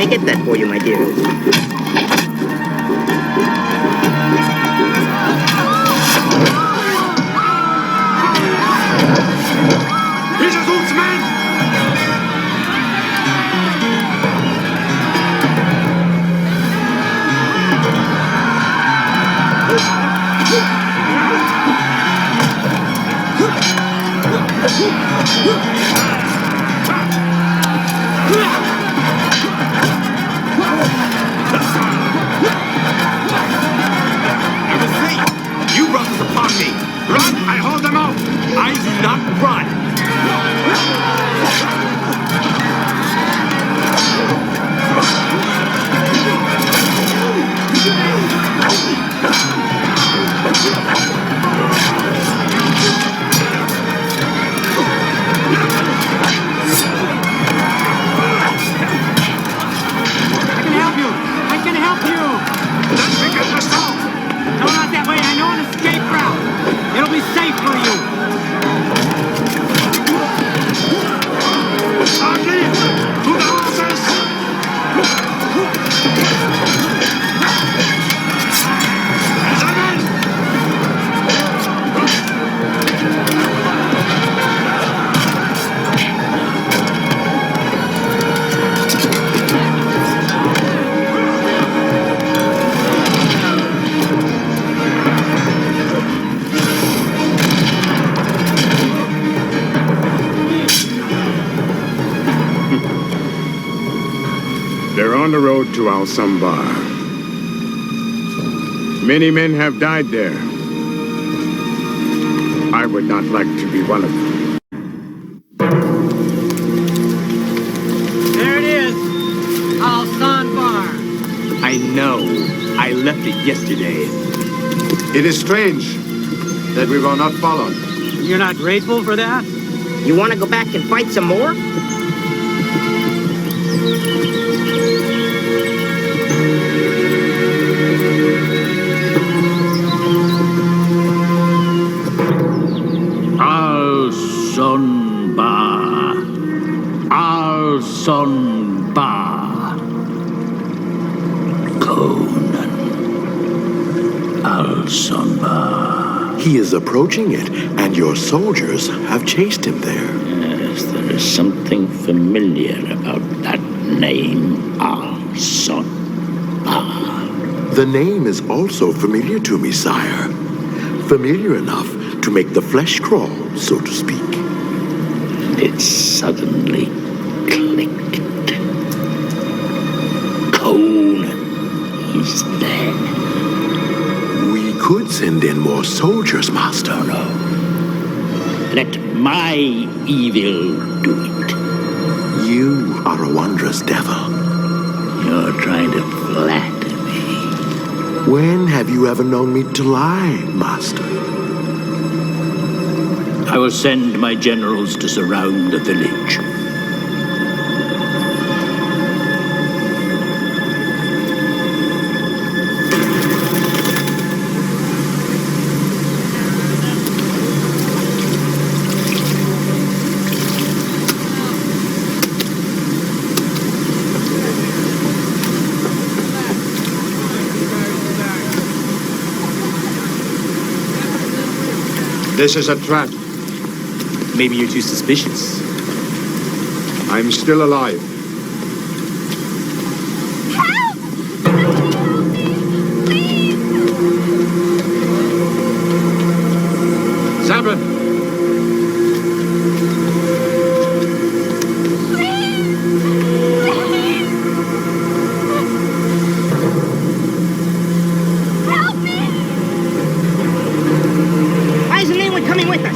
me get that for you, my dear. You brought this upon me. Run! I hold them out. I do not run. I can help you. Let's begin the assault. No, not that way. I know an escape route. It'll be safe for you. Archie, to the horses. They're on the road to Al-Sambar. Many men have died there. I would not like to be one of them. There it is. Al-Sambar. I know. I left it yesterday. It is strange that we were not followed. You're not grateful for that? You want to go back and fight some more? Al-Sambar. Conan. Al-Sambar. He is approaching it, and your soldiers have chased him there. Yes, there is something familiar about that name, Al-Sambar. The name is also familiar to me, sire. Familiar enough to make the flesh crawl, so to speak. It suddenly clicked. Conan is there. We could send in more soldiers, Master. No. Let my evil do it. You are a wondrous devil. You're trying to flatter me. When have you ever known me to lie, Master? I will send my generals to surround the village. This is a trap. Maybe you're too suspicious. I'm still alive. Sable! Why isn't anyone coming with us?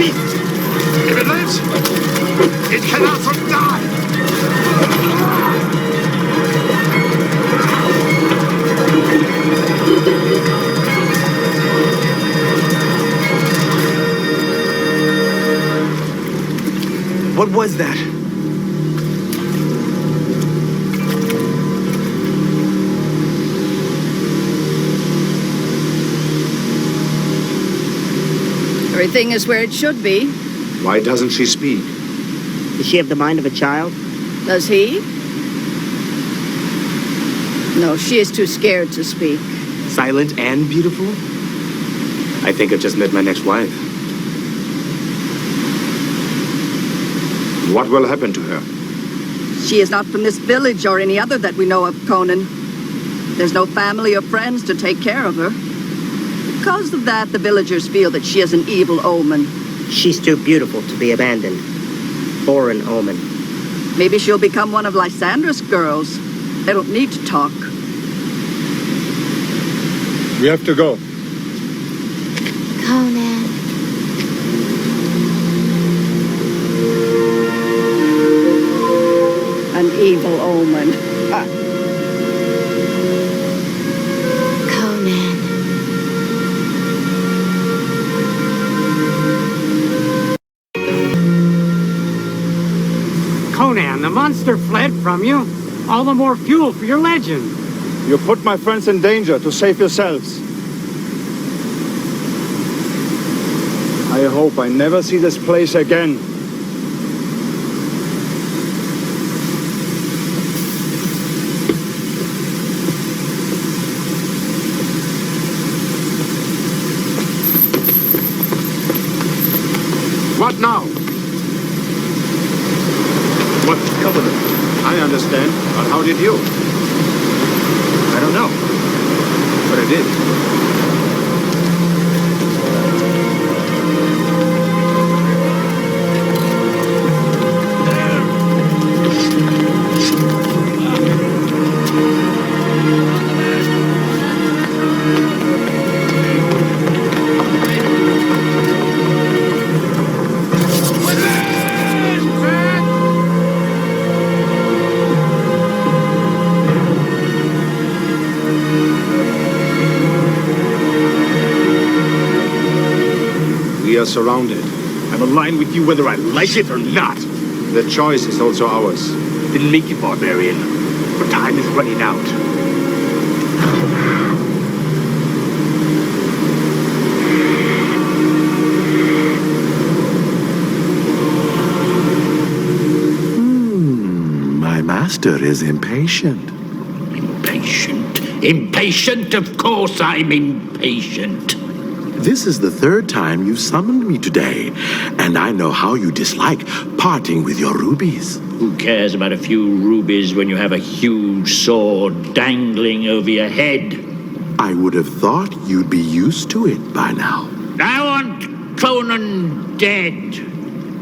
beast. If it lives, it can also die. What was that? Everything is where it should be. Why doesn't she speak? Does she have the mind of a child? Does he? No, she is too scared to speak. Silent and beautiful? I think I've just met my next wife. What will happen to her? She is not from this village or any other that we know of, Conan. There's no family or friends to take care of her. Because of that, the villagers feel that she is an evil omen. She's too beautiful to be abandoned. Or an omen. Maybe she'll become one of Lysandra's girls. They don't need to talk. We have to go. Conan. An evil omen. Conan. Conan, the monster fled from you. All the more fuel for your legend. You put my friends in danger to save yourselves. I hope I never see this place again. What now? What covenant? I understand, but how did you? I don't know. But I did. We are surrounded. I'm aligned with you whether I like it or not. The choice is also ours. Didn't make you barbarian. But time is running out. My master is impatient. Impatient? Impatient? Of course I'm impatient. This is the third time you've summoned me today, and I know how you dislike parting with your rubies. Who cares about a few rubies when you have a huge sword dangling over your head? I would have thought you'd be used to it by now. I want Conan dead.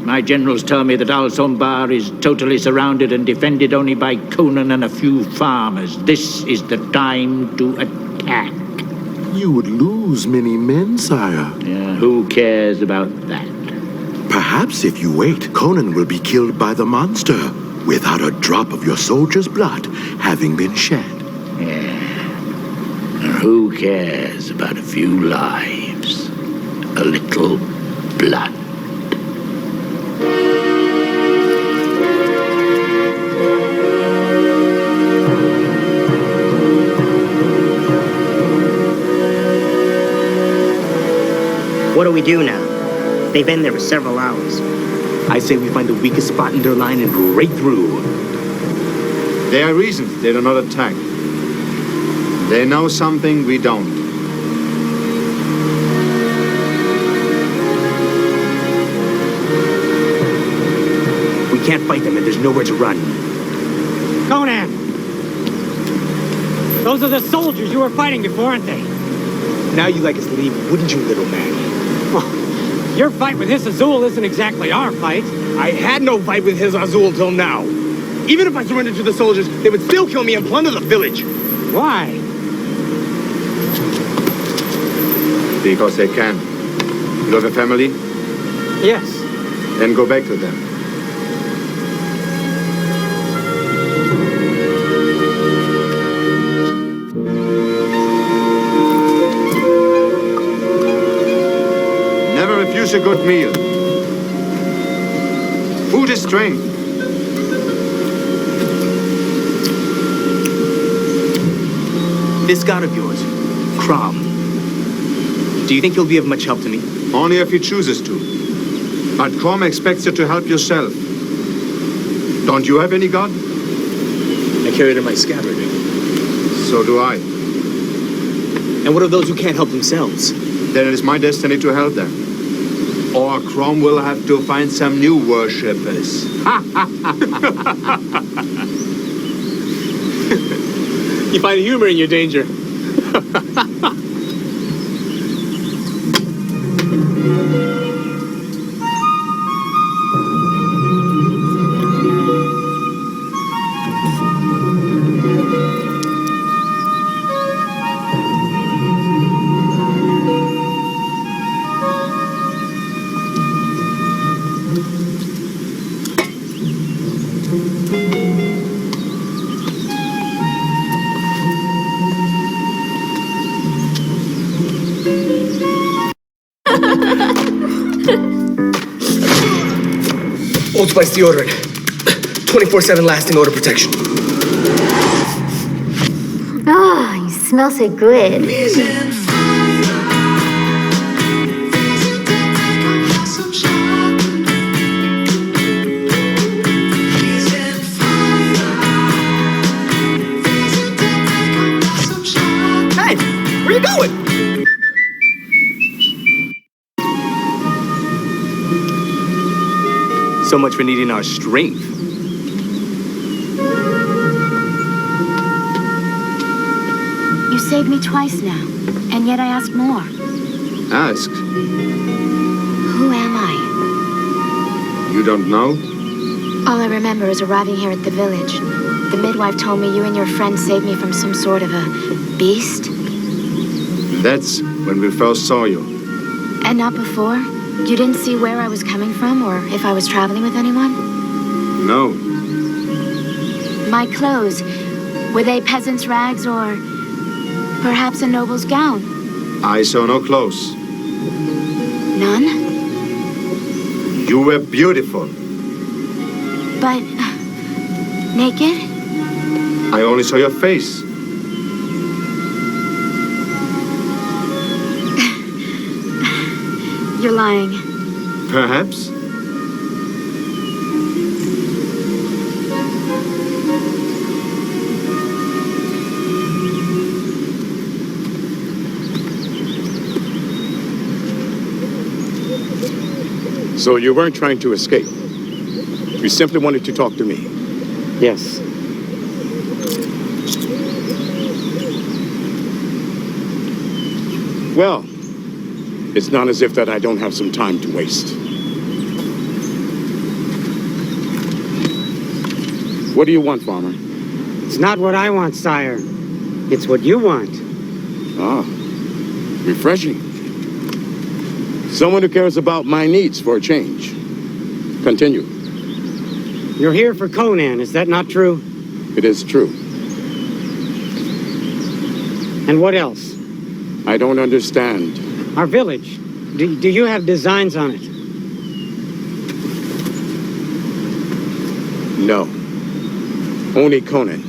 My generals tell me that Al-Sombar is totally surrounded and defended only by Conan and a few farmers. This is the time to attack. You would lose many men, sire. Yeah, who cares about that? Perhaps if you wait, Conan will be killed by the monster, without a drop of your soldier's blood having been shed. Yeah. Who cares about a few lives? A little blood. What do we do now? They've been there for several hours. I say we find the weakest spot in their line and break through. There are reasons they do not attack. They know something we don't. We can't fight them and there's nowhere to run. Conan! Those are the soldiers you were fighting before, aren't they? Now you like us to leave, wouldn't you, little man? Well, your fight with his Azul isn't exactly our fight. I had no fight with his Azul till now. Even if I surrendered to the soldiers, they would still kill me and plunder the village. Why? Because they can. You have a family? Yes. Then go back to them. Never refuse a good meal. Food is strength. This god of yours, Crom. Do you think he'll be of much help to me? Only if he chooses to. But Crom expects you to help yourself. Don't you have any god? I carry it in my scabbard. So do I. And what of those who can't help themselves? Then it is my destiny to help them. Or Crom will have to find some new worshippers. You find humor in your danger. Old Spice deodorant. 24/7 lasting odor protection. Oh, you smell so good. Hey, where you going? So much for needing our strength. You saved me twice now, and yet I ask more. Ask. Who am I? You don't know? All I remember is arriving here at the village. The midwife told me you and your friend saved me from some sort of a beast. That's when we first saw you. And not before? You didn't see where I was coming from, or if I was traveling with anyone? No. My clothes, were they peasant's rags, or perhaps a noble's gown? I saw no clothes. None? You were beautiful. But naked? I only saw your face. You're lying. Perhaps. So you weren't trying to escape. You simply wanted to talk to me. Yes. Well, it's not as if that I don't have some time to waste. What do you want, farmer? It's not what I want, sire. It's what you want. Ah, refreshing. Someone who cares about my needs for a change. Continue. You're here for Conan, is that not true? It is true. And what else? I don't understand. Our village. Do you have designs on it? No. Only Conan.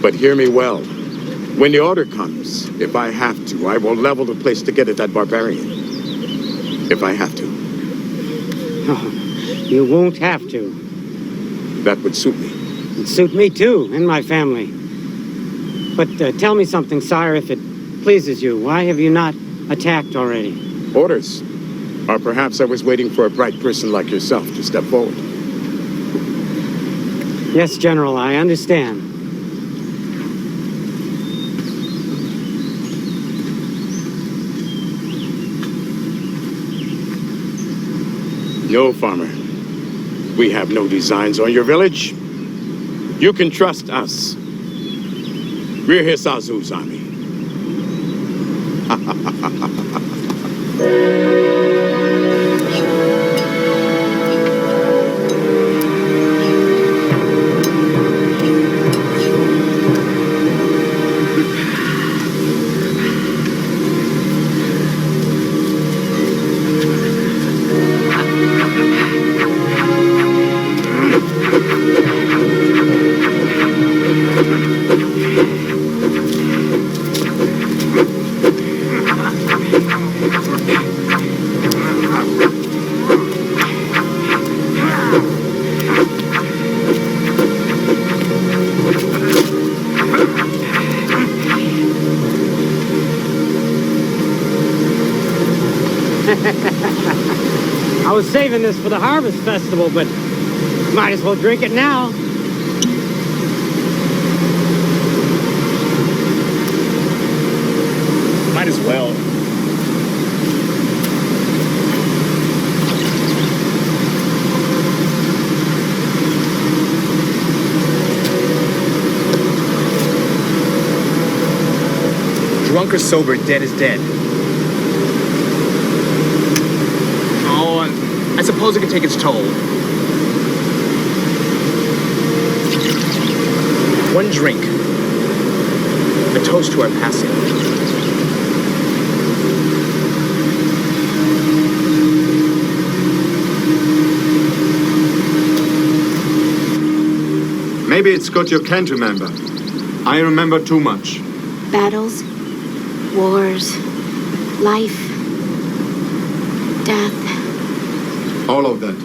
But hear me well. When the order comes, if I have to, I will level the place to get at that barbarian. If I have to. Oh, you won't have to. That would suit me. It'd suit me too, and my family. But tell me something, sire, if it pleases you. Why have you not attacked already? Orders. Or perhaps I was waiting for a bright person like yourself to step forward. Yes, General, I understand. No, farmer. We have no designs on your village. You can trust us. We're Hisazu's army. was saving this for the Harvest Festival, but might as well drink it now. Might as well. Drunk or sober, dead is dead. Oh, I suppose it could take its toll. One drink. A toast to our passing. Maybe it's good you can't remember. I remember too much. Battles, wars, life, death. All of that.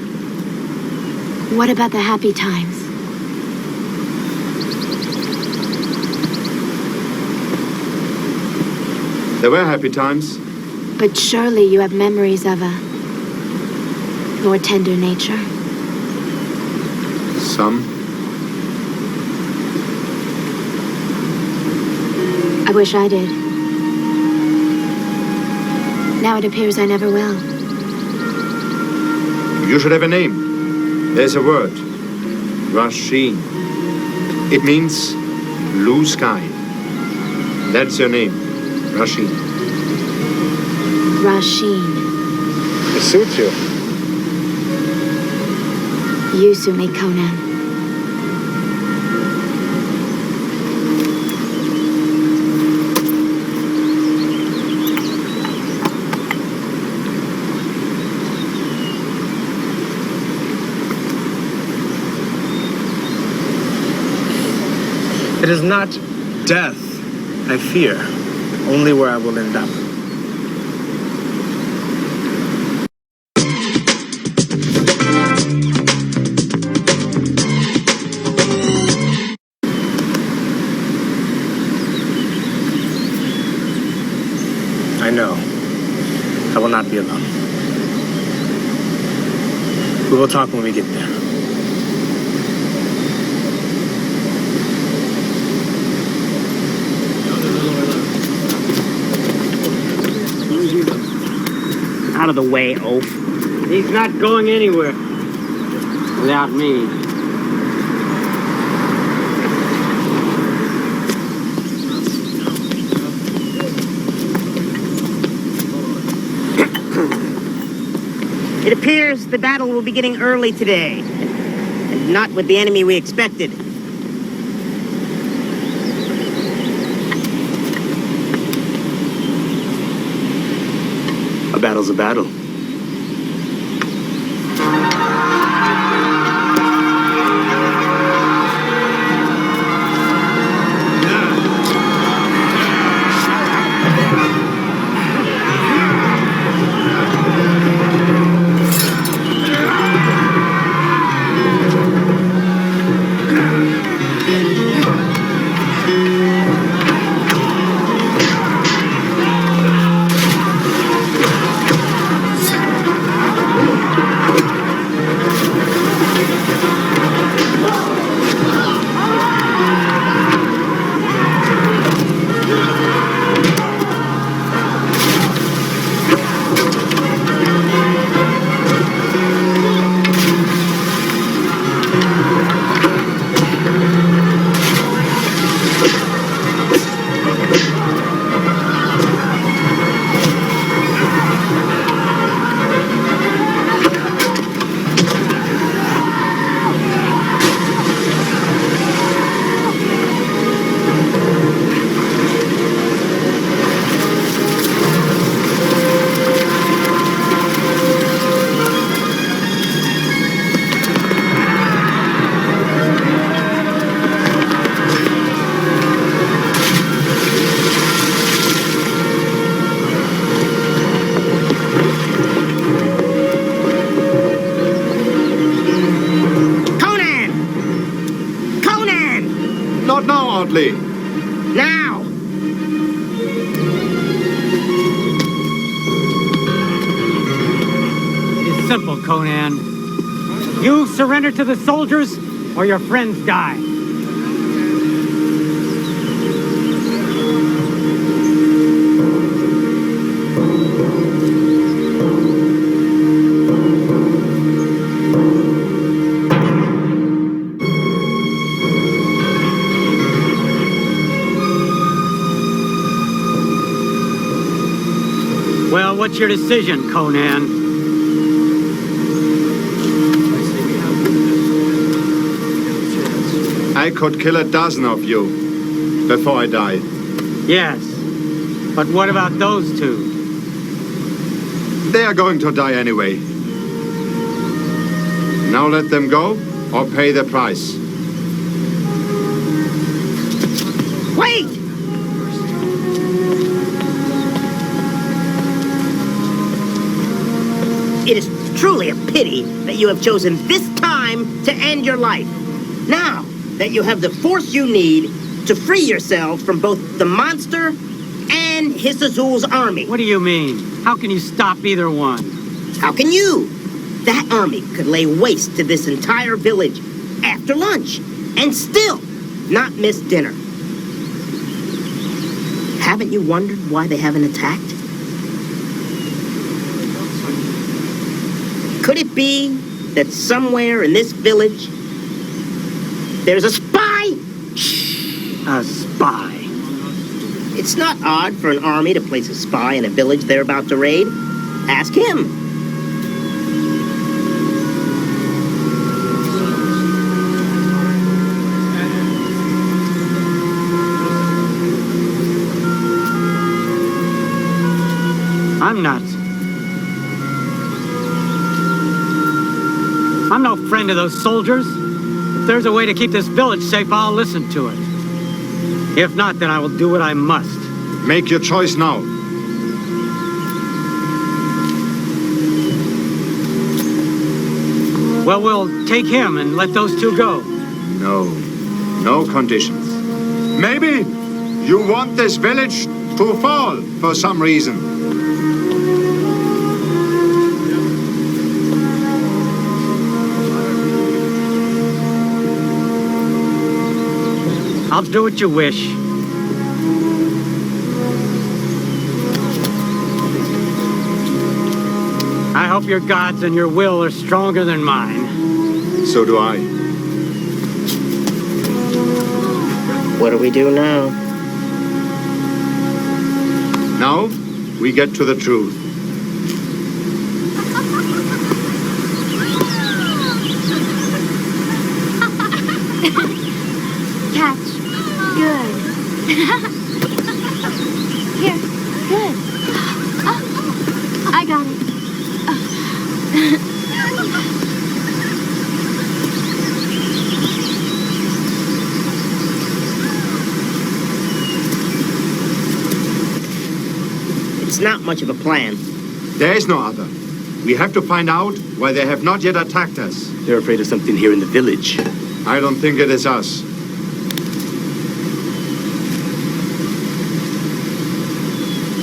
What about the happy times? There were happy times. But surely you have memories of a more tender nature. Some. I wish I did. Now it appears I never will. You should have a name. There's a word. Rasheen. It means blue sky. That's your name. Rasheen. Rasheen. It suits you. You suit me, Conan. It is not death I fear, only where I will end up. I know. I will not be alone. We will talk when we get there. Out of the way, oaf. He's not going anywhere without me. It appears the battle will be getting early today, and not with the enemy we expected. A battle's a battle. Loudly. Now! It's simple, Conan. You surrender to the soldiers, or your friends die. Well, what's your decision, Conan? I could kill a dozen of you before I die. Yes, but what about those two? They are going to die anyway. Now let them go or pay the price. Wait! It is truly a pity that you have chosen this time to end your life. Now that you have the force you need to free yourselves from both the monster and Hiss Azul's army. What do you mean? How can you stop either one? How can you? That army could lay waste to this entire village after lunch and still not miss dinner. Haven't you wondered why they haven't attacked? Could it be that somewhere in this village there's a spy? A spy? It's not odd for an army to place a spy in a village they're about to raid. Ask him. I'm no friend of those soldiers. If there's a way to keep this village safe, I'll listen to it. If not, then I will do what I must. Make your choice now. Well, we'll take him and let those two go. No. No conditions. Maybe you want this village to fall for some reason. I'll do what you wish. I hope your gods and your will are stronger than mine. So do I. What do we do now? Now, we get to the truth. Catch. Good. Here. Good. Oh, I got it. It's not much of a plan. There is no other. We have to find out why they have not yet attacked us. They're afraid of something here in the village. I don't think it is us.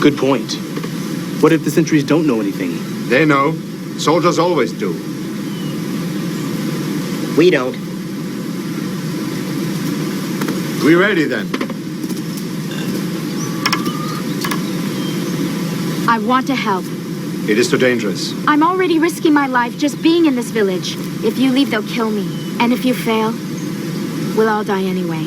Good point. What if the sentries don't know anything? They know. Soldiers always do. We don't. We ready then? I want to help. It is too dangerous. I'm already risking my life just being in this village. If you leave, they'll kill me. And if you fail, we'll all die anyway.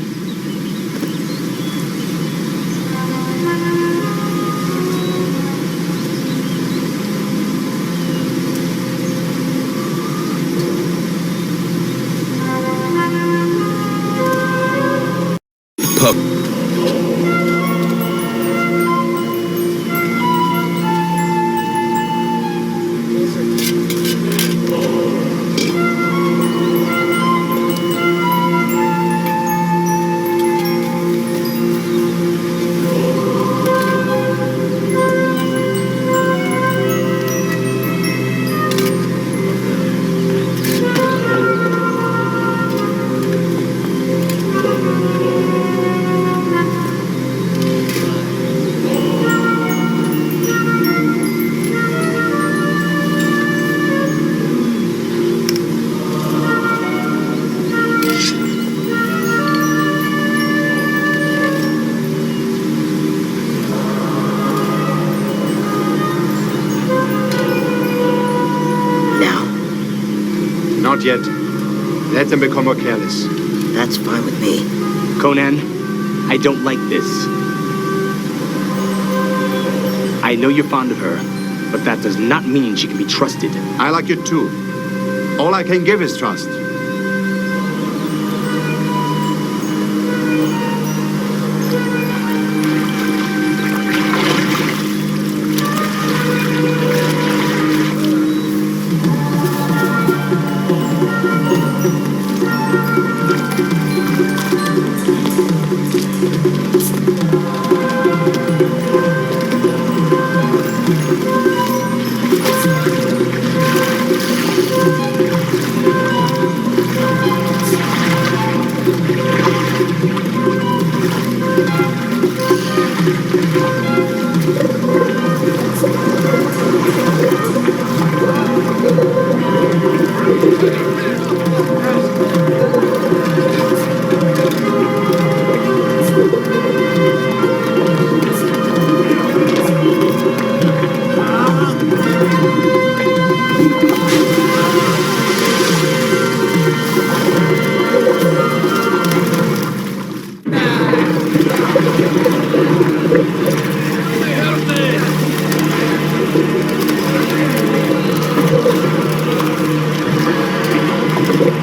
Not yet. Let them become more careless. That's fine with me. Conan, I don't like this. I know you're fond of her, but that does not mean she can be trusted. I like you too. All I can give is trust.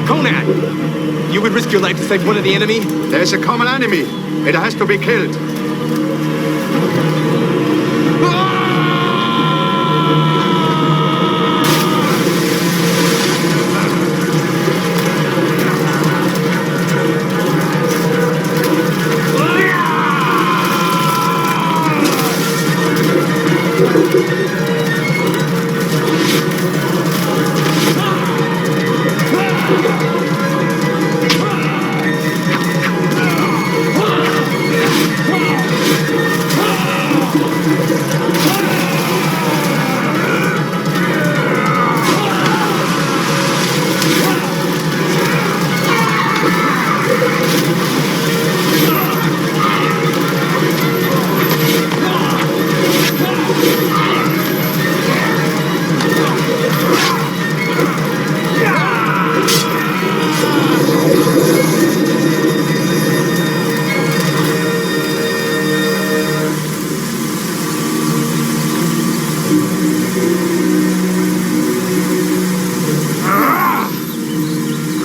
Conan! You would risk your life to save one of the enemy? There's a common enemy. It has to be killed.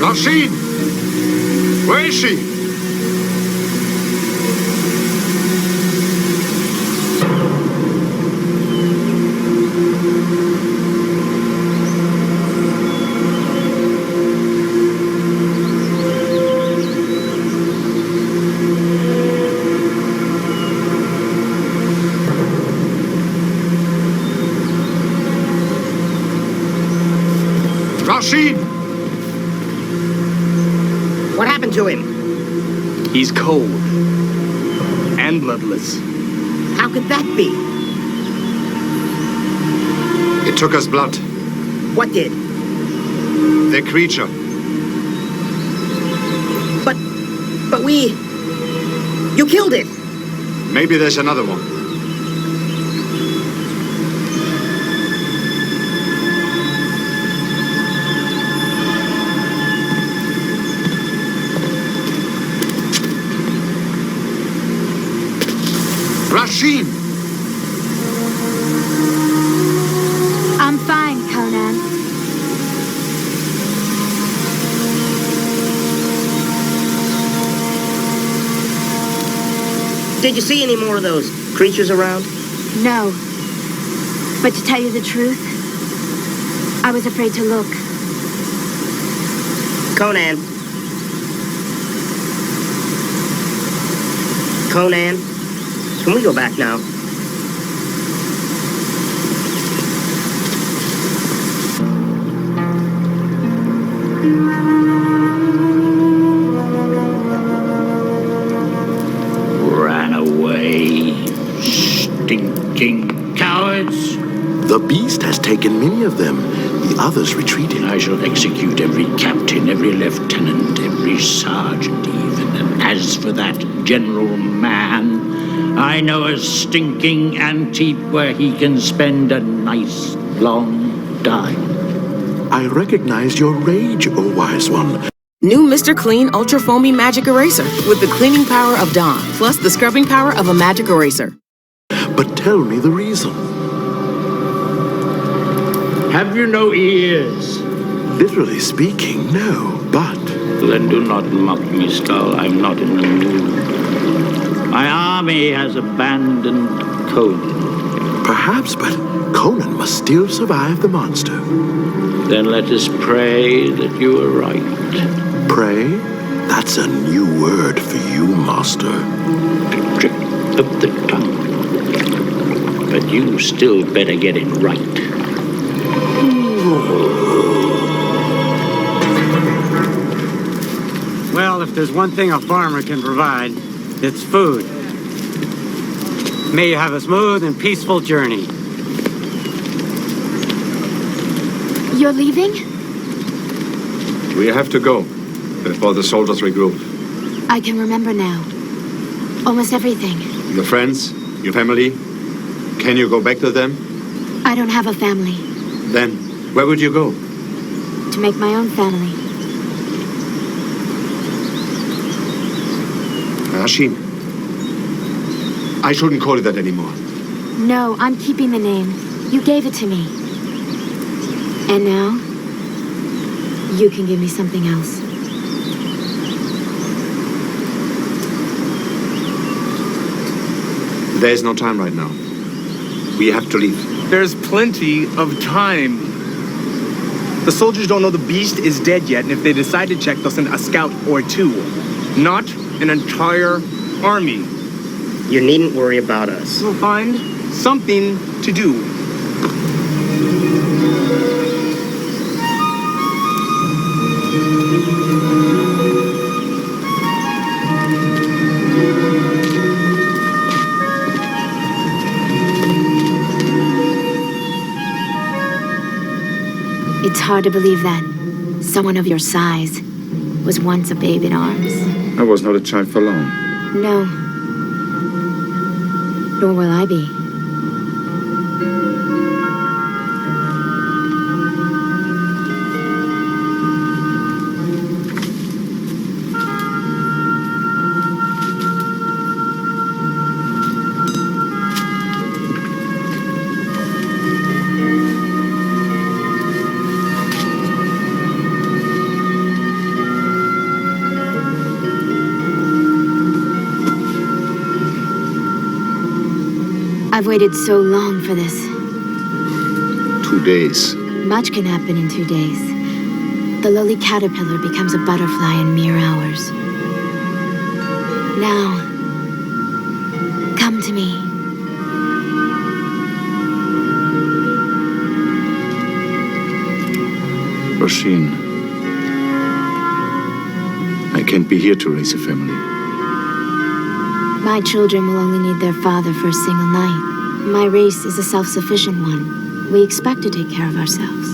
Rashid! Where is she? Rashid! What happened to him? He's cold. And bloodless. How could that be? It took us blood. What did? The creature. But we... You killed it! Maybe there's another one. Rashid! I'm fine, Conan. Did you see any more of those creatures around? No. But to tell you the truth, I was afraid to look. Conan. Conan, can we go back now? Ran away, stinking cowards. The beast has taken many of them. The others retreated. I shall execute every captain, every lieutenant, every sergeant even. And as for that general man, I know a stinking anteat where he can spend a nice long time. I recognize your rage, O wise one. New Mr. Clean Ultra Foamy Magic Eraser with the cleaning power of Dawn, plus the scrubbing power of a magic eraser. But tell me the reason. Have you no ears? Literally speaking, no, but... Then do not mock me, Skull. I'm not in the mood. My army has abandoned Conan. Perhaps, but Conan must still survive the monster. Then let us pray that you are right. Pray? That's a new word for you, master. A trick of the tongue. But you still better get it right. Well, if there's one thing a farmer can provide, it's food. May you have a smooth and peaceful journey. You're leaving? We have to go before the soldiers regroup. I can remember now. Almost everything. Your friends, your family, can you go back to them? I don't have a family. Then, where would you go? To make my own family. Rasheen. I shouldn't call it that anymore. No, I'm keeping the name. You gave it to me. And now, you can give me something else. There's no time right now. We have to leave. There's plenty of time. The soldiers don't know the beast is dead yet, and if they decide to check, they'll send a scout or two. Not an entire army. You needn't worry about us. We'll find something to do. It's hard to believe that someone of your size was once a babe in arms. I was not a child for long. No. Nor will I be. I've waited so long for this. 2 days. Much can happen in 2 days. The lowly caterpillar becomes a butterfly in mere hours. Now, come to me. Rasheen, I can't be here to raise a family. My children will only need their father for a single night. My race is a self-sufficient one. We expect to take care of ourselves.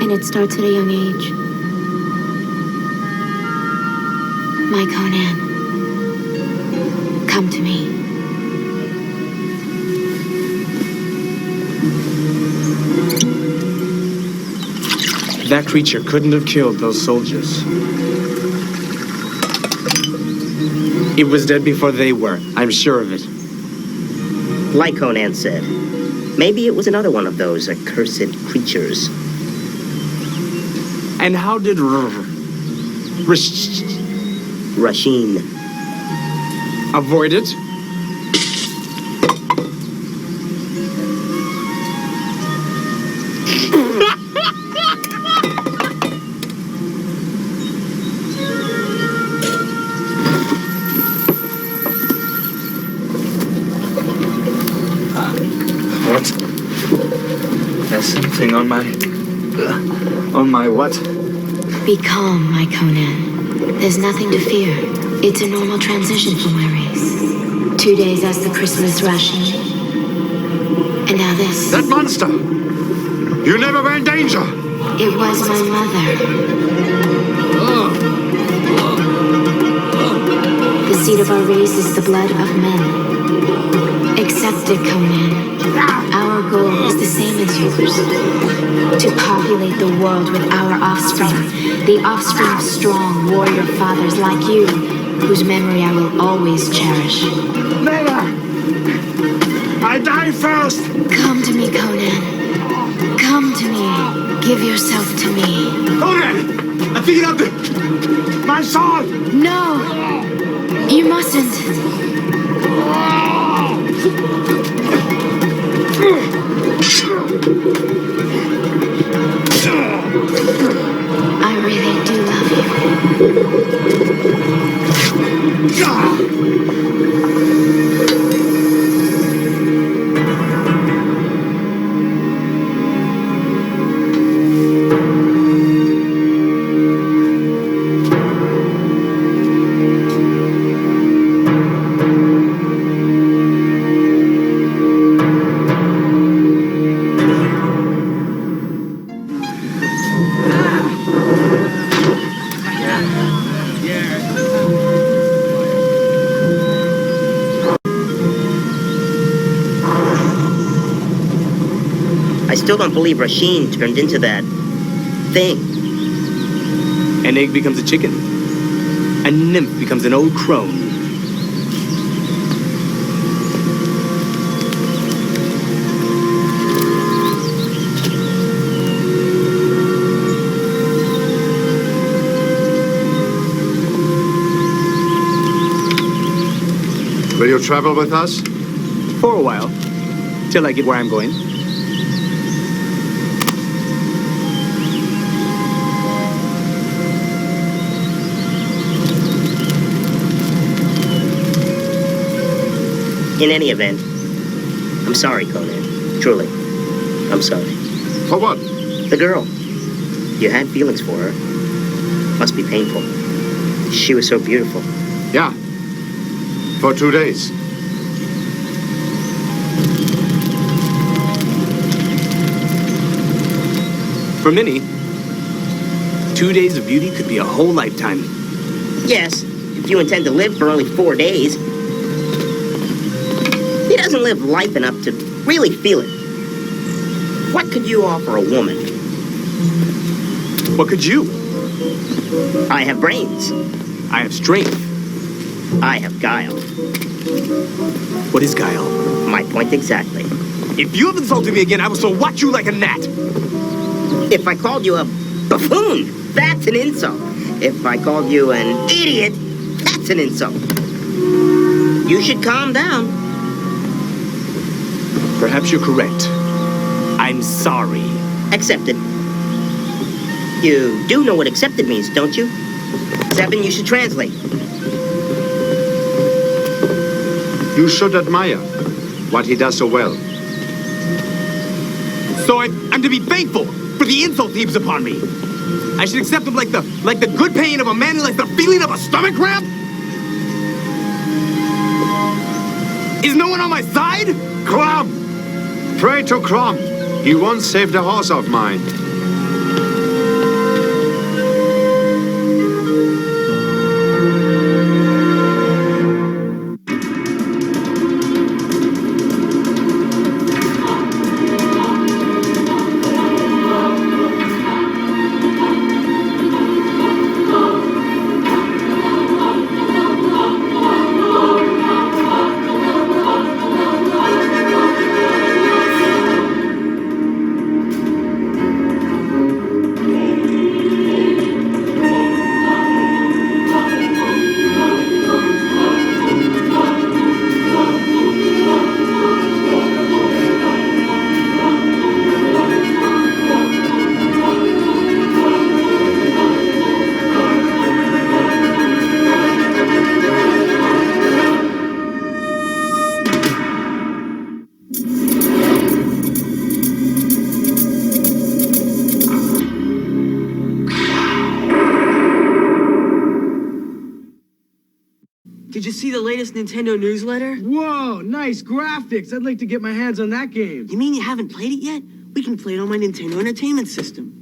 And it starts at a young age. My Conan, come to me. That creature couldn't have killed those soldiers. It was dead before they were. I'm sure of it. Like Conan said, maybe it was another one of those accursed creatures. And how did Rasheen avoid it? Something on my what? Be calm, my Conan. There's nothing to fear. It's a normal transition for my race. 2 days as the Christmas Rasheen. And now this. That monster! You never were in danger! It was my mother. The seed of our race is the blood of men. Accept it, Conan. Our goal is the same as yours. To populate the world with our offspring, the offspring of strong warrior fathers like you, whose memory I will always cherish. Never! I die first! Come to me, Conan. Come to me. Give yourself to me. Conan! I figured out my sword! No! You mustn't. I really do love I still don't believe Rasheen turned into that thing. An egg becomes a chicken. A nymph becomes an old crone. Will you travel with us? For a while. Till I get where I'm going. In any event, I'm sorry, Conan. Truly. I'm sorry. For what? The girl. You had feelings for her. Must be painful. She was so beautiful. Yeah. For 2 days. For many, 2 days of beauty could be a whole lifetime. Yes, if you intend to live for only 4 days. He doesn't live life enough to really feel it. What could you offer a woman? What could you? I have brains. I have strength. I have guile. What is guile? My point exactly. If you have insulted me again, I will so watch you like a gnat. If I called you a buffoon, that's an insult. If I called you an idiot, that's an insult. You should calm down. Perhaps you're correct. I'm sorry. Accepted. You do know what accepted means, don't you? 7, you should translate. You should admire what he does so well. So I'm to be thankful for the insult heaps upon me. I should accept him like the good pain of a man who likes the feeling of a stomach cramp? Is no one on my side? Crom! Pray to Crom. He once saved a horse of mine. Did you see the latest Nintendo newsletter? Whoa, nice graphics. I'd like to get my hands on that game. You mean you haven't played it yet? We can play it on my Nintendo Entertainment System.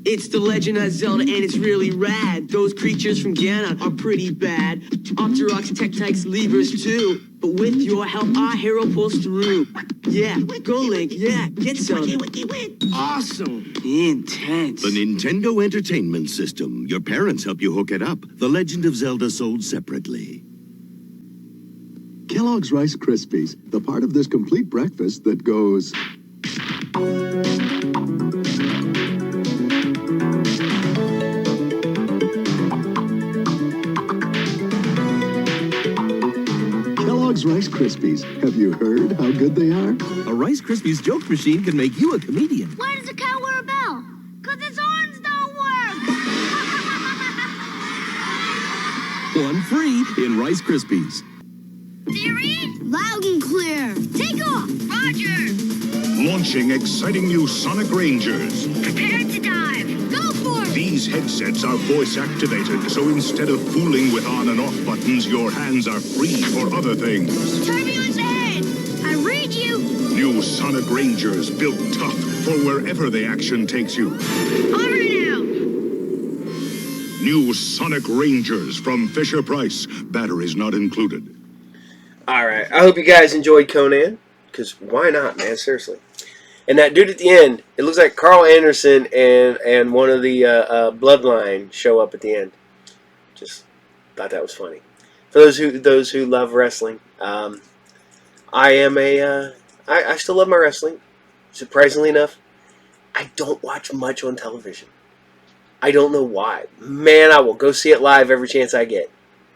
It's the Legend of Zelda, and it's really rad. Those creatures from Ganon are pretty bad. Octoroks, Tektites, Levers too. But with your help, our hero pulls through. Yeah, go Link, yeah, get some. Awesome. Intense. The Nintendo Entertainment System. Your parents help you hook it up. The Legend of Zelda sold separately. Kellogg's Rice Krispies, the part of this complete breakfast that goes... Kellogg's Rice Krispies. Have you heard how good they are? A Rice Krispies joke machine can make you a comedian. Why does a cow wear a bell? Because its horns don't work. One free in Rice Krispies. Theory? Loud and clear. Take off. Roger. Launching exciting new Sonic Rangers. Prepare to dive. Go for it. These headsets are voice activated, so instead of fooling with on and off buttons, your hands are free for other things. Turbulence ahead. I read you. New Sonic Rangers, built tough for wherever the action takes you. Over now. New Sonic Rangers from Fisher-Price. Batteries not included. Alright, I hope you guys enjoyed Conan, because why not, man, seriously. And that dude at the end, it looks like Carl Anderson and one of the Bloodline show up at the end. Just thought that was funny. For those who love wrestling, I still love my wrestling. Surprisingly enough, I don't watch much on television. I don't know why. Man, I will go see it live every chance I get.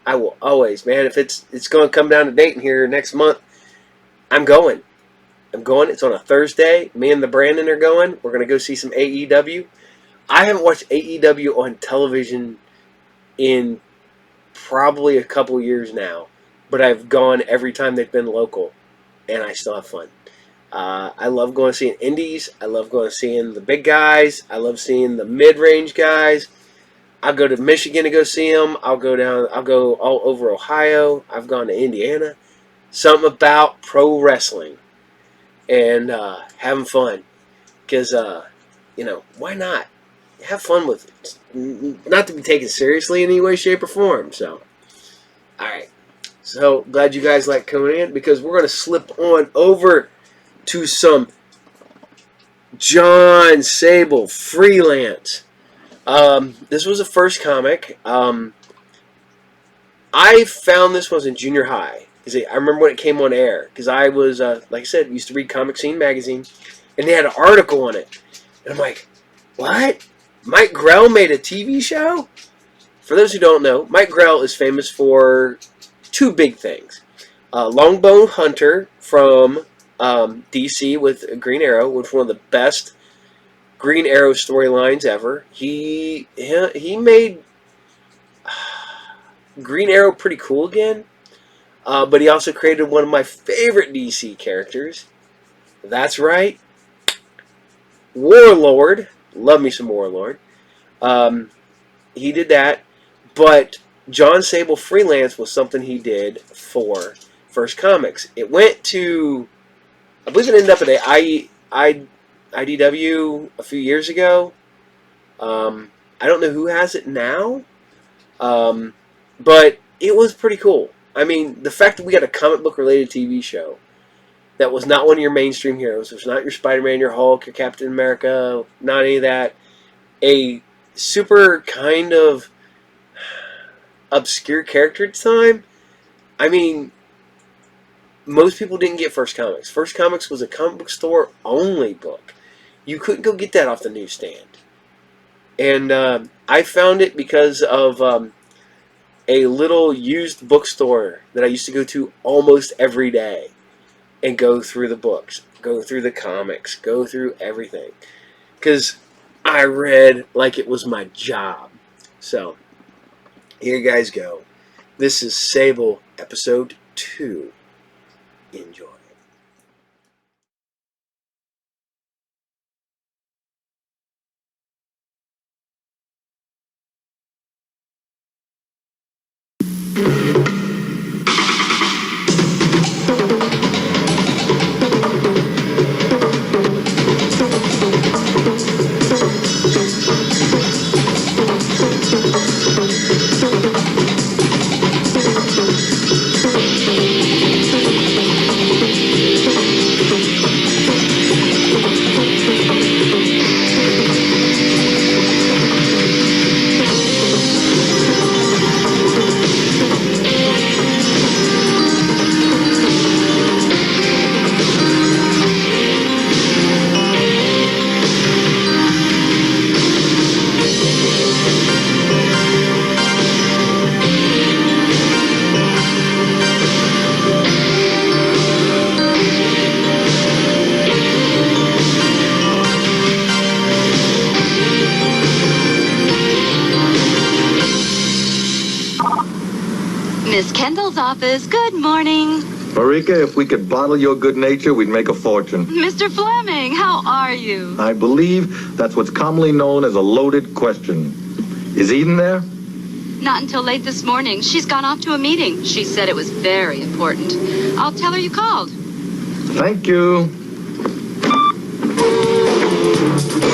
I will always, man. If it's going to come down to Dayton here next month, I'm going. It's on a Thursday. Me and the Brandon are going. We're going to go see some AEW. I haven't watched AEW on television in probably a couple years now, but I've gone every time they've been local, and I still have fun. I love going to see indies. I love going to seeing the big guys. I love seeing the mid-range guys. I'll go to Michigan to go see them. I'll go all over Ohio. I've gone to Indiana. Something about pro wrestling and having fun. Because, why not? Have fun with it. Not to be taken seriously in any way, shape, or form. So, alright. So, glad you guys like Conan, because we're going to slip on over to some John Sable Freelance. This was a first comic. I found this was in junior high. I remember when it came on air. Because I was, like I said, used to read Comic Scene magazine. And they had an article on it. And I'm like, what? Mike Grell made a TV show? For those who don't know, Mike Grell is famous for two big things. Longbone Hunter from DC with Green Arrow, which was one of the best Green Arrow storylines ever. He made Green Arrow pretty cool again, but he also created one of my favorite DC characters. That's right, Warlord. Love me some Warlord. He did that, but John Sable Freelance was something he did for First Comics. It went to, I believe it ended up at IDW a few years ago. I don't know who has it now, but it was pretty cool. I mean, the fact that we got a comic book related TV show that was not one of your mainstream heroes. It was not your Spider-Man, your Hulk, your Captain America, not any of that. A super kind of obscure character at the time. I mean, most people didn't get First Comics. First Comics was a comic book store only book. You couldn't go get that off the newsstand. And I found it because of a little used bookstore that I used to go to almost every day and go through the books, go through the comics, go through everything. Because I read like it was my job. So, here you guys go. This is Sable, Episode 2. Enjoy. Miss Kendall's office. Good morning. Marika, if we could bottle your good nature, we'd make a fortune. Mr. Fleming, how are you? I believe that's what's commonly known as a loaded question. Is Eden there? Not until late this morning. She's gone off to a meeting. She said it was very important. I'll tell her you called. Thank you.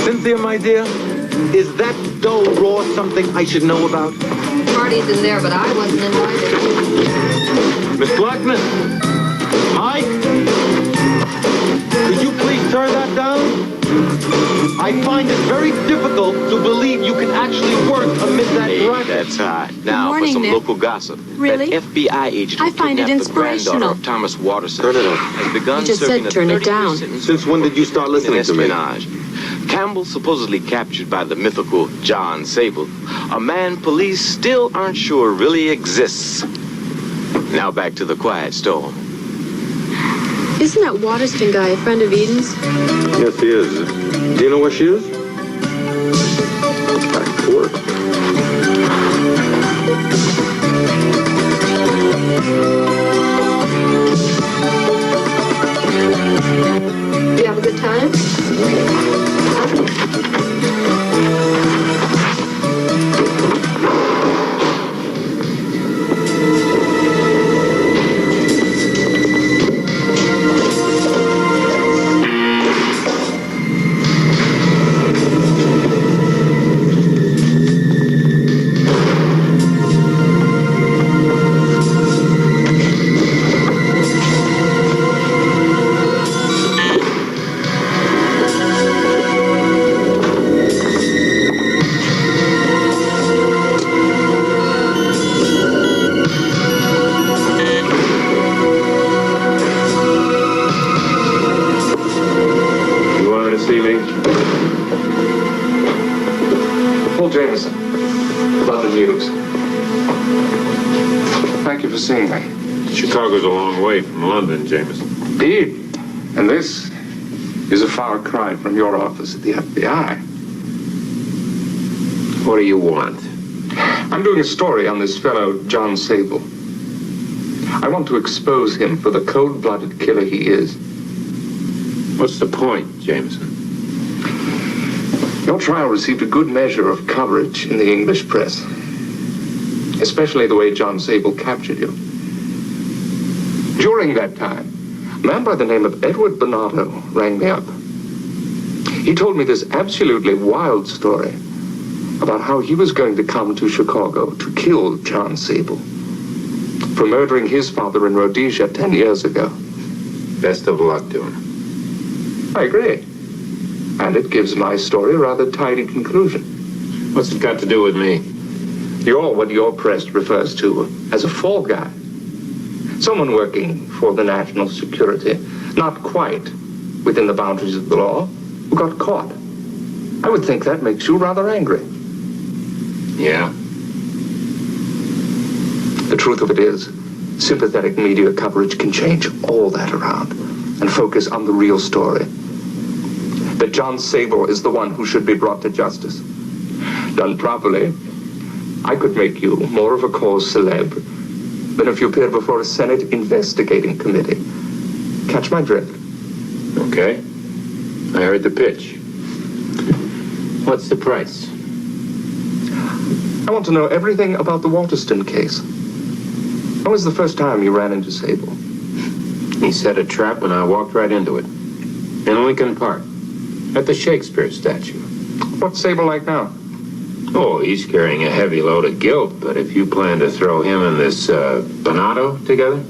Cynthia, my dear, is that dough raw something I should know about? Party's in there, but I wasn't invited. Miss Blackman? Mike? Could you please turn that down? I find it very difficult to believe you can actually work amid that rush. That's hot. Now morning, for some Nick. local gossip. Really? That FBI agent I who find it kidnapped the granddaughter inspirational. of Thomas Watterson has begun You just serving said a turn it 30-year down. sentence Since when did you start listening to me? espionage. Campbell supposedly captured by the mythical John Sable, a man police still aren't sure really exists. Now back to the quiet storm. Isn't that Waterston guy a friend of Eden's? Yes, he is. Do you know where she is? Back to work. You have a good time? Chicago's a long way from London, Jameson. Indeed. And this is a far cry from your office at the FBI. What do you want? I'm doing a story on this fellow, John Sable. I want to expose him for the cold-blooded killer he is. What's the point, Jameson? Your trial received a good measure of coverage in the English press, especially the way John Sable captured you. During that time, a man by the name of Edward Bernardo rang me up. He told me this absolutely wild story about how he was going to come to Chicago to kill John Sable for murdering his father in Rhodesia 10 years ago. Best of luck to him. I agree. And it gives my story a rather tidy conclusion. What's it got to do with me? You're what your press refers to as a fall guy. Someone working for the national security, not quite within the boundaries of the law, who got caught. I would think that makes you rather angry. Yeah? The truth of it is, sympathetic media coverage can change all that around and focus on the real story. That John Sable is the one who should be brought to justice. Done properly, I could make you more of a cause célèbre than if you appeared before a Senate investigating committee. Catch my drift? Okay. I heard the pitch. What's the price? I want to know everything about the Waterston case. When was the first time you ran into Sable? He set a trap and I walked right into it. In Lincoln Park. At the Shakespeare statue. What's Sable like now? Oh, he's carrying a heavy load of guilt, but if you plan to throw him and this Bonato together,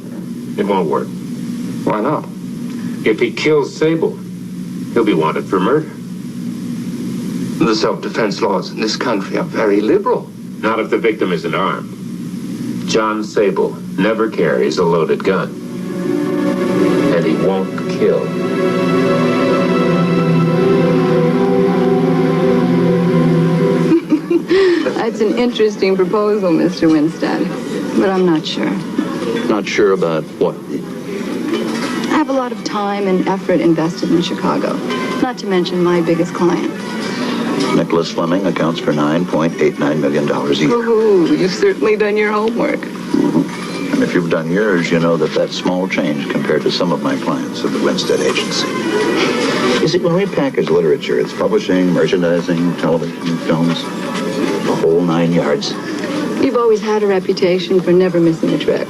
it won't work. Why not? If he kills Sable, he'll be wanted for murder. The self-defense laws in this country are very liberal. Not if the victim isn't armed. John Sable never carries a loaded gun. And he won't kill. That's an interesting proposal, Mr. Winstead, but I'm not sure. Not sure about what? I have a lot of time and effort invested in Chicago, not to mention my biggest client. Nicholas Fleming accounts for $9.89 million a year. Ooh, you've certainly done your homework. And if you've done yours, you know that that's small change compared to some of my clients at the Winstead Agency. You see, when we package literature, it's publishing, merchandising, television, films, the whole 9 yards. You've always had a reputation for never missing a trick.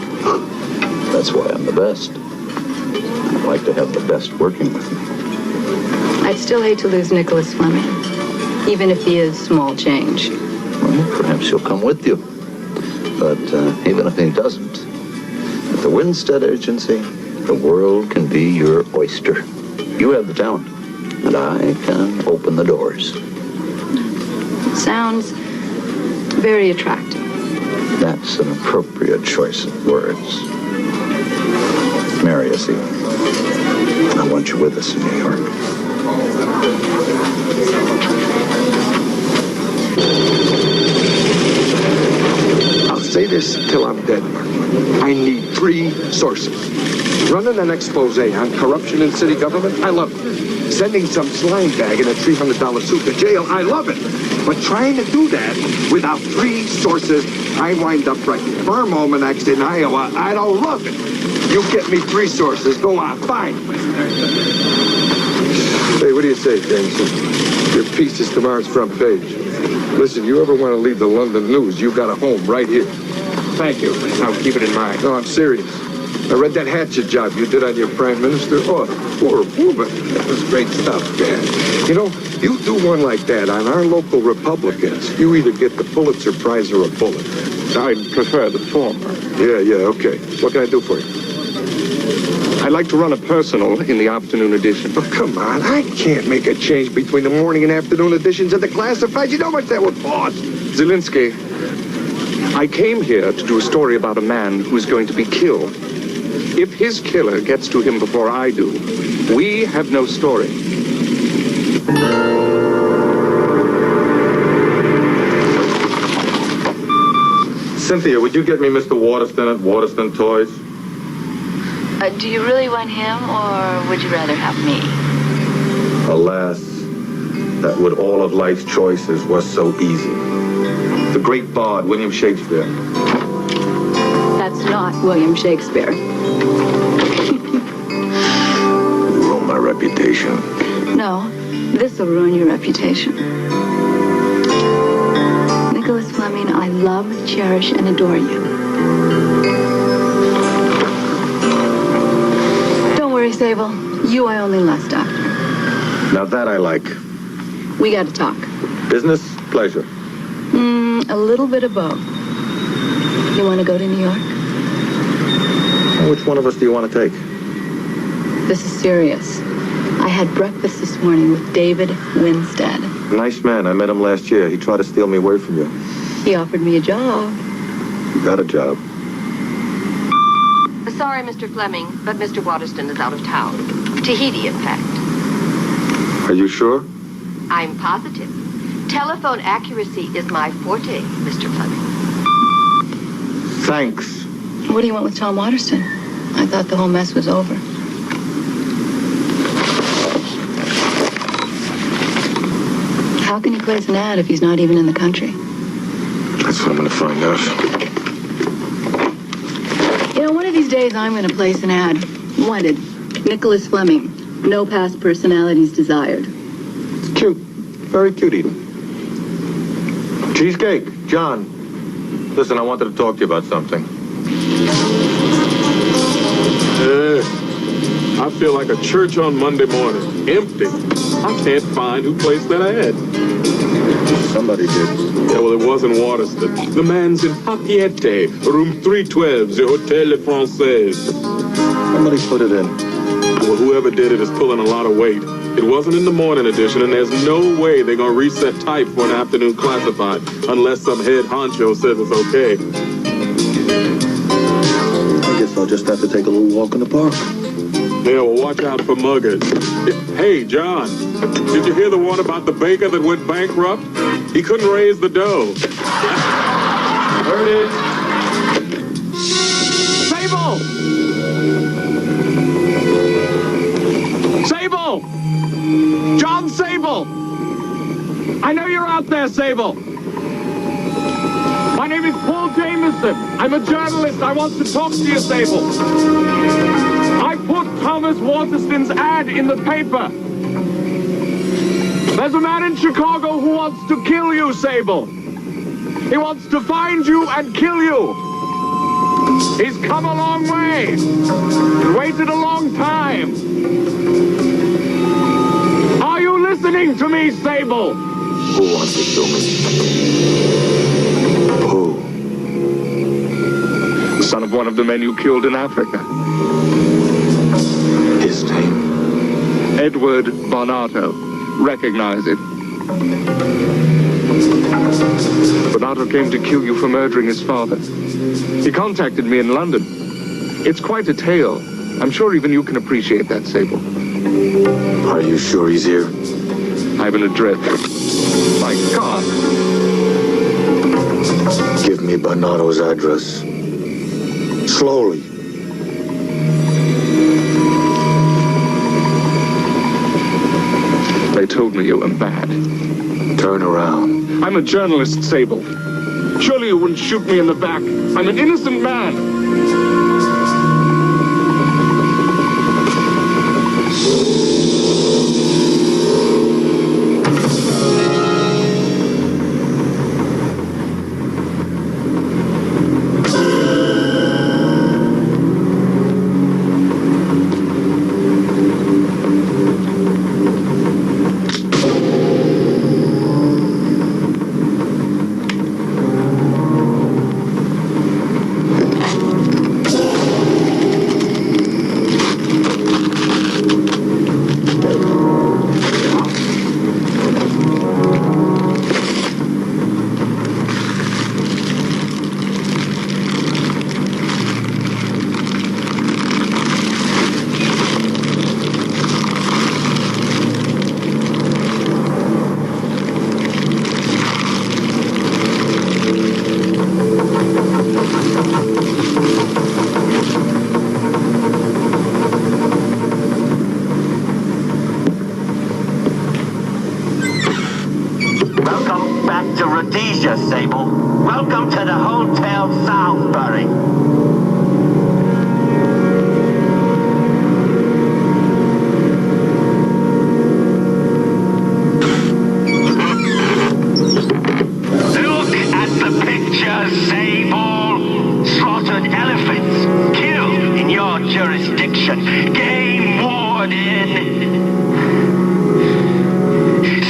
That's why I'm the best. I'd like to have the best working with me. I'd still hate to lose Nicholas Fleming, even if he is small change. Well, perhaps he'll come with you. But even if he doesn't, at the Winstead Agency, the world can be your oyster. You have the talent, and I can open the doors. Sounds very attractive. That's an appropriate choice of words. Mary, see, I want you with us in New York. I'll say this till I'm dead, Mark. I need 3 sources. Running an expose on corruption in city government, I love it. Sending some slime bag in a $300 suit to jail, I love it. But trying to do that without 3 sources, I wind up writing firm almanacs in Iowa. I don't love it. You get me 3 sources, go on, fine. Hey, what do you say, Jameson? Your piece is tomorrow's front page. Listen, you ever want to lead the London news, you got a home right here. Thank you. I'll keep it in mind. No, I'm serious. I read that hatchet job you did on your prime minister. Oh, poor woman. That was great stuff, man. You know, you do one like that on our local Republicans, you either get the Pulitzer Prize or a bullet. I prefer the former. Yeah, okay. What can I do for you? I'd like to run a personal in the afternoon edition. Oh, come on. I can't make a change between the morning and afternoon editions of the classifieds. You know how much that would cost. Zielinski, I came here to do a story about a man who's going to be killed. If his killer gets to him before I do, we have no story. Cynthia, would you get me Mr. Waterston at Waterston Toys? Do you really want him, or would you rather have me? Alas, that with all of life's choices was so easy. The great bard, William Shakespeare. That's not William Shakespeare. Ruin my reputation. No, this will ruin your reputation. Nicholas Fleming, I love, cherish, and adore you. Don't worry, Sable. You I only lust after. Now that I like. We got to talk. Business, pleasure. A little bit of both. You want to go to New York? Which one of us do you want to take? This is serious. I had breakfast this morning with David Winstead. Nice man. I met him last year. He tried to steal me away from you. He offered me a job. You got a job. Sorry, Mr. Fleming, but Mr. Waterston is out of town. Tahiti, in fact. Are you sure? I'm positive. Telephone accuracy is my forte, Mr. Fleming. Thanks. What do you want with Tom Waterston? I thought the whole mess was over. How can he place an ad if he's not even in the country? That's what I'm going to find out. You know, one of these days I'm going to place an ad. Wanted. Nicholas Fleming. No past personalities desired. It's cute. Very cute, even. Cheesecake. John. Listen, I wanted to talk to you about something. I feel like a church on Monday morning. Empty. I can't find who placed that ad. Somebody did. Yeah, well, it wasn't Waterston. The man's in Papiette, room 312, the Hotel Français. Somebody put it in. Well, whoever did it is pulling a lot of weight. It wasn't in the morning edition, and there's no way they're going to reset type for an afternoon classified unless some head honcho says it's okay. I guess I'll just have to take a little walk in the park. Yeah, well, watch out for muggers. Hey, John, did you hear the one about the baker that went bankrupt? He couldn't raise the dough. Heard it. Sable! Sable! John Sable! I know you're out there, Sable. My name is Paul Jameson. listen. I'm a journalist. I want to talk to you, Sable. I put Thomas Waterston's ad in the paper. There's a man in Chicago who wants to kill you, Sable. He wants to find you and kill you. He's come a long way. Waited a long time. Are you listening to me, Sable? Who wants to kill me? Who? The son of one of the men you killed in Africa. His name? Edward Bonato. Recognize it. Bonato came to kill you for murdering his father. He contacted me in London. It's quite a tale. I'm sure even you can appreciate that, Sable. Are you sure he's here? I have an address. My God! Give me Bonato's address. Slowly. They told me you were bad. Turn around. I'm a journalist, Sable. Surely you wouldn't shoot me in the back. I'm an innocent man. Sable. Welcome to the Hotel Southbury. Look at the picture, Sable. Slaughtered elephants, killed in your jurisdiction. Game warden.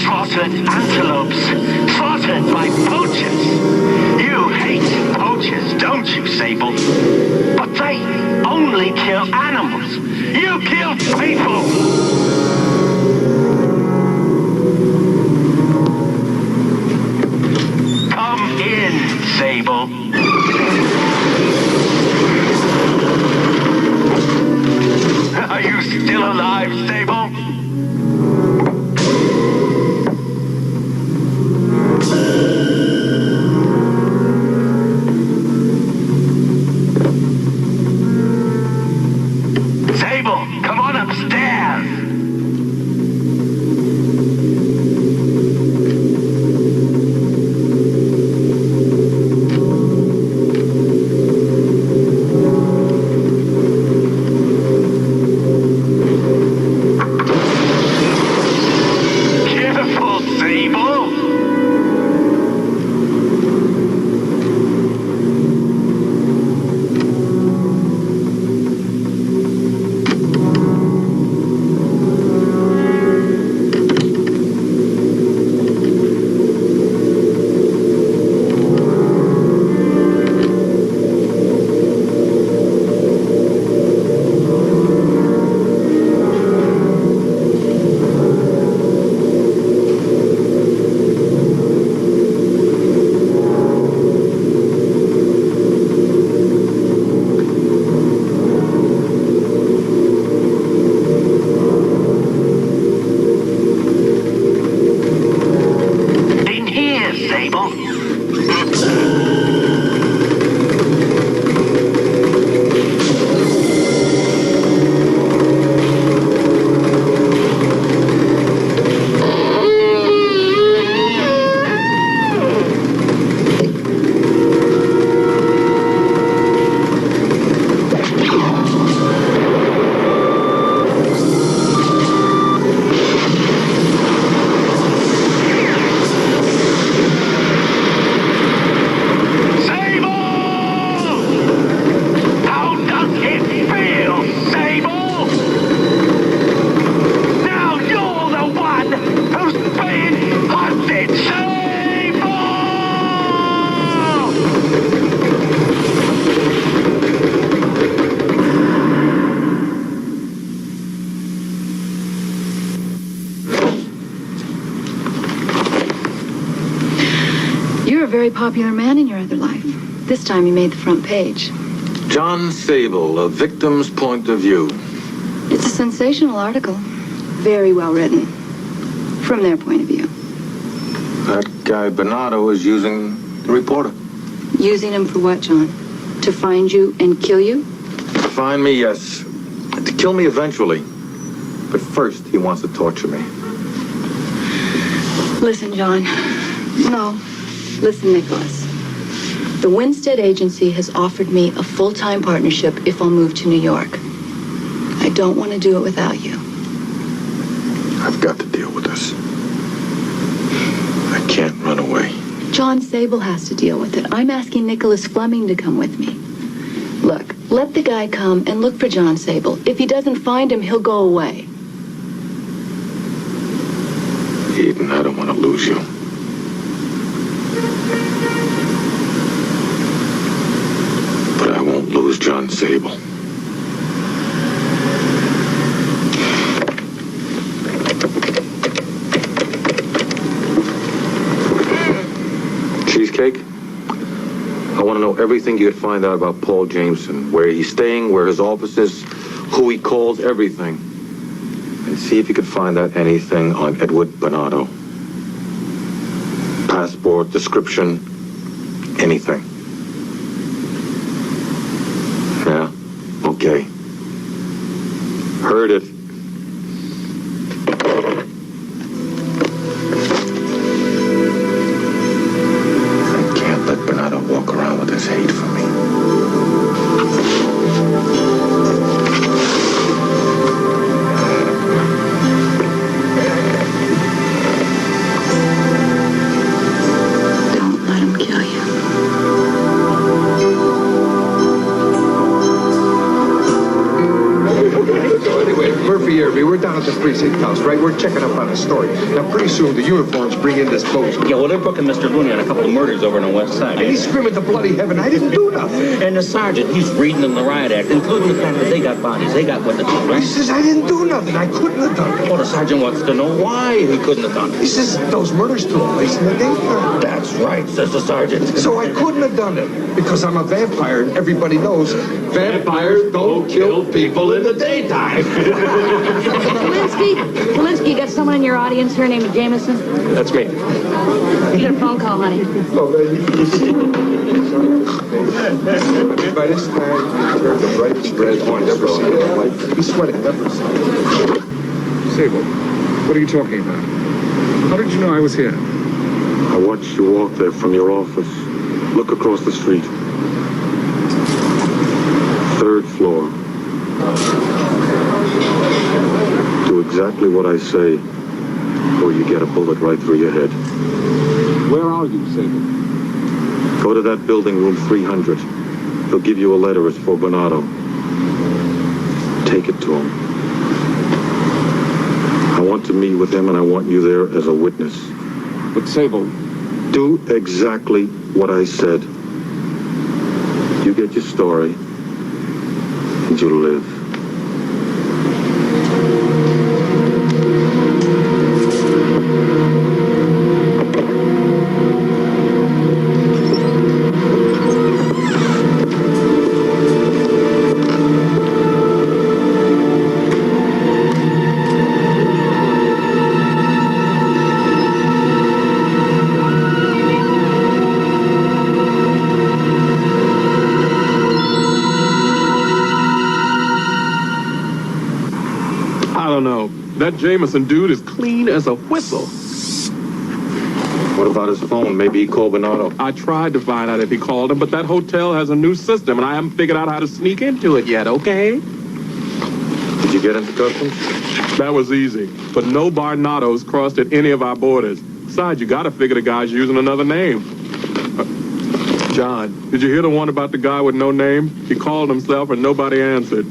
Slaughtered antelopes, slaughtered by poachers. You hate poachers, don't you, Sable? But they only kill animals. You kill people. Come in, Sable. Are you still alive, Sable? Sable, come on upstairs. Careful, Sable. In here, Sable. a very popular man in your other life. This time you made the front page. John Sable, A Victim's Point of View. It's a sensational article. Very well written. From their point of view. That guy Bernardo is using the reporter. Using him for what, John? To find you and kill you? Find me, yes. To kill me eventually. But first, he wants to torture me. Listen, John. No. Listen, Nicholas. The Winstead Agency has offered me a full-time partnership if I'll move to New York. I don't want to do it without you. I've got to deal with this. I can't run away. John Sable has to deal with it. I'm asking Nicholas Fleming to come with me. Look, let the guy come and look for John Sable. If he doesn't find him, he'll go away. Eden, I don't want to lose you. But I won't lose John Sable. Cheesecake? I want to know everything you could find out about Paul Jameson, where he's staying, where his office is, who he calls, everything. And see if you could find out anything on Edward Bernardo. Passport, description, anything. Yeah? Okay. Heard it. I can't let Bernardo walk around with his hate for me. Don't let him kill you. So anyway, Murphy Irby, we're down at the precinct house, right? We're checking up on a story. Now, pretty soon the uniforms bring in this bozo. Yeah, well, they're booking Mr. Looney on a couple of murders over on the west side. And he's screaming to bloody heaven, I didn't do nothing. And the sergeant, he's reading them the riot act, including the fact that they got bodies. They got witnesses, right? He says, I didn't do nothing. I couldn't have done it. Well, the sergeant wants to know why he couldn't have done it. He says, those murders took place in the daytime. That's right, says the sergeant. So I couldn't have done it because I'm a vampire and everybody knows vampires don't kill people in the daytime. Walensky, you got someone in your audience here named Jameson? That's me. You get a phone call, honey. Oh, baby. By this time, he turned the brightest red I've never seen in my life. He's sweating, never seen it. Sable, what are you talking about? How did you know I was here? I watched you walk there from your office. Look across the street. 3rd floor. Do exactly what I say, or you get a bullet right through your head. Where are you, Sable? Go to that building, room 300. He'll give you a letter. It's for Bernardo. Take it to him. I want to meet with him, and I want you there as a witness. But Sable... Do exactly what I said. You get your story, and you live. That Jameson dude is clean as a whistle. What about his phone? Maybe he called Bernardo. I tried to find out if he called him, but that hotel has a new system, and I haven't figured out how to sneak into it yet, okay? Did you get into customs? That was easy, but no Barnados crossed at any of our borders. Besides, you gotta figure the guy's using another name. John, did you hear the one about the guy with no name? He called himself and nobody answered.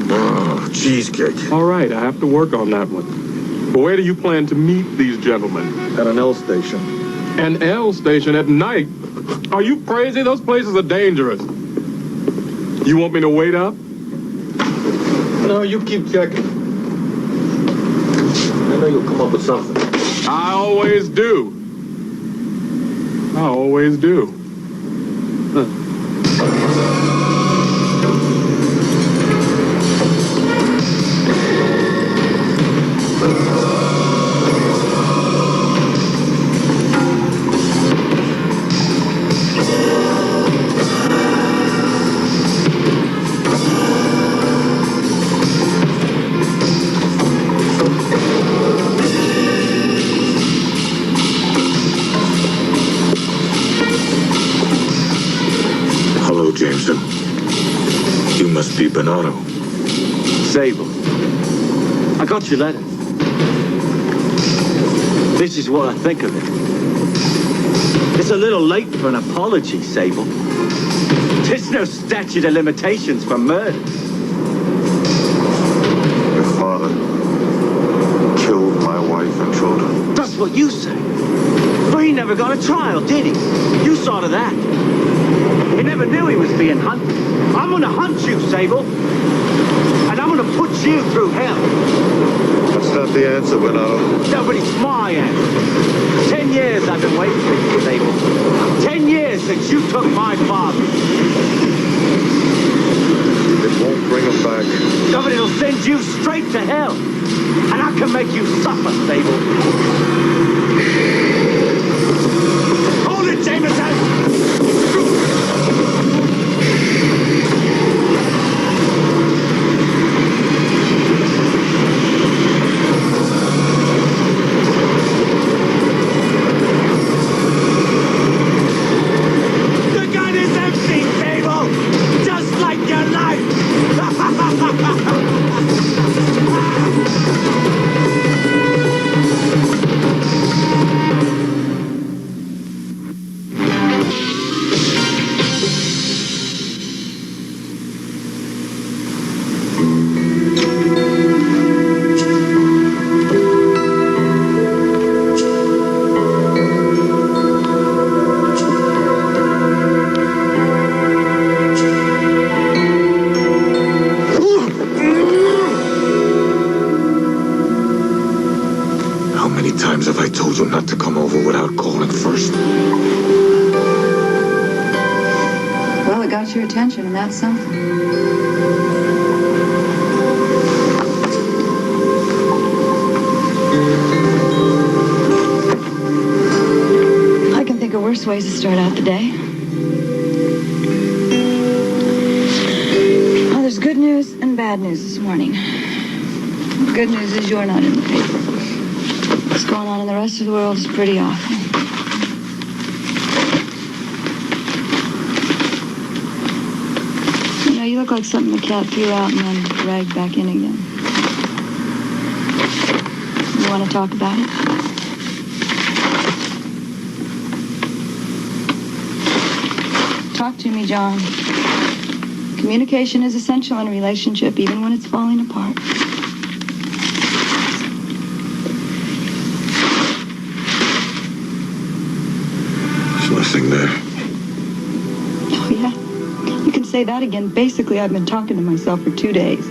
Oh, cheesecake. All right, I have to work on that one. But where do you plan to meet these gentlemen? At an L station. An L station at night? Are you crazy? Those places are dangerous. You want me to wait up? No, you keep checking. I know you'll come up with something. I always do. I always do. Hello, Jameson. You must be Bernardo. Sable. I got your letter. This is what I think of it. It's a little late for an apology, Sable. There's no statute of limitations for murder. Your father killed my wife and children. That's what you say. But he never got a trial, did he? You saw to that. He never knew he was being hunted. I'm gonna hunt you, Sable. And I'm gonna put you through hell. That's not the answer, Bernardo. No, but it's my answer. 10 years I've been waiting for you, Sable. 10 years since you took my father. It won't bring him back. No, but it'll send you straight to hell. And I can make you suffer, Sable. Hold it, Jameson! The gun is empty, Sable! Just like your life! How many times have I told you not to come over without calling first? Well, it got your attention, and that's something. I can think of worse ways to start out the day. Well, there's good news and bad news this morning. The good news is you're not in the paper. What's going on in the rest of the world is pretty awful. You know, you look like something the cat threw out and then dragged back in again. You want to talk about it? Talk to me, John. Communication is essential in a relationship, even when it's falling apart. Nothing there. Oh, yeah. You can say that again. Basically, I've been talking to myself for 2 days.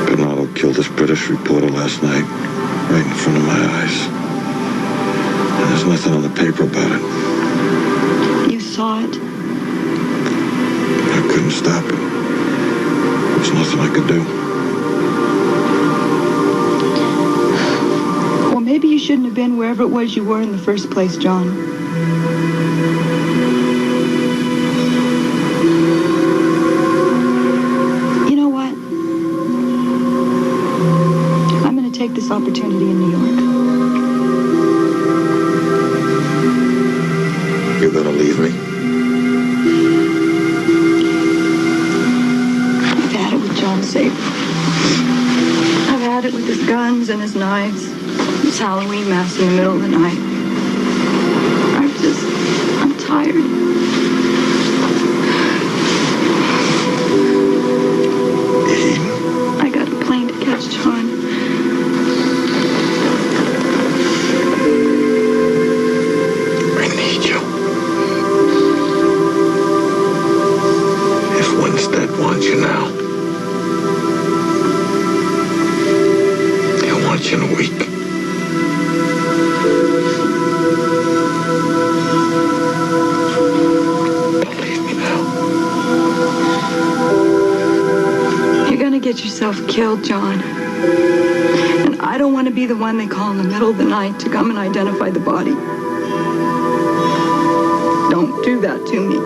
Bernardo killed this British reporter last night, right in front of my eyes. And there's nothing on the paper about it. You saw it? I couldn't stop it. There's nothing I could do. Maybe you shouldn't have been wherever it was you were in the first place, John. You know what? I'm going to take this opportunity in New York. You're going to leave me? I've had it with John Sable. I've had it with his guns and his knives. This Halloween mass in the middle of the night. I'm tired. I got a plane to catch, John. I need you. If Winstead wants you now, he'll want you in a week. killed John. And I don't want to be the one they call in the middle of the night to come and identify the body. Don't do that to me.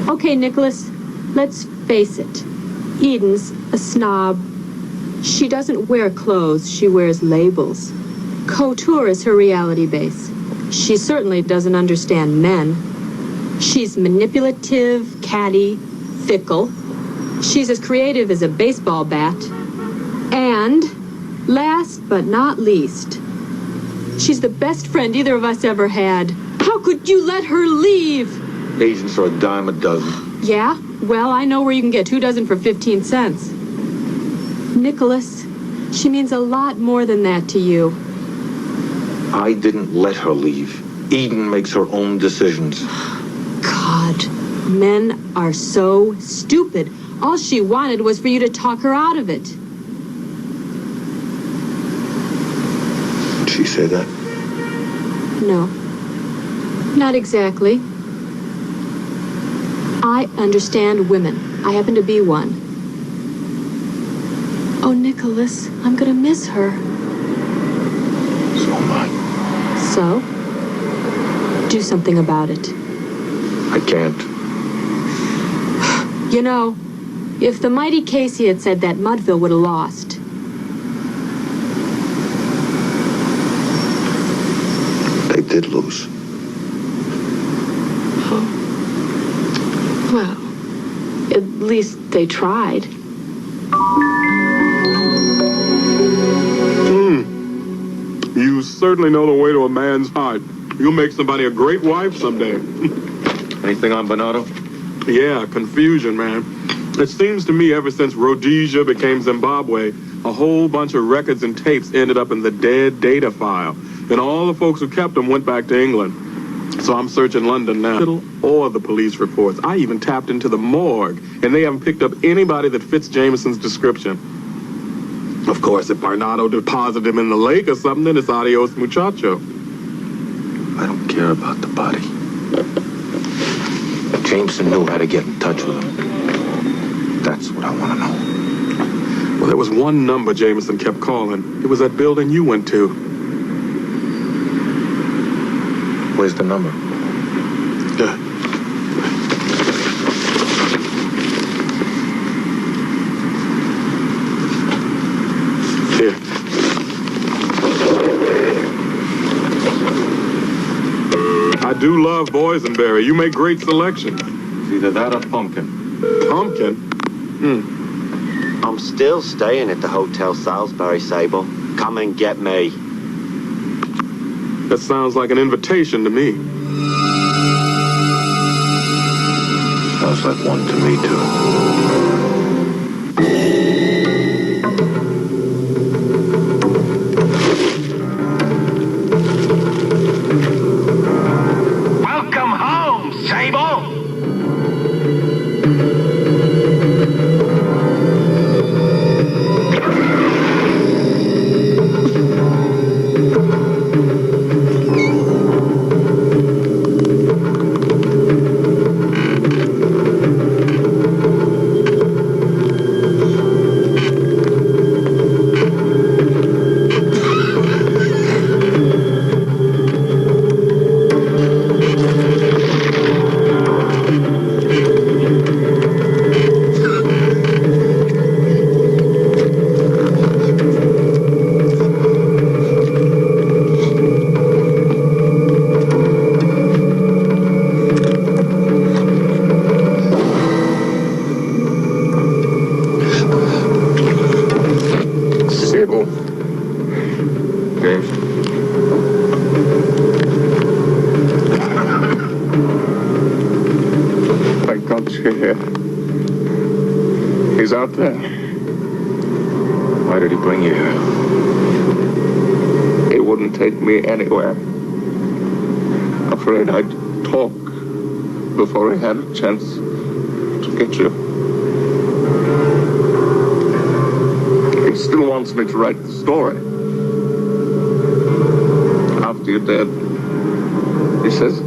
Okay, Nicholas, let's face it. Eden's a snob. She doesn't wear clothes, she wears labels. Couture is her reality base. She certainly doesn't understand men. She's manipulative, catty, fickle. She's as creative as a baseball bat. And, last but not least, she's the best friend either of us ever had. How could you let her leave? Agents are a dime a dozen. Yeah? Well, I know where you can get 2 dozen for 15 cents. Nicholas, she means a lot more than that to you. I didn't let her leave. Eden makes her own decisions. God, men are so stupid. All she wanted was for you to talk her out of it. Did she say that? No. Not exactly. I understand women. I happen to be one. Oh, Nicholas, I'm gonna miss her. So am I. So? Do something about it. I can't. You know, if the mighty Casey had said that, Mudville would have lost. They did lose. Well, at least they tried. You certainly know the way to a man's heart. You'll make somebody a great wife someday. Anything on Bernardo? Yeah, confusion, man. It seems to me ever since Rhodesia became Zimbabwe, a whole bunch of records and tapes ended up in the dead data file. And all the folks who kept them went back to England. So I'm searching London now. Or the police reports. I even tapped into the morgue, and they haven't picked up anybody that fits Jameson's description. Of course, if Bernardo deposited him in the lake or something, then it's adios muchacho. I don't care about the body. Jameson knew how to get in touch with him. That's what I want to know. Well, there was one number Jameson kept calling. It was that building you went to. Where's the number? Here. I do love boysenberry. You make great selections. It's either that or pumpkin. Pumpkin? I'm still staying at the Hotel Salisbury, Sable. Come and get me. That sounds like an invitation to me. Sounds like one to me, too. Welcome home, Sable! Thank God you're here. He's out there. me anywhere. Afraid I'd talk before he had a chance to get you. He still wants me to write the story. After you're dead, he says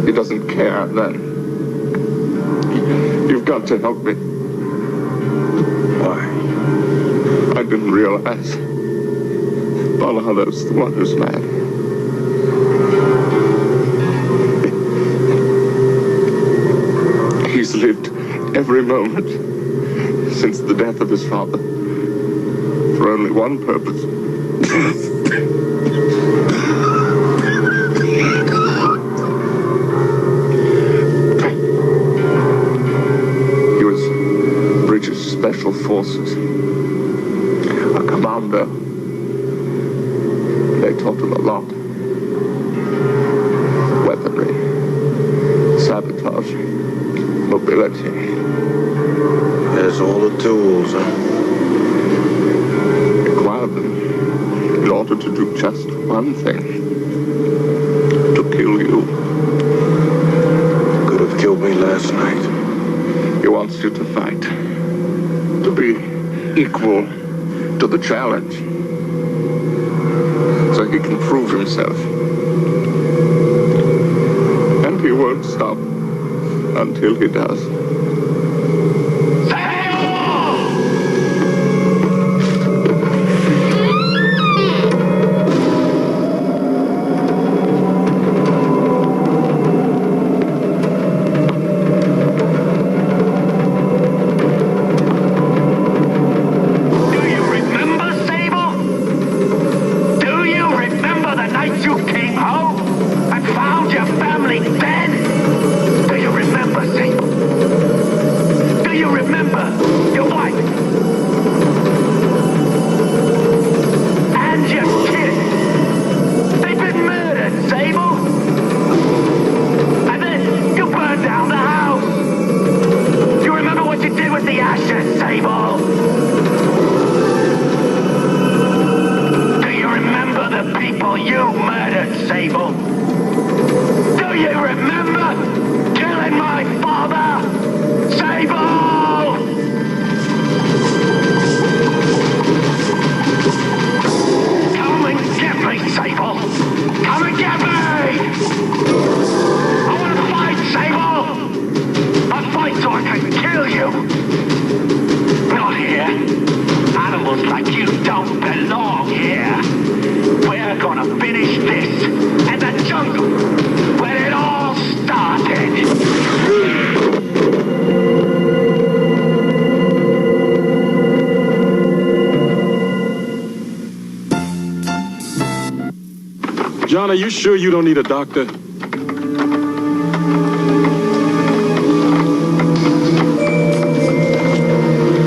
he doesn't care then. You've got to help me. Why? I didn't realize Balahada's the one who's mad. He's lived every moment since the death of his father for only one purpose. He was British Special Forces, a commander. They taught him a lot. Weaponry, sabotage, mobility. There's all the tools, huh? Acquired them in order to do just one thing. To kill you. Could have killed me last night. He wants you to fight. To be equal to the challenge. So he can prove himself. And he won't stop until he does. John, are you sure you don't need a doctor?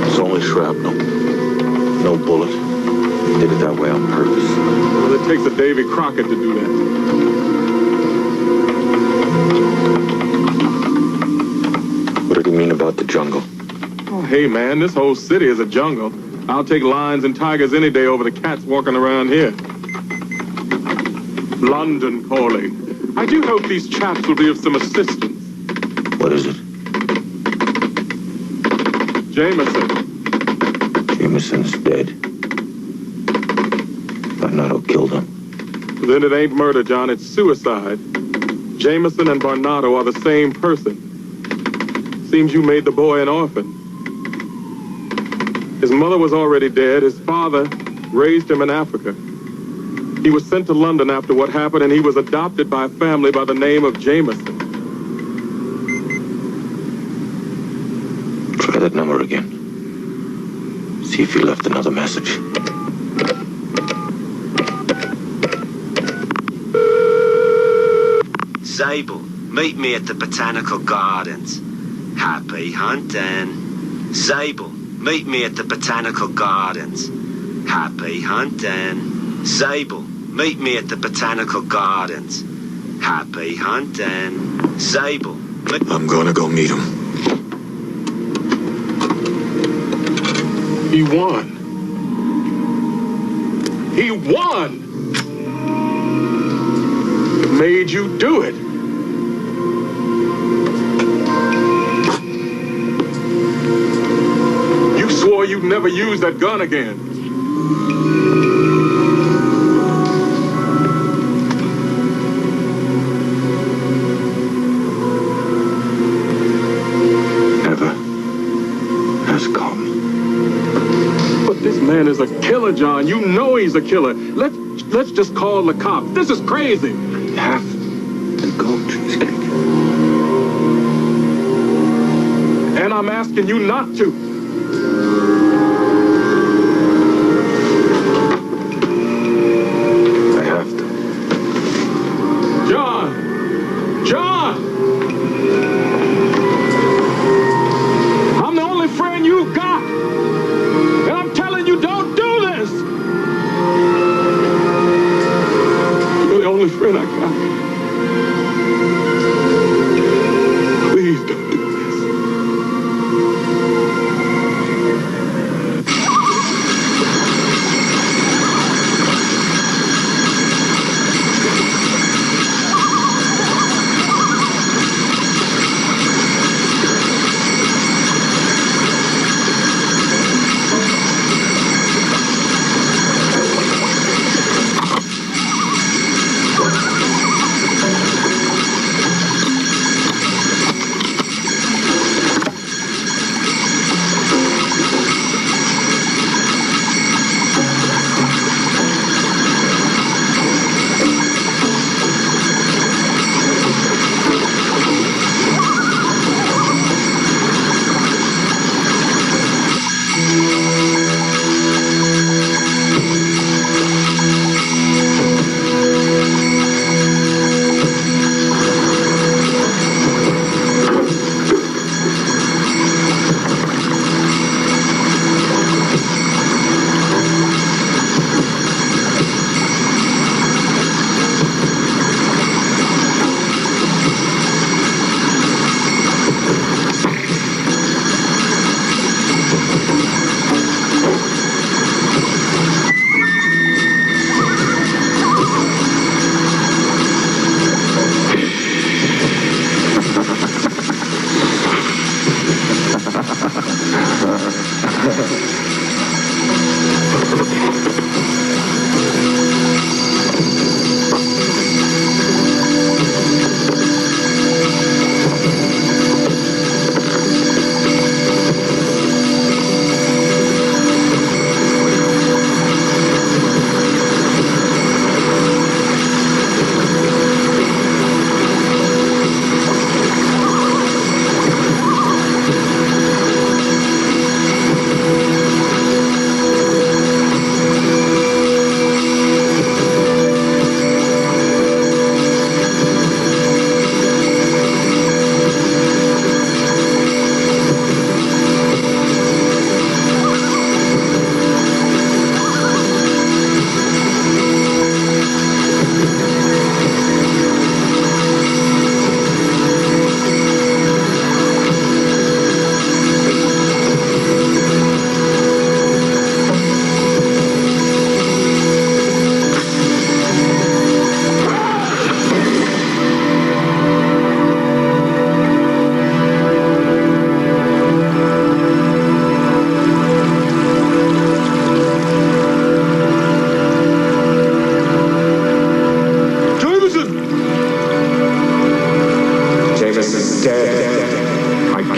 It's only shrapnel. No bullet. Did it that way on purpose. Well, it takes a Davy Crockett to do that. What did he mean about the jungle? Oh, hey, man, this whole city is a jungle. I'll take lions and tigers any day over the cats walking around here. London calling. I do hope these chaps will be of some assistance. What is it? Jameson. Jameson's dead. Find out who killed him. Then it ain't murder, John. It's suicide. Jameson and Barnado are the same person. Seems you made the boy an orphan. His mother was already dead. His father raised him in Africa. He was sent to London after what happened, and he was adopted by a family by the name of Jameson. Try that number again. See if he left another message. Sable, meet me at the Botanical Gardens. Happy hunting. Sable, meet me at the Botanical Gardens. Happy hunting. Sable, meet me at the Botanical Gardens. Happy hunting. Sable. I'm gonna go meet him. He won. He won! made you do it. You swore you'd never use that gun again. This man is a killer, John. You know he's a killer. Let's just call the cops. This is crazy. I have to go, Cheesecake. And I'm asking you not to. I have to. John! John! I'm the only friend you got. And I'm telling you, don't do this! You're the only friend I got. Please don't do this.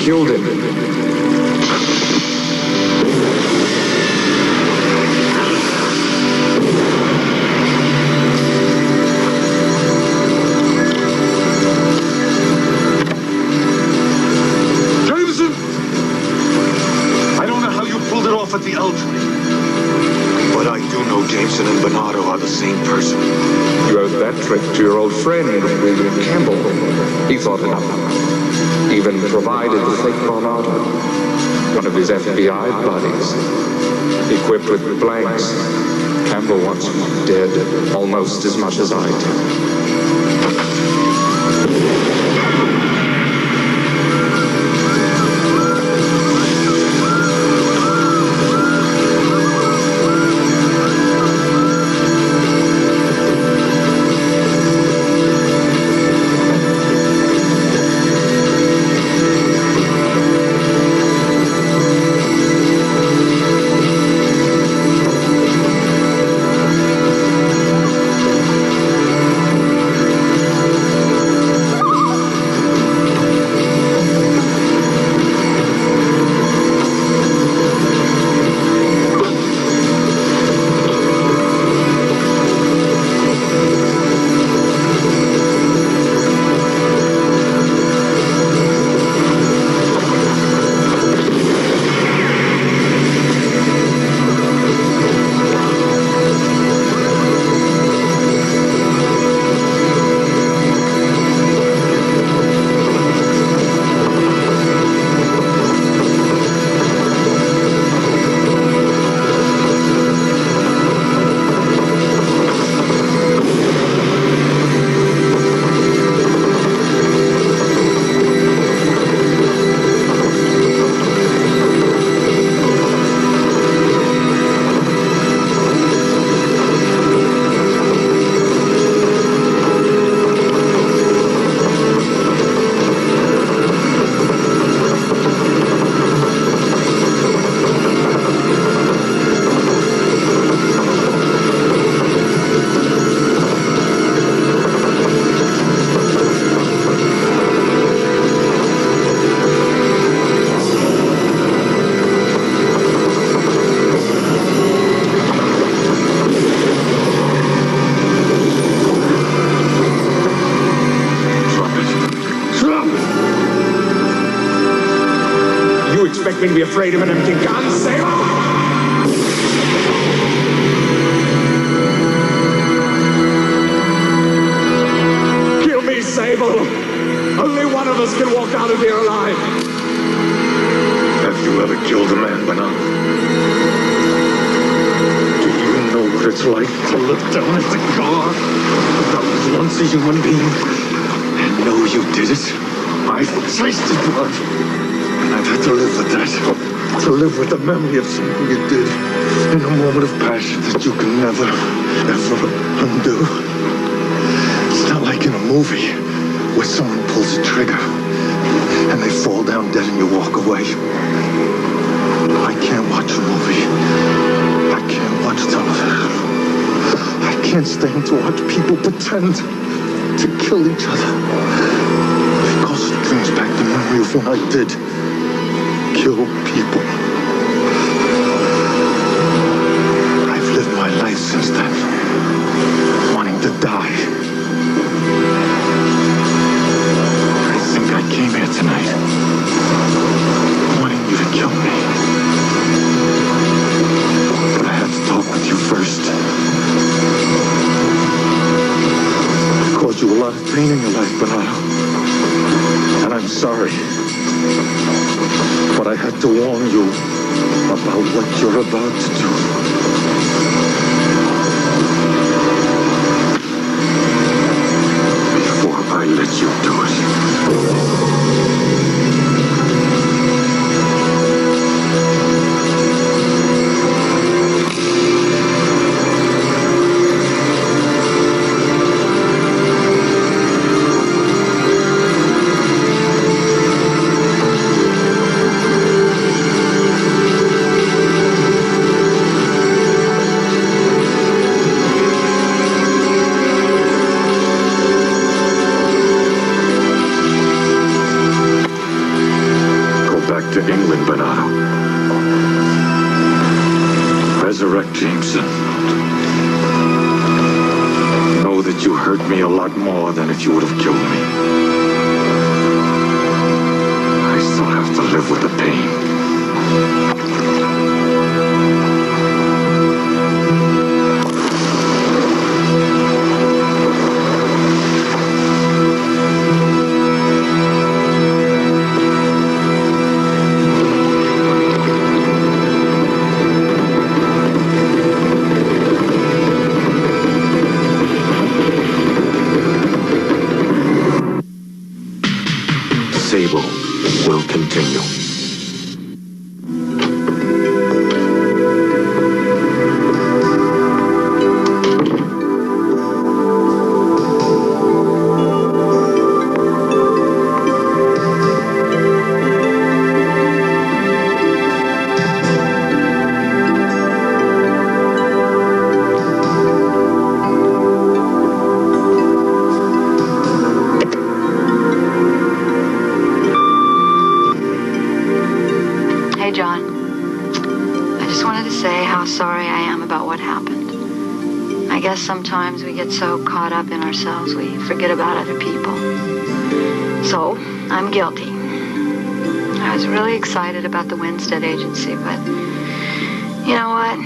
killed him. Jameson! I don't know how you pulled it off at the Eltry. But I do know Jameson and Bernardo are the same person. You owed that trick to your old friend, William Campbell. He thought it up. Even provided the fake Bernardo, one of his FBI buddies, equipped with blanks. Campbell wants you dead almost as much as I do. me to be afraid of an empty gun, Sable? Kill me, Sable. Only one of us can walk out of here alive. Have you ever killed a man, Bernard? Do you know what it's like to look down at the car that was once a human being and know you did it? I've tasted blood, and I've had to live with that. To live with the memory of something you did in a moment of passion that you can never, ever undo. It's not like in a movie where someone pulls a trigger and they fall down dead and you walk away. I can't watch a movie. I can't watch television. I can't stand to watch people pretend to kill each other. Because it brings back the memory of when I did kill people. I've lived my life since then, wanting to die. I think I came here tonight, wanting you to kill me. But I had to talk with you first. I caused you a lot of pain in your life, Bernardo. And I'm sorry. But I had to warn you about what you're about to do. Before I let you do it. To England, Bernardo. Resurrect Jameson. Know that you hurt me a lot more than if you would have killed me. I still have to live with the pain. Sable will continue. Hey, John. I just wanted to say how sorry I am about what happened. I guess sometimes we get so caught up in ourselves we forget about other people. So, I'm guilty. I was really excited about the Winstead agency, but you know what?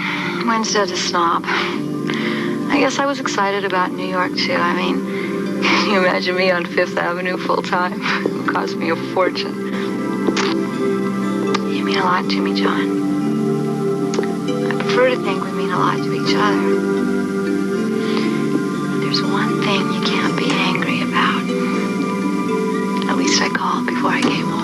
Winstead's a snob. I guess I was excited about New York, too. I mean, can you imagine me on Fifth Avenue full-time? It would cost me a fortune. You mean a lot to me, John. I prefer to think we mean a lot to each other. There's one thing you can't be angry about. At least I called before I came over.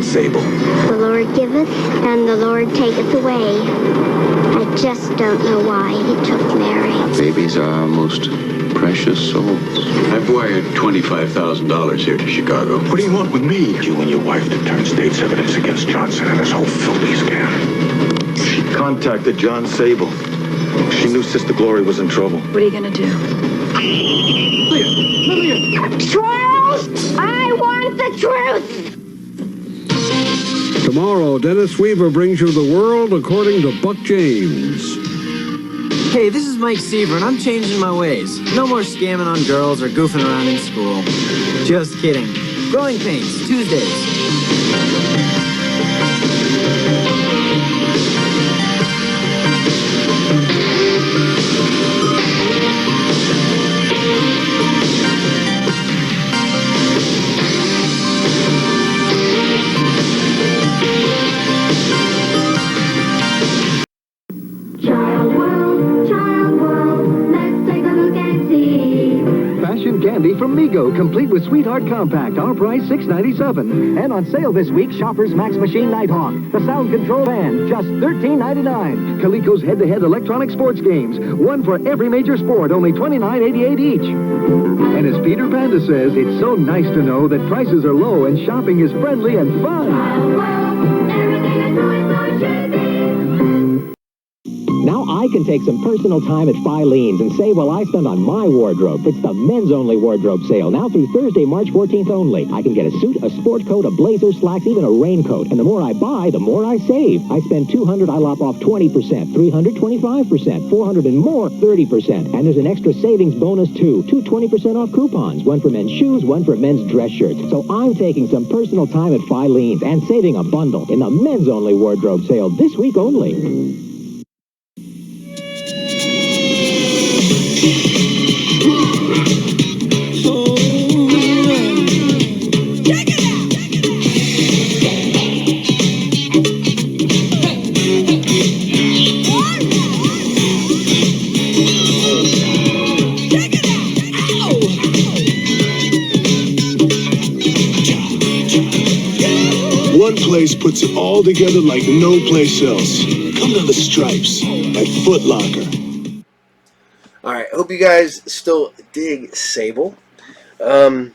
Sable. The Lord giveth, and the Lord taketh away. I just don't know why he took Mary. Babies are our most precious souls. I've wired $25,000 here to Chicago. What do you want with me? You and your wife to turn state's evidence against Johnson and his whole filthy scam. She contacted John Sable. She knew Sister Glory was in trouble. What are you gonna do? Truth! I want the truth! Tomorrow, Dennis Weaver brings you The World According to Buck James. Hey, this is Mike Seaver, and I'm changing my ways. No more scamming on girls or goofing around in school. Just kidding. Growing Pains, Tuesdays. Fashion candy from Mego, complete with Sweetheart Compact. Our price $6.97. And on sale this week, Shoppers Max Machine Nighthawk, the sound control band, just $13.99. Coleco's head-to-head electronic sports games, one for every major sport, only $29.88 each. And as Peter Panda says, it's so nice to know that prices are low and shopping is friendly and fun. Now I can take some personal time at Filene's and save while I spend on my wardrobe. It's the men's-only wardrobe sale, now through Thursday, March 14th only. I can get a suit, a sport coat, a blazer, slacks, even a raincoat. And the more I buy, the more I save. I spend $200, I lop off 20%, $300, 25%, $400 and more, 30%. And there's an extra savings bonus, too. Two 20% off coupons, one for men's shoes, one for men's dress shirts. So I'm taking some personal time at Filene's and saving a bundle in the men's-only wardrobe sale this week only. One place puts it all together like no place else. Come to the Stripes at Foot Locker. Alright, hope you guys still dig Sable. I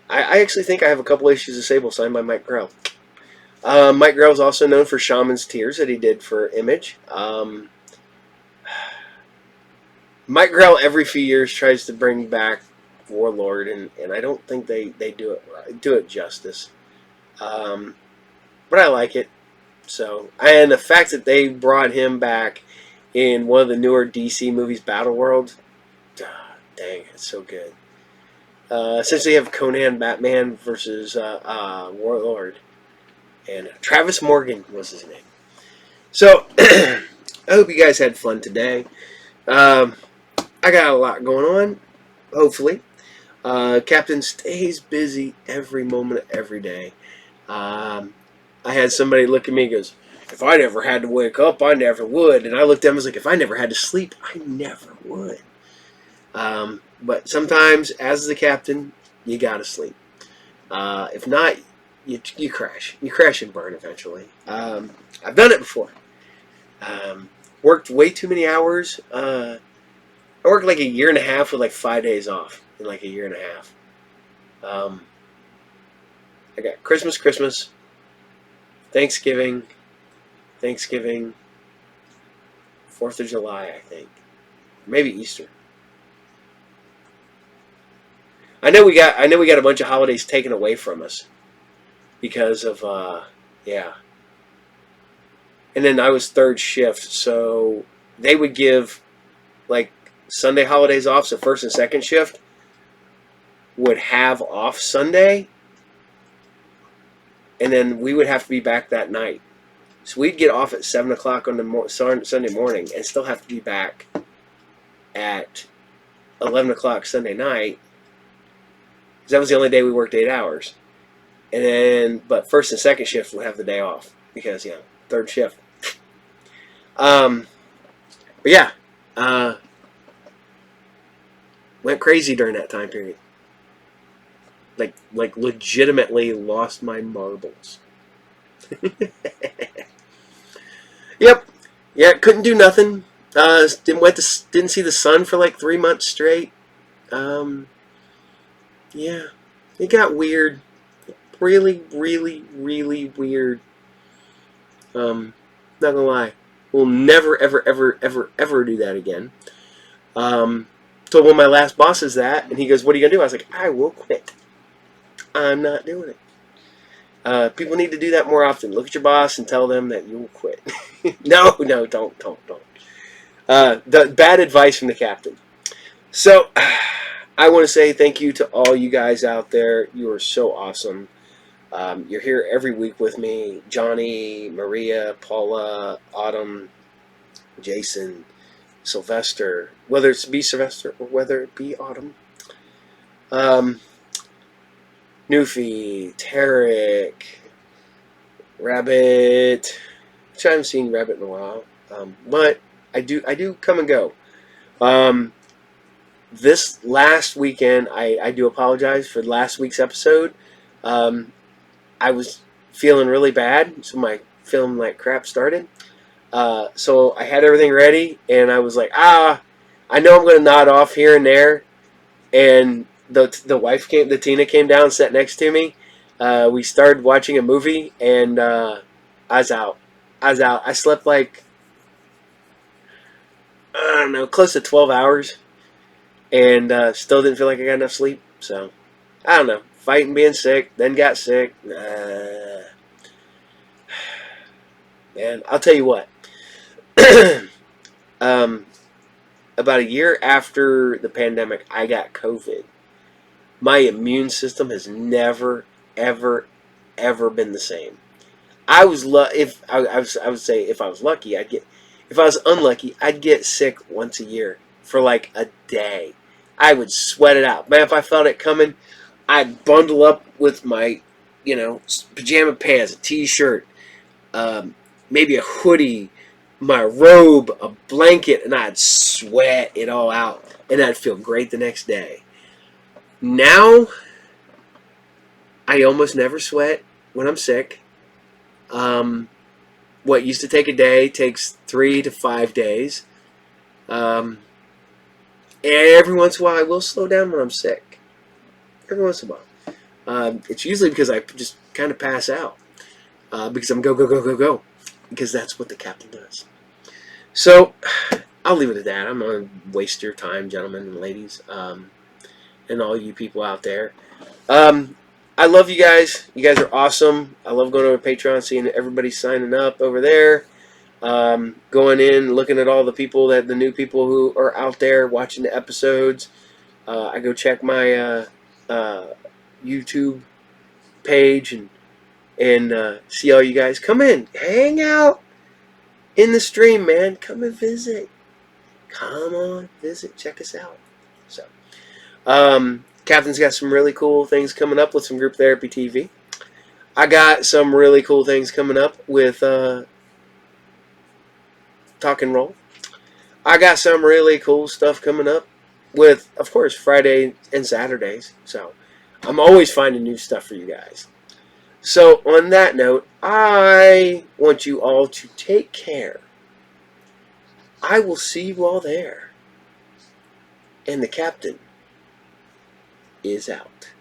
actually think I have a couple issues of Sable signed by Mike Grell. Mike Grell is also known for Shaman's Tears that he did for Image. Mike Grell every few years tries to bring back Warlord, and I don't think they do it justice. But I like it. So, and the fact that they brought him back in one of the newer DC movies, Battleworld, dang, it's so good. Essentially, you have Conan, Batman versus Warlord, and Travis Morgan was his name. So, I hope you guys had fun today. I got a lot going on, hopefully. Captain stays busy every moment of every day. I had somebody look at me and goes, if I never had to wake up, I never would. And I looked at him and was like, if I never had to sleep, I never would. But sometimes, as the captain, you gotta sleep. If not, you crash. You crash and burn eventually. I've done it before. Worked way too many hours. I worked like a year and a half with like 5 days off in like a year and a half. I got Christmas, Thanksgiving, 4th of July, I think. Maybe Easter. I know we got a bunch of holidays taken away from us because of yeah. And then I was third shift, so they would give like Sunday holidays off, so first and second shift would have off Sunday, and then we would have to be back that night. So we'd get off at 7 o'clock on the Sunday morning and still have to be back at 11 o'clock Sunday night, because that was the only day we worked 8 hours. And then, but first and second shift would have the day off because, you know, third shift. But yeah, went crazy during that time period. Like legitimately lost my marbles. Yep. Yeah, couldn't do nothing. Didn't see the sun for like 3 months straight. Yeah, it got weird. Really, really, really weird. Not gonna lie. We'll never, ever, ever, ever, ever do that again. Told told one of my last bosses that, and he goes, "What are you gonna do?" I was like, "I will quit. I'm not doing it." People need to do that more often. Look at your boss and tell them that you will quit. No, don't. The bad advice from the captain. So, I want to say thank you to all you guys out there. You are so awesome. You're here every week with me. Johnny, Maria, Paula, Autumn, Jason, Sylvester. Whether it's be Sylvester or whether it be Autumn. Newfie, Tarek, Rabbit. Which I haven't seen Rabbit in a while. But I do come and go. This last weekend, I do apologize for last week's episode. I was feeling really bad, so my feeling like crap started. So I had everything ready, and I was like, I know I'm going to nod off here and there. And the wife came, the Tina came down, sat next to me. We started watching a movie, and I was out. I slept like, I don't know, close to 12 hours, and still didn't feel like I got enough sleep. So, I don't know. Fighting being sick, then got sick. Man, I'll tell you what. About a year after the pandemic, I got COVID. My immune system has never, ever, ever been the same. I would say if I was lucky, I'd get. If I was unlucky, I'd get sick once a year for like a day. I would sweat it out. Man, if I felt it coming, I'd bundle up with my, pajama pants, a t-shirt, maybe a hoodie, my robe, a blanket, and I'd sweat it all out, and I'd feel great the next day. Now, I almost never sweat when I'm sick. What used to take a day takes 3 to 5 days. Every once in a while, I will slow down when I'm sick. Every once in a while. It's usually because I just kind of pass out. Because I'm go. Because that's what the captain does. So, I'll leave it at that. I'm not going to waste your time, gentlemen and ladies. And all you people out there. I love you guys. You guys are awesome. I love going over to Patreon, seeing everybody signing up over there. Going in, looking at all the new people who are out there watching the episodes. I go check my YouTube page and see all you guys. Come in, hang out in the stream, man. Come and visit. Come on, visit, check us out. So, Captain's got some really cool things coming up with some group therapy TV. I got some really cool things coming up with Talk and Roll. I got some really cool stuff coming up with, of course, Friday and Saturdays. So I'm always finding new stuff for you guys. So on that note, I want you all to take care. I will see you all there. And the captain is out.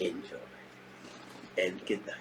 Enjoy. And good night.